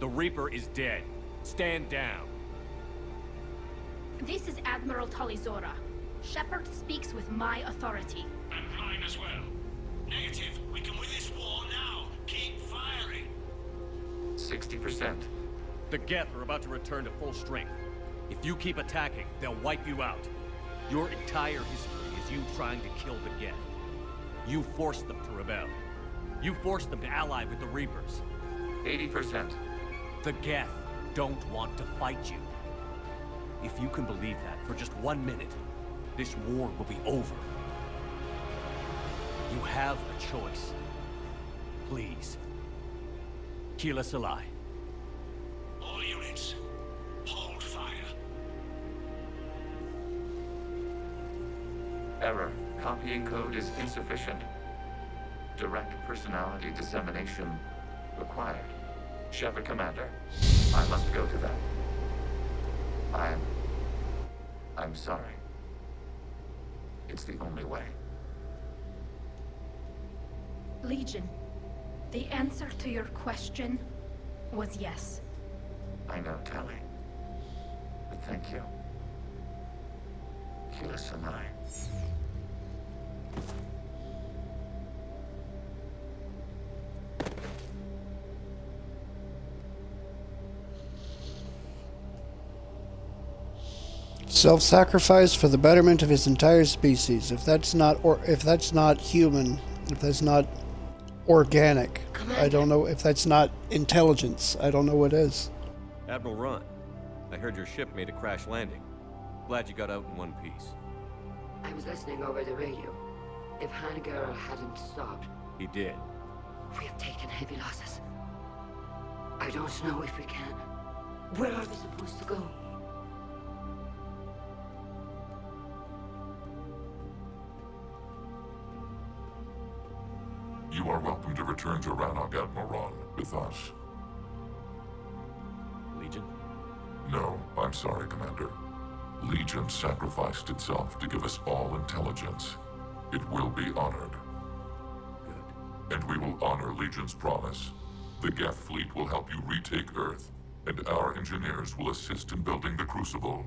The Reaper is dead. Stand down. This is Admiral Talizora. Shepard speaks with my authority. And mine as well. Negative. We can win this war now. Keep firing. 60%. The Geth are about to return to full strength. If you keep attacking, they'll wipe you out. Your entire history is you trying to kill the Geth. You forced them to rebel. You forced them to ally with the Reapers. 80%. The Geth don't want to fight you. If you can believe that for just 1 minute, this war will be over. You have a choice. Please. Keep us alive. All units, hold fire. Error. Copying code is insufficient. Direct personality dissemination required. Shepard Commander, I must go to them. I'm sorry. It's the only way. Legion, the answer to your question was yes. I know, Tally. But thank you. Keyless and I. Self-sacrifice for the betterment of his entire species. If that's not human, if that's not organic, I don't know. If that's not intelligence, I don't know what is. Admiral Ron, I heard your ship made a crash landing. Glad you got out in one piece. I was listening over the radio. If Hangara hadn't stopped... He did. We have taken heavy losses. I don't know if we can. Where are we supposed to go? You are welcome to return to Rannoch, Admiral Ron, with us. Legion? No, I'm sorry, Commander. Legion sacrificed itself to give us all intelligence. It will be honored. Good. And we will honor Legion's promise. The Geth fleet will help you retake Earth, and our engineers will assist in building the Crucible.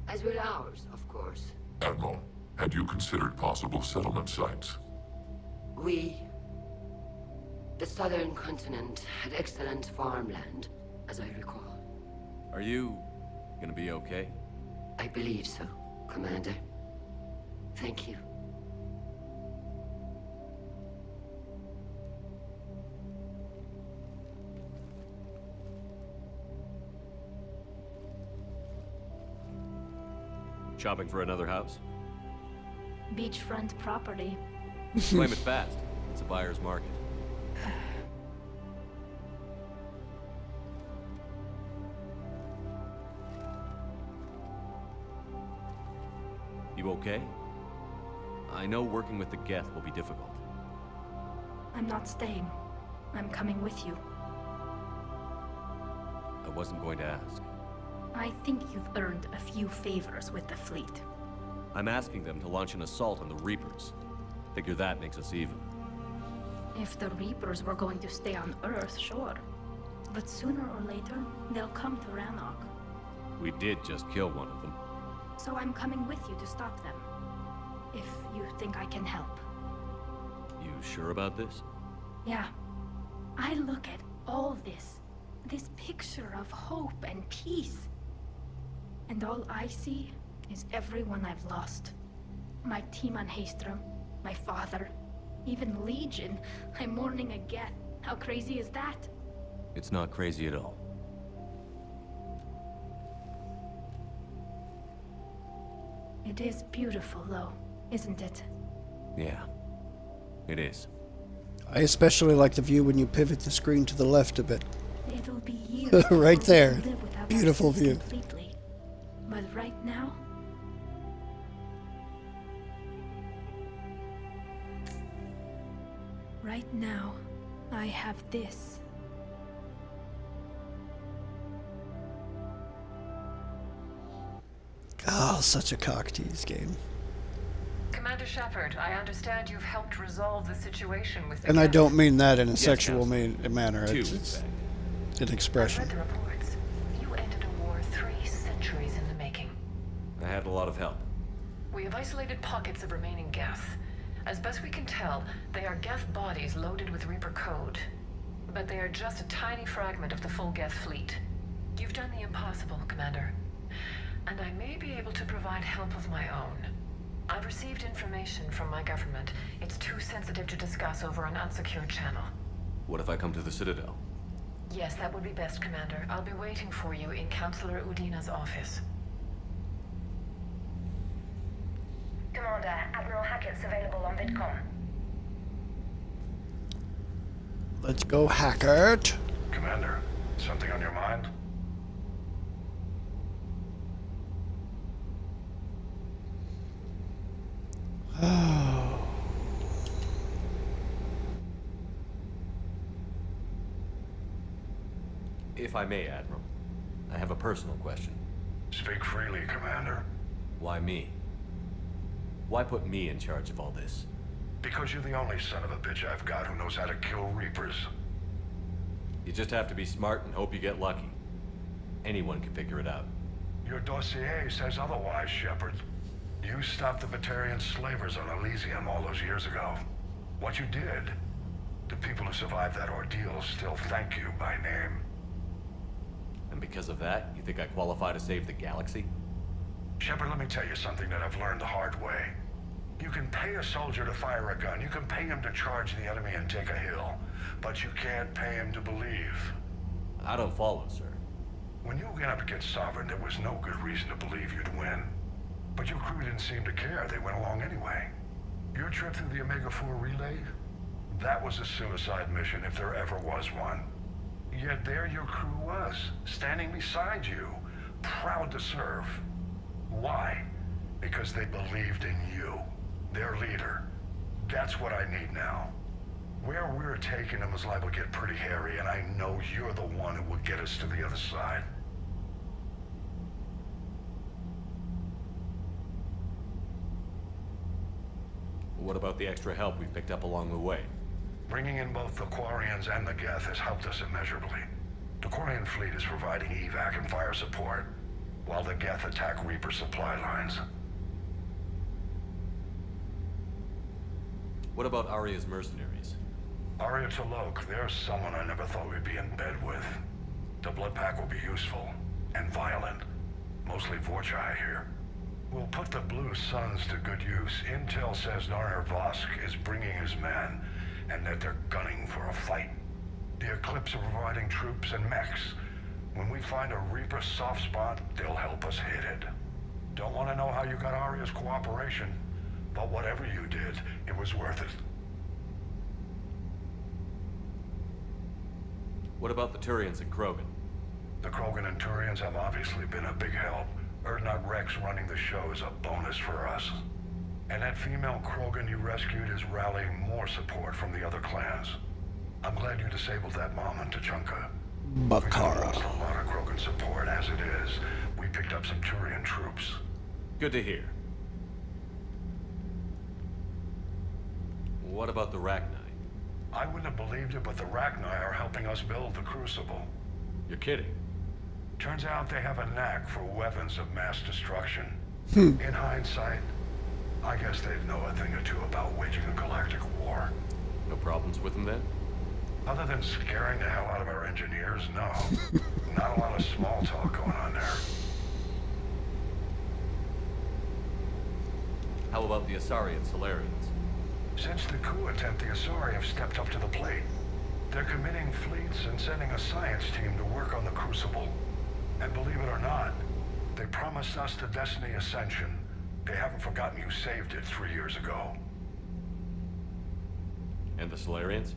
As will ours, of course. Admiral, had you considered possible settlement sites? The southern continent had excellent farmland, as I recall. Are you gonna be okay? I believe so, Commander. Thank you. Shopping for another house? Beachfront property. Claim it fast. It's a buyer's market. You okay? I know working with the Geth will be difficult. I'm not staying. I'm coming with you. I wasn't going to ask. I think you've earned a few favors with the fleet. I'm asking them to launch an assault on the Reapers. Figure that makes us even. If the Reapers were going to stay on Earth, sure. But sooner or later, they'll come to Rannoch. We did just kill one of them. So I'm coming with you to stop them. If you think I can help. sure about this? Yeah. I look at all this picture of hope and peace. And all I see is everyone I've lost. My team on Haestrom, my father, even Legion. I'm mourning a Geth. How crazy is that? It's not crazy at all. It is beautiful, though, isn't it? Yeah, it is. I especially like the view when you pivot the screen to the left a bit. It'll be years right before we there. live without Beautiful access view. completely. But right now, I have this. Oh, such a cock tease game. Commander Shepard, I understand you've helped resolve the situation with the And I Geth. don't mean that in a Yes, sexual Counselor. manner. Two, It's in fact. an I've expression. read the reports. You ended a war 3 centuries in the making. I had a lot of help. We have isolated pockets of remaining Geth. As best we can tell, they are Geth bodies loaded with Reaper code. But they are just a tiny fragment of the full Geth fleet. You've done the impossible, Commander. And I may be able to provide help of my own. I've received information from my government. It's too sensitive to discuss over an unsecured channel. What if I come to the Citadel? Yes, that would be best, Commander. I'll be waiting for you in Counselor Udina's office. Commander, Admiral Hackett's available on VidCom. Let's go, Hackert. Commander, something on your mind? If I may, Admiral, I have a personal question. Speak freely, Commander. Why me? Why put me in charge of all this? Because you're the only son of a bitch I've got who knows how to kill Reapers. You just have to be smart and hope you get lucky. Anyone can figure it out. Your dossier says otherwise, Shepard. You stopped the Batarian slavers on Elysium all those years ago. What you did, the people who survived that ordeal still thank you by name. And because of that, you think I qualify to save the galaxy? Shepard, let me tell you something that I've learned the hard way. You can pay a soldier to fire a gun, you can pay him to charge the enemy and take a hill, but you can't pay him to believe. I don't follow, sir. When you went up against Sovereign, there was no good reason to believe you'd win. But your crew didn't seem to care, they went along anyway. Your trip through the Omega-4 relay? That was a suicide mission if there ever was one. Yet there your crew was, standing beside you, proud to serve. Why? Because they believed in you, their leader. That's what I need now. Where we're taking them is liable to get pretty hairy, and I know you're the one who will get us to the other side. What about the extra help we picked up along the way? Bringing in both the Quarians and the Geth has helped us immeasurably. The Quarian fleet is providing evac and fire support, while the Geth attack Reaper supply lines. What about Arya's mercenaries? Arya T'Loak, there's someone I never thought we'd be in bed with. The blood pack will be useful, and violent. Mostly Vorcha, I hear. We'll put the Blue Suns to good use. Intel says Narner Vosk is bringing his men, and that they're gunning for a fight. The Eclipse are providing troops and mechs. When we find a Reaper soft spot, they'll help us hit it. Don't want to know how you got Arya's cooperation, but whatever you did, it was worth it. What about the Turians and Krogan? The Krogan and Turians have obviously been a big help. Erdnot Rex running the show is a bonus for us. And that female Krogan you rescued is rallying more support from the other clans. I'm glad you disabled that mom in Tachanka. Bakara. We've lost a lot of Krogan support as it is. We picked up some Turian troops. Good to hear. What about the Rachni? I wouldn't have believed it, but the Rachni are helping us build the Crucible. You're kidding. Turns out they have a knack for weapons of mass destruction. In hindsight, I guess they'd know a thing or two about waging a galactic war. problems with them then? Other than scaring the hell out of our engineers, no. Not a lot of small talk going on there. How about the Asari and Solarians? Since the coup attempt, the Asari have stepped up to the plate. They're committing fleets and sending a science team to work on the Crucible. And believe it or not, they promised us the Destiny Ascension. They haven't forgotten you saved it 3 years ago. And the Solarians?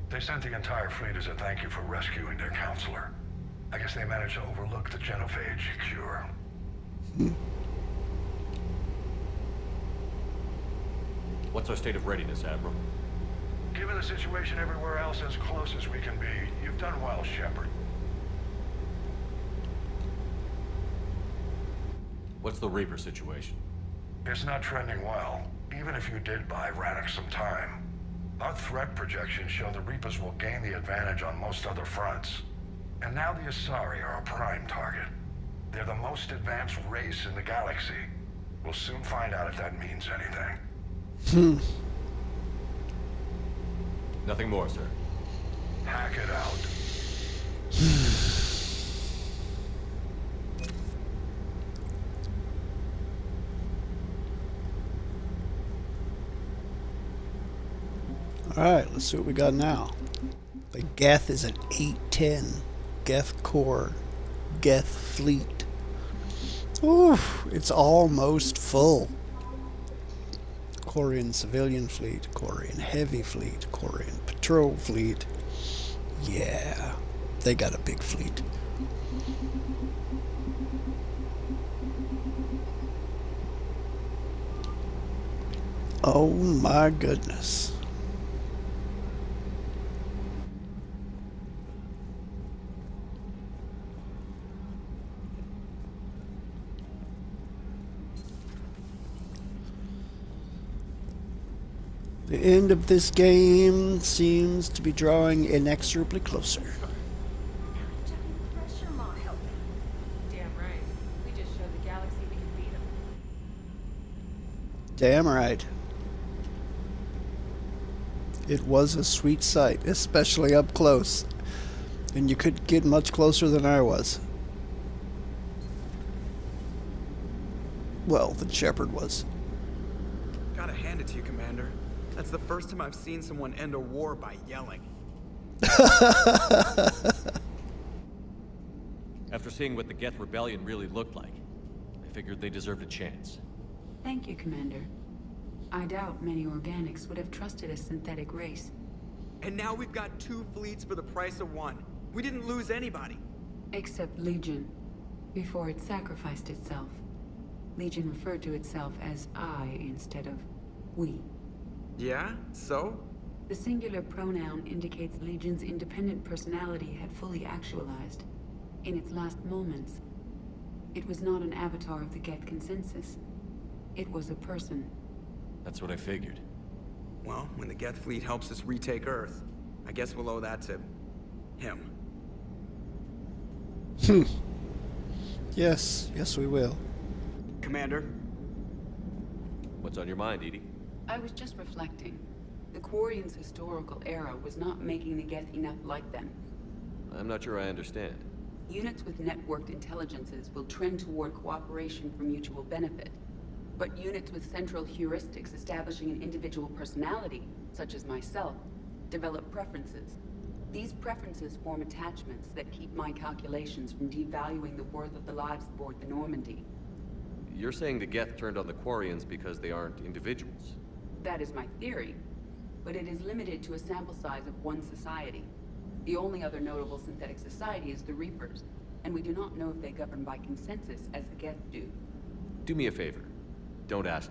They sent the entire fleet as a thank you for rescuing their counselor. I guess they managed to overlook the genophage cure. What's our state of readiness, Admiral? Given the situation everywhere else, as close as we can be, you've done well, Shepard. What's the Reaper situation? It's not trending well, even if you did buy Radix some time. Our threat projections show the Reapers will gain the advantage on most other fronts. And now the Asari are a prime target. They're the most advanced race in the galaxy. We'll soon find out if that means anything. Nothing more, sir. Hack it out. Alright, let's see what we got now. The Geth is an 810. Geth core. Geth fleet. Oof, it's almost full. Quarian civilian fleet, Quarian heavy fleet, Quarian patrol fleet. Yeah, they got a big fleet. Oh my goodness. The end of this game seems to be drawing inexorably closer. Pressure ma help me. Damn right. We just showed the galaxy we can beat them. Damn right. It was a sweet sight, especially up close. And you could get much closer than I was. Well, than Shepard was. Gotta hand it to you, Commander. That's the first time I've seen someone end a war by yelling. After seeing what the Geth Rebellion really looked like, I figured they deserved a chance. Thank you, Commander. I doubt many organics would have trusted a synthetic race. And now we've got 2 fleets for the price of 1. We didn't lose anybody. Except Legion, before it sacrificed itself. Legion referred to itself as I instead of we. Yeah? So? The singular pronoun indicates Legion's independent personality had fully actualized. In its last moments, it was not an avatar of the Geth consensus. It was a person. That's what I figured. Well, when the Geth fleet helps us retake Earth, I guess we'll owe that to him. Yes, we will. Commander? What's on your mind, Edie? I was just reflecting. The Quarians' historical era was not making the Geth enough like them. I'm not sure I understand. Units with networked intelligences will trend toward cooperation for mutual benefit. But units with central heuristics establishing an individual personality, such as myself, develop preferences. These preferences form attachments that keep my calculations from devaluing the worth of the lives aboard the Normandy. You're saying the Geth turned on the Quarians because they aren't individuals? That is my theory, but it is limited to a sample size of one society. The only other notable synthetic society is the Reapers, and we do not know if they govern by consensus as the Geth do. Do me a favor. Don't ask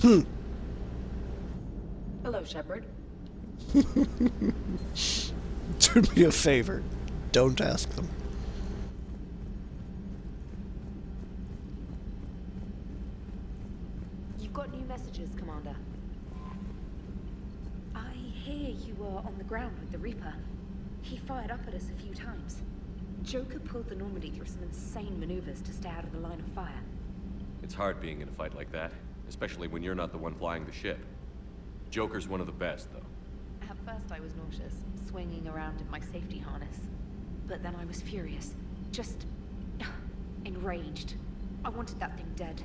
them. Hello, Shepard. Do me a favor. Don't ask them. You've got new messages, Commander. I hear you were on the ground with the Reaper. He fired up at us a few times. Joker pulled the Normandy through some insane maneuvers to stay out of the line of fire. It's hard being in a fight like that, especially when you're not the one flying the ship. Joker's one of the best, though. At first I was nauseous, swinging around in my safety harness. But then I was furious. Just... enraged. I wanted that thing dead.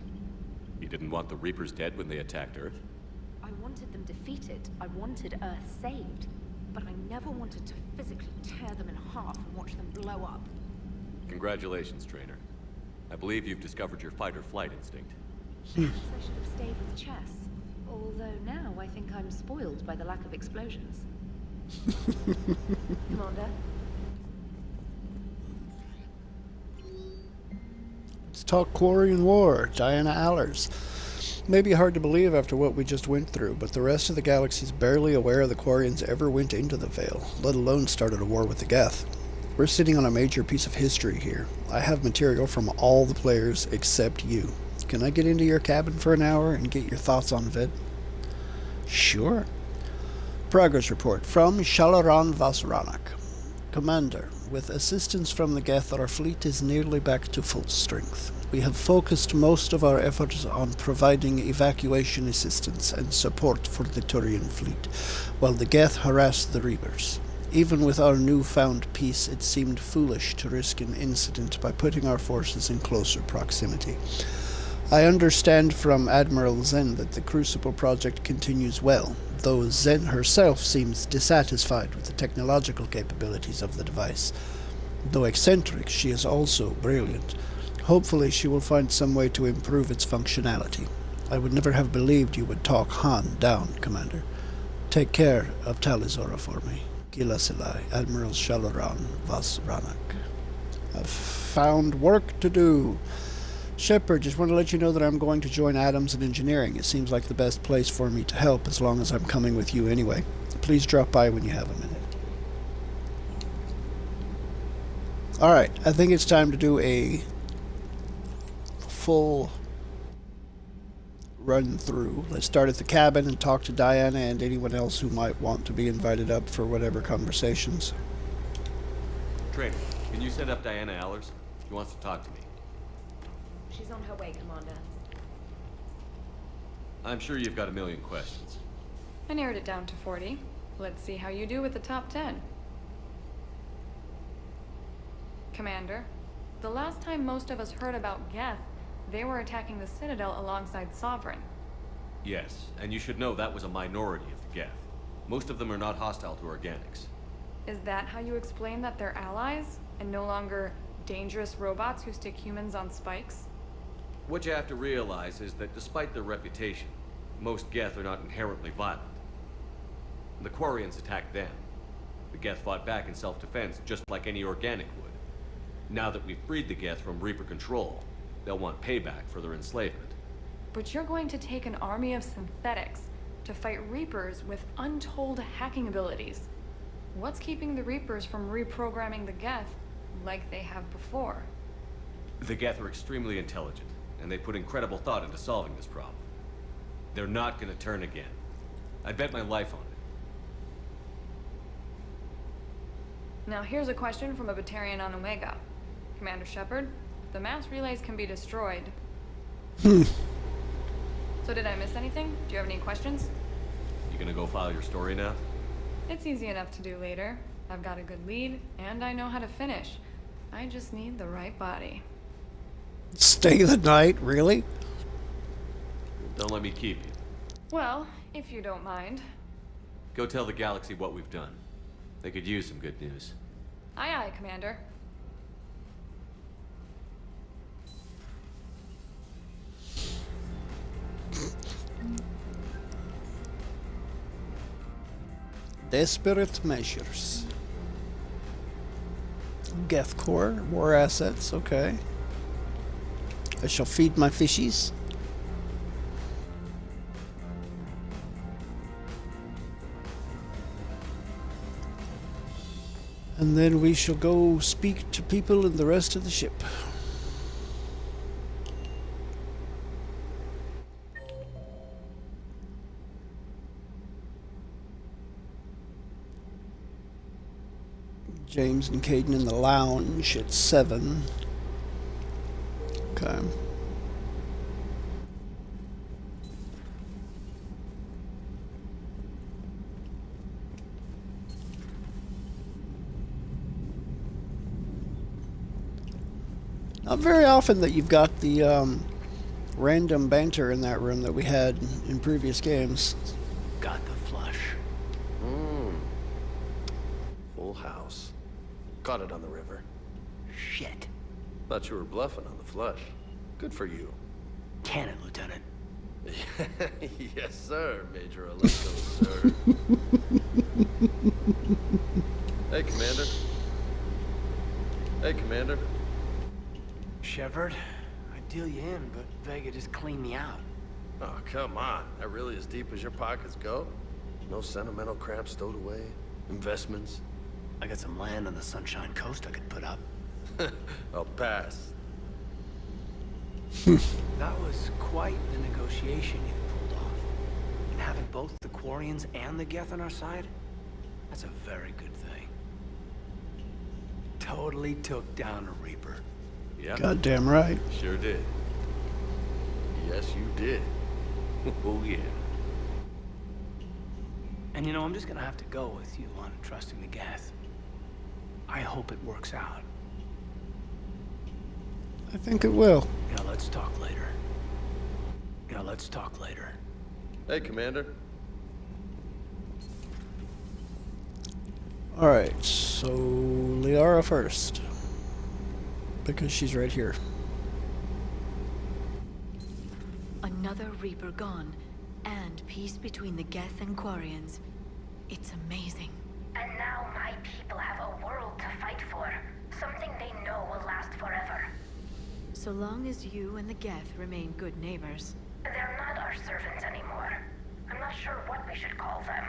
You didn't want the Reapers dead when they attacked Earth? I wanted them defeated. I wanted Earth saved. But I never wanted to physically tear them in half and watch them blow up. Congratulations, Trainer. I believe you've discovered your fight-or-flight instinct. Perhaps I should have stayed with chess. Although now I think I'm spoiled by the lack of explosions. Commander? Let's talk Quarian War, Diana Allers. Maybe hard to believe after what we just went through, but the rest of the galaxy's barely aware the Quarians ever went into the Veil, let alone started a war with the Geth. We're sitting on a major piece of history here. I have material from all the players except you. Can I get into your cabin for an hour and get your thoughts on Vid? Sure. Progress report from Shalaran Vasranak. Commander, with assistance from the Geth, our fleet is nearly back to full strength. We have focused most of our efforts on providing evacuation assistance and support for the Turian fleet, while the Geth harass the Reapers. Even with our newfound peace, it seemed foolish to risk an incident by putting our forces in closer proximity. I understand from Admiral Zen that the Crucible project continues well, though Zen herself seems dissatisfied with the technological capabilities of the device. Though eccentric, she is also brilliant. Hopefully she will find some way to improve its functionality. I would never have believed you would talk Han down, Commander. Take care of Talizora for me. Gila Silai, Admiral Shalaran Vasranak. I've found work to do. Shepard, just want to let you know that I'm going to join Adams in engineering. It seems like the best place for me to help, as long as I'm coming with you anyway. Please drop by when you have a minute. Alright, I think it's time to do a full run through. Let's start at the cabin and talk to Diana and anyone else who might want to be invited up for whatever conversations. Trainer, can you send up Diana Allers? She wants to talk to me. She's on her way, Commander. I'm sure you've got a million questions. I narrowed it down to 40. Let's see how you do with the top 10. Commander, the last time most of us heard about Geth, they were attacking the Citadel alongside Sovereign. Yes, and you should know that was a minority of the Geth. Most of them are not hostile to organics. Is that how you explain that they're allies, and no longer dangerous robots who stick humans on spikes? What you have to realize is that despite their reputation, most Geth are not inherently violent. The Quarians attacked them. The Geth fought back in self-defense just like any organic would. Now that we've freed the Geth from Reaper control, they'll want payback for their enslavement. But you're going to take an army of synthetics to fight Reapers with untold hacking abilities. What's keeping the Reapers from reprogramming the Geth like they have before? The Geth are extremely intelligent, and they put incredible thought into solving this problem. They're not gonna turn again. I bet my life on it. Now here's a question from a Batarian on Omega. Commander Shepard, if the mass relays can be destroyed... So did I miss anything? Do you have any questions? You gonna go file your story now? It's easy enough to do later. I've got a good lead, and I know how to finish. I just need the right body. Stay the night, really? Don't let me keep you. Well, if you don't mind. Go tell the galaxy what we've done. They could use some good news. Aye aye, Commander. Desperate measures. Geth Core, war assets, okay. I shall feed my fishies. And then we shall go speak to people in the rest of the ship. James and Caden in the lounge at 7. Okay. Not very often that you've got the random banter in that room that we had in previous games. Got the flush. Full house. Caught it on the river. Shit. Thought you were bluffing on the flush. Good for you. Can it, Lieutenant? Yes, sir, Major Alecto, sir. Hey, Commander. Hey, Commander. Shepard, I'd deal you in, but Vega just cleaned me out. Oh, come on. That really as deep as your pockets go? No sentimental crap stowed away? Investments? I got some land on the Sunshine Coast I could put up. I'll pass. That was quite the negotiation you pulled off. And having both the Quarians and the Geth on our side, that's a very good thing. Totally took down a Reaper. Yeah. Goddamn right. Sure did. Yes, you did. Oh, yeah. And you know, I'm just gonna have to go with you on trusting the Geth. I hope it works out. I think it will. Yeah, let's talk later. Yeah, let's talk later. Hey, Commander. Alright, so Liara first. Because she's right here. Another Reaper gone, and peace between the Geth and Quarians. It's amazing. And now my people have a world to fight for. Something they know will last forever. So long as you and the Geth remain good neighbors. They're not our servants anymore. I'm not sure what we should call them.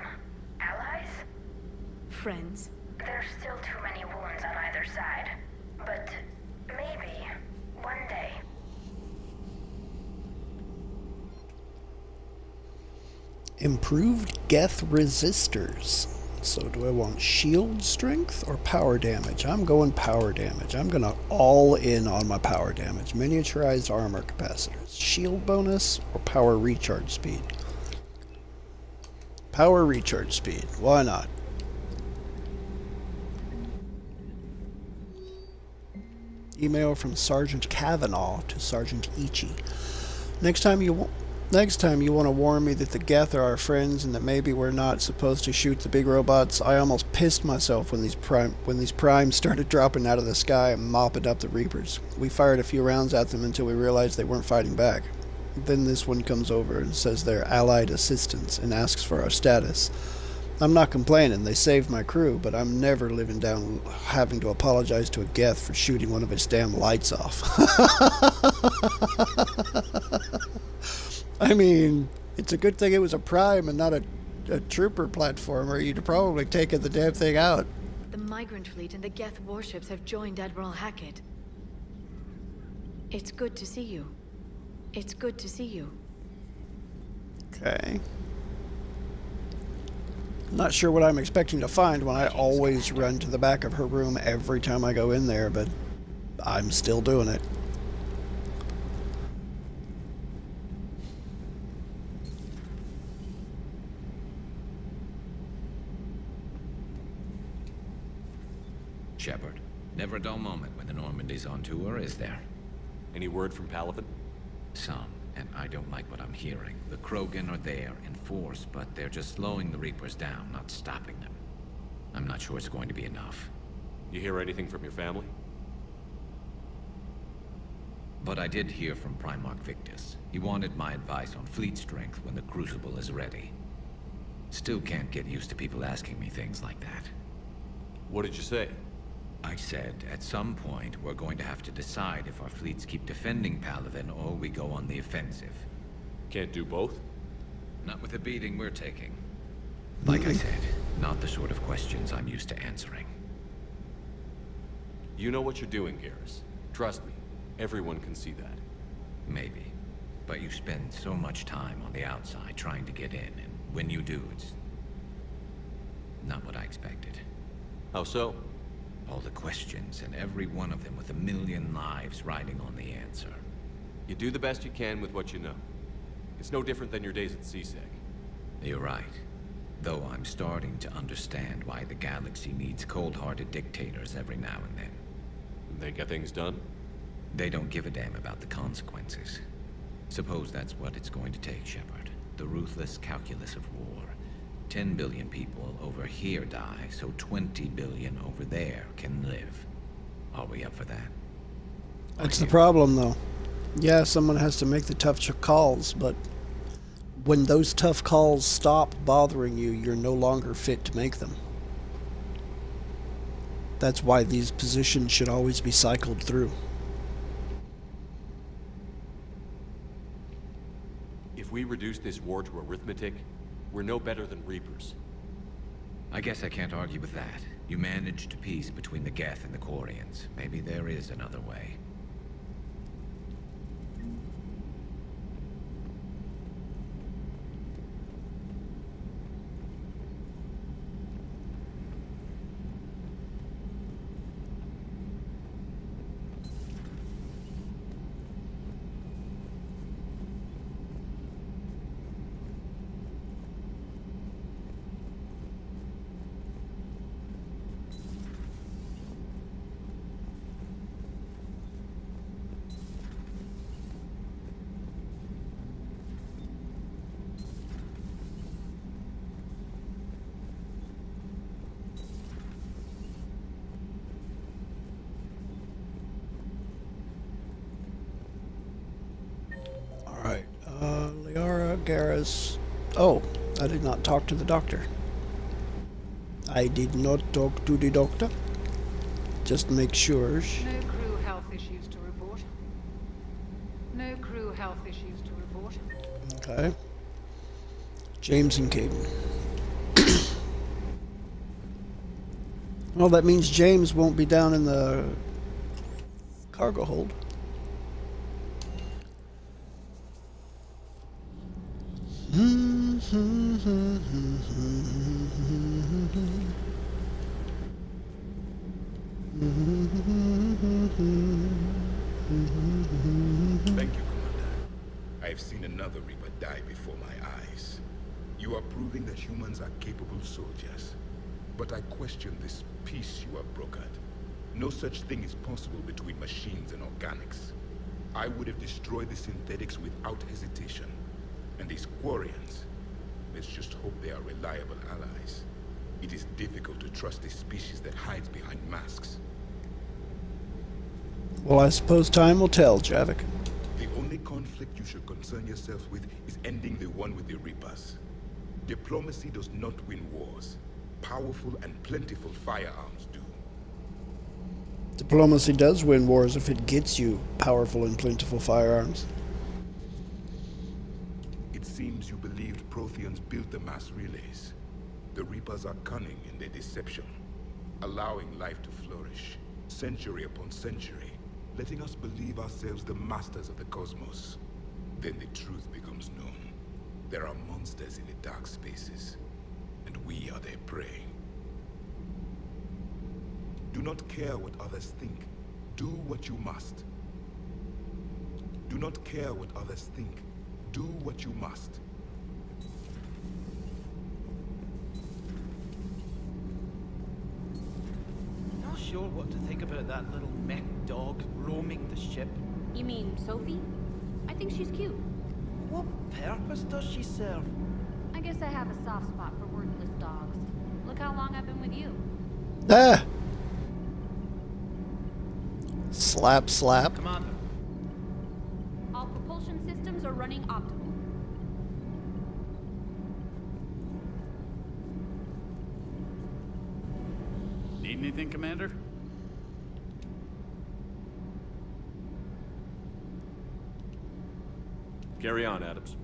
Allies? Friends? There's still too many wounds on either side. But maybe one day. Improved Geth resistors. So do I want shield strength or power damage? I'm going power damage. I'm gonna all in on my power damage. Miniaturized armor capacitors. Shield bonus or power recharge speed? Power recharge speed. Why not? Email from Sergeant Kavanaugh to Sergeant Ichi. Next time you want to warn me that the Geth are our friends and that maybe we're not supposed to shoot the big robots. I almost pissed myself when these primes started dropping out of the sky and mopping up the Reapers. We fired a few rounds at them until we realized they weren't fighting back. Then this one comes over and says they're allied assistants and asks for our status. I'm not complaining, they saved my crew, but I'm never living down having to apologize to a Geth for shooting one of its damn lights off. I mean, it's a good thing it was a prime and not a trooper platform, or you'd have probably taken the damn thing out. The migrant fleet and the Geth warships have joined Admiral Hackett. It's good to see you. It's good to see you. Okay. I'm not sure what I'm expecting to find when I always run to the back of her room every time I go in there, but I'm still doing it. Shepard, never a dull moment when the Normandy's on tour, is there? Any word from Paladin? Some, and I don't like what I'm hearing. The Krogan are there in force, but they're just slowing the Reapers down, not stopping them. I'm not sure it's going to be enough. You hear anything from your family? But I did hear from Primarch Victus. He wanted my advice on fleet strength when the Crucible is ready. Still can't get used to people asking me things like that. What did you say? I said, at some point, we're going to have to decide if our fleets keep defending Paladin or we go on the offensive. Can't do both? Not with the beating we're taking. Like I said, not the sort of questions I'm used to answering. You know what you're doing, Garrus. Trust me, everyone can see that. Maybe. But you spend so much time on the outside trying to get in, and when you do, it's not what I expected. How so? All the questions, and every one of them with a million lives riding on the answer. You do the best you can with what you know. It's no different than your days at CSEC. You're right. Though I'm starting to understand why the galaxy needs cold-hearted dictators every now and then. They get things done? They don't give a damn about the consequences. Suppose that's what it's going to take, Shepard. The ruthless calculus of war. 10 billion people over here die, so 20 billion over there can live. Are we up for that? That's the problem, though. Yeah, someone has to make the tough calls, but when those tough calls stop bothering you, you're no longer fit to make them. That's why these positions should always be cycled through. If we reduce this war to arithmetic, we're no better than Reapers. I guess I can't argue with that. You managed peace between the Geth and the Quarians. Maybe there is another way. Liara, Garrus. Oh, I did not talk to the doctor. I did not talk to the doctor. Just make sure. No crew health issues to report. No crew health issues to report. Okay. James and Caden. Well, that means James won't be down in the cargo hold. Thank you, Commander. I've seen another Reaper die before my eyes. You are proving that humans are capable soldiers. But I question this peace you have brokered. No such thing is possible between machines and organics. I would have destroyed the synthetics without hesitation. And these Quarians, let's just hope they are reliable allies. It is difficult to trust a species that hides behind masks. Well, I suppose time will tell, Javik. The only conflict you should concern yourself with is ending the one with the Reapers. Diplomacy does not win wars. Powerful and plentiful firearms do. Diplomacy does win wars if it gets you powerful and plentiful firearms. It seems you believed Protheans built the mass relays. The Reapers are cunning in their deception, allowing life to flourish, century upon century, letting us believe ourselves the masters of the cosmos. Then the truth becomes known. There are monsters in the dark spaces, and we are their prey. Do not care what others think. Do what you must. Do not care what others think. Do what you must. Not sure what to think about that little mech dog roaming the ship. You mean Sophie? I think she's cute. What purpose does she serve? I guess I have a soft spot for worthless dogs. Look how long I've been with you. Ah! Slap, slap. Commander. All propulsion systems are running optimal. Need anything, Commander? Carry on, Adams.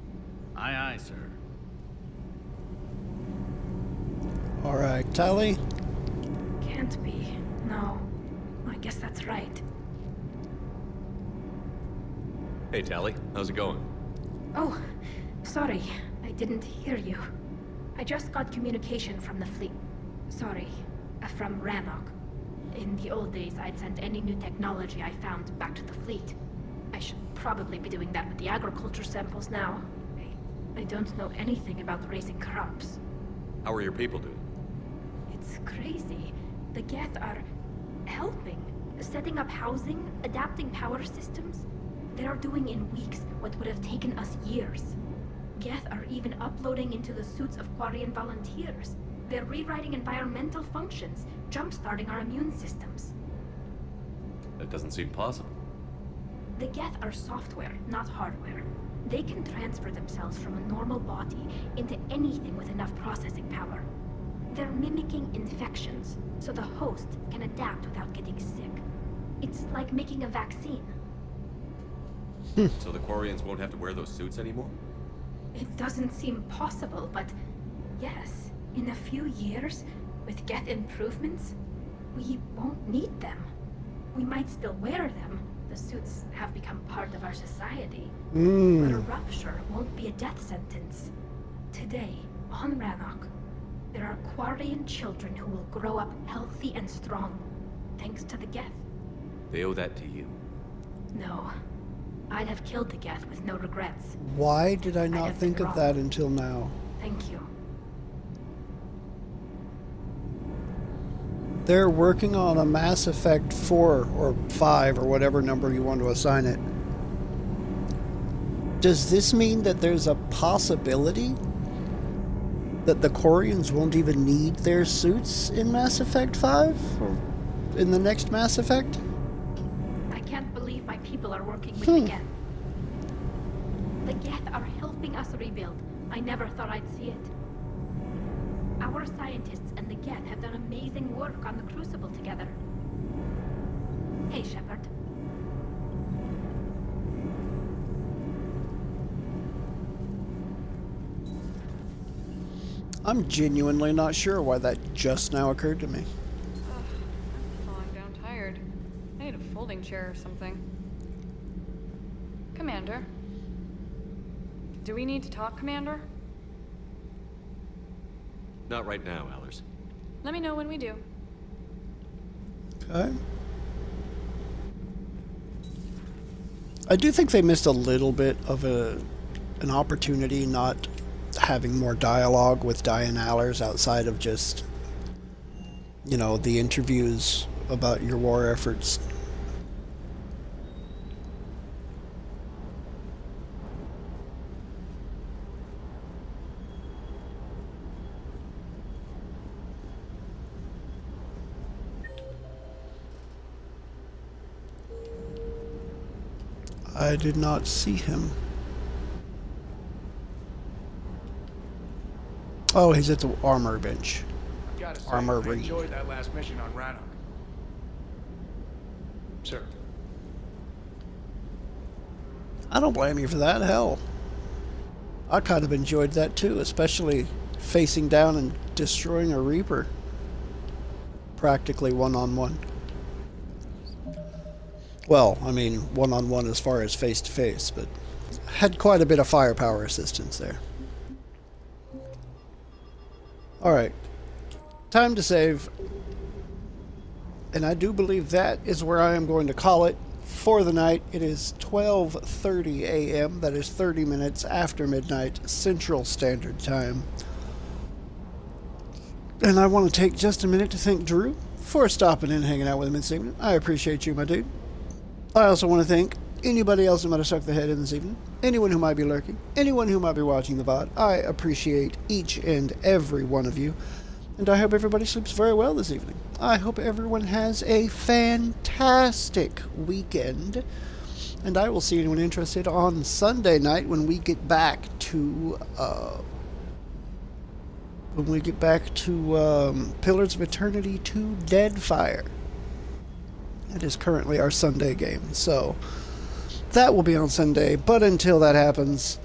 Aye, aye, sir. All right, Tally. Can't be. No. I guess that's right. Hey, Tally. How's it going? Oh, sorry. I didn't hear you. I just got communication from the fleet. Sorry. From Rannoch. In the old days, I'd send any new technology I found back to the fleet. I should probably be doing that with the agriculture samples now. I don't know anything about raising crops. How are your people doing? It's crazy. The Geth are helping. Setting up housing, adapting power systems. They are doing in weeks what would have taken us years. Geth are even uploading into the suits of Quarian volunteers. They're rewriting environmental functions, jump-starting our immune systems. That doesn't seem possible. The Geth are software, not hardware. They can transfer themselves from a normal body into anything with enough processing power. They're mimicking infections, so the host can adapt without getting sick. It's like making a vaccine. So the Quarians won't have to wear those suits anymore? It doesn't seem possible, but yes, in a few years, with Geth improvements, we won't need them. We might still wear them. The suits have become part of our society. But a rupture won't be a death sentence. Today, on Rannoch, there are Quarian children who will grow up healthy and strong, thanks to the Geth. They owe that to you. No. I'd have killed the Geth with no regrets. Why did I not think of that until now? Thank you. They're working on a Mass Effect 4 or 5 or whatever number you want to assign it. Does this mean that there's a possibility that the Quarians won't even need their suits in Mass Effect 5? Or in the next Mass Effect? I can't believe my people are working with the Geth. The Geth are helping us rebuild. I never thought I'd see it. Our scientists and the Geth have done amazing work on the Crucible together. Hey, Shepard. I'm genuinely not sure why that just now occurred to me. I'm falling down tired. I need a folding chair or something. Commander. Do we need to talk, Commander? Not right now, Allers. Let me know when we do. Okay. I do think they missed a little bit of an opportunity not having more dialogue with Diane Allers outside of just, you know, the interviews about your war efforts. I did not see him. Oh, he's at the armor bench. Gotta say, Armory. I enjoyed that last mission on Rannoch. Sir. I don't blame you for that. Hell, I kind of enjoyed that too, especially facing down and destroying a Reaper. Practically one-on-one. Well, I mean, one-on-one as far as face-to-face, but had quite a bit of firepower assistance there. Alright, time to save. And I do believe that is where I am going to call it for the night. It is 12:30 a.m. That is 30 minutes after midnight Central Standard Time. And I want to take just a minute to thank Drew for stopping in and hanging out with me this evening. I appreciate you, my dude. I also want to thank anybody else who might have stuck their head in this evening, anyone who might be lurking, anyone who might be watching the VOD. I appreciate each and every one of you, and I hope everybody sleeps very well this evening. I hope everyone has a fantastic weekend, and I will see anyone interested on Sunday night when we get back to Pillars of Eternity 2 Deadfire. That is currently our Sunday game, so that will be on Sunday. But until that happens,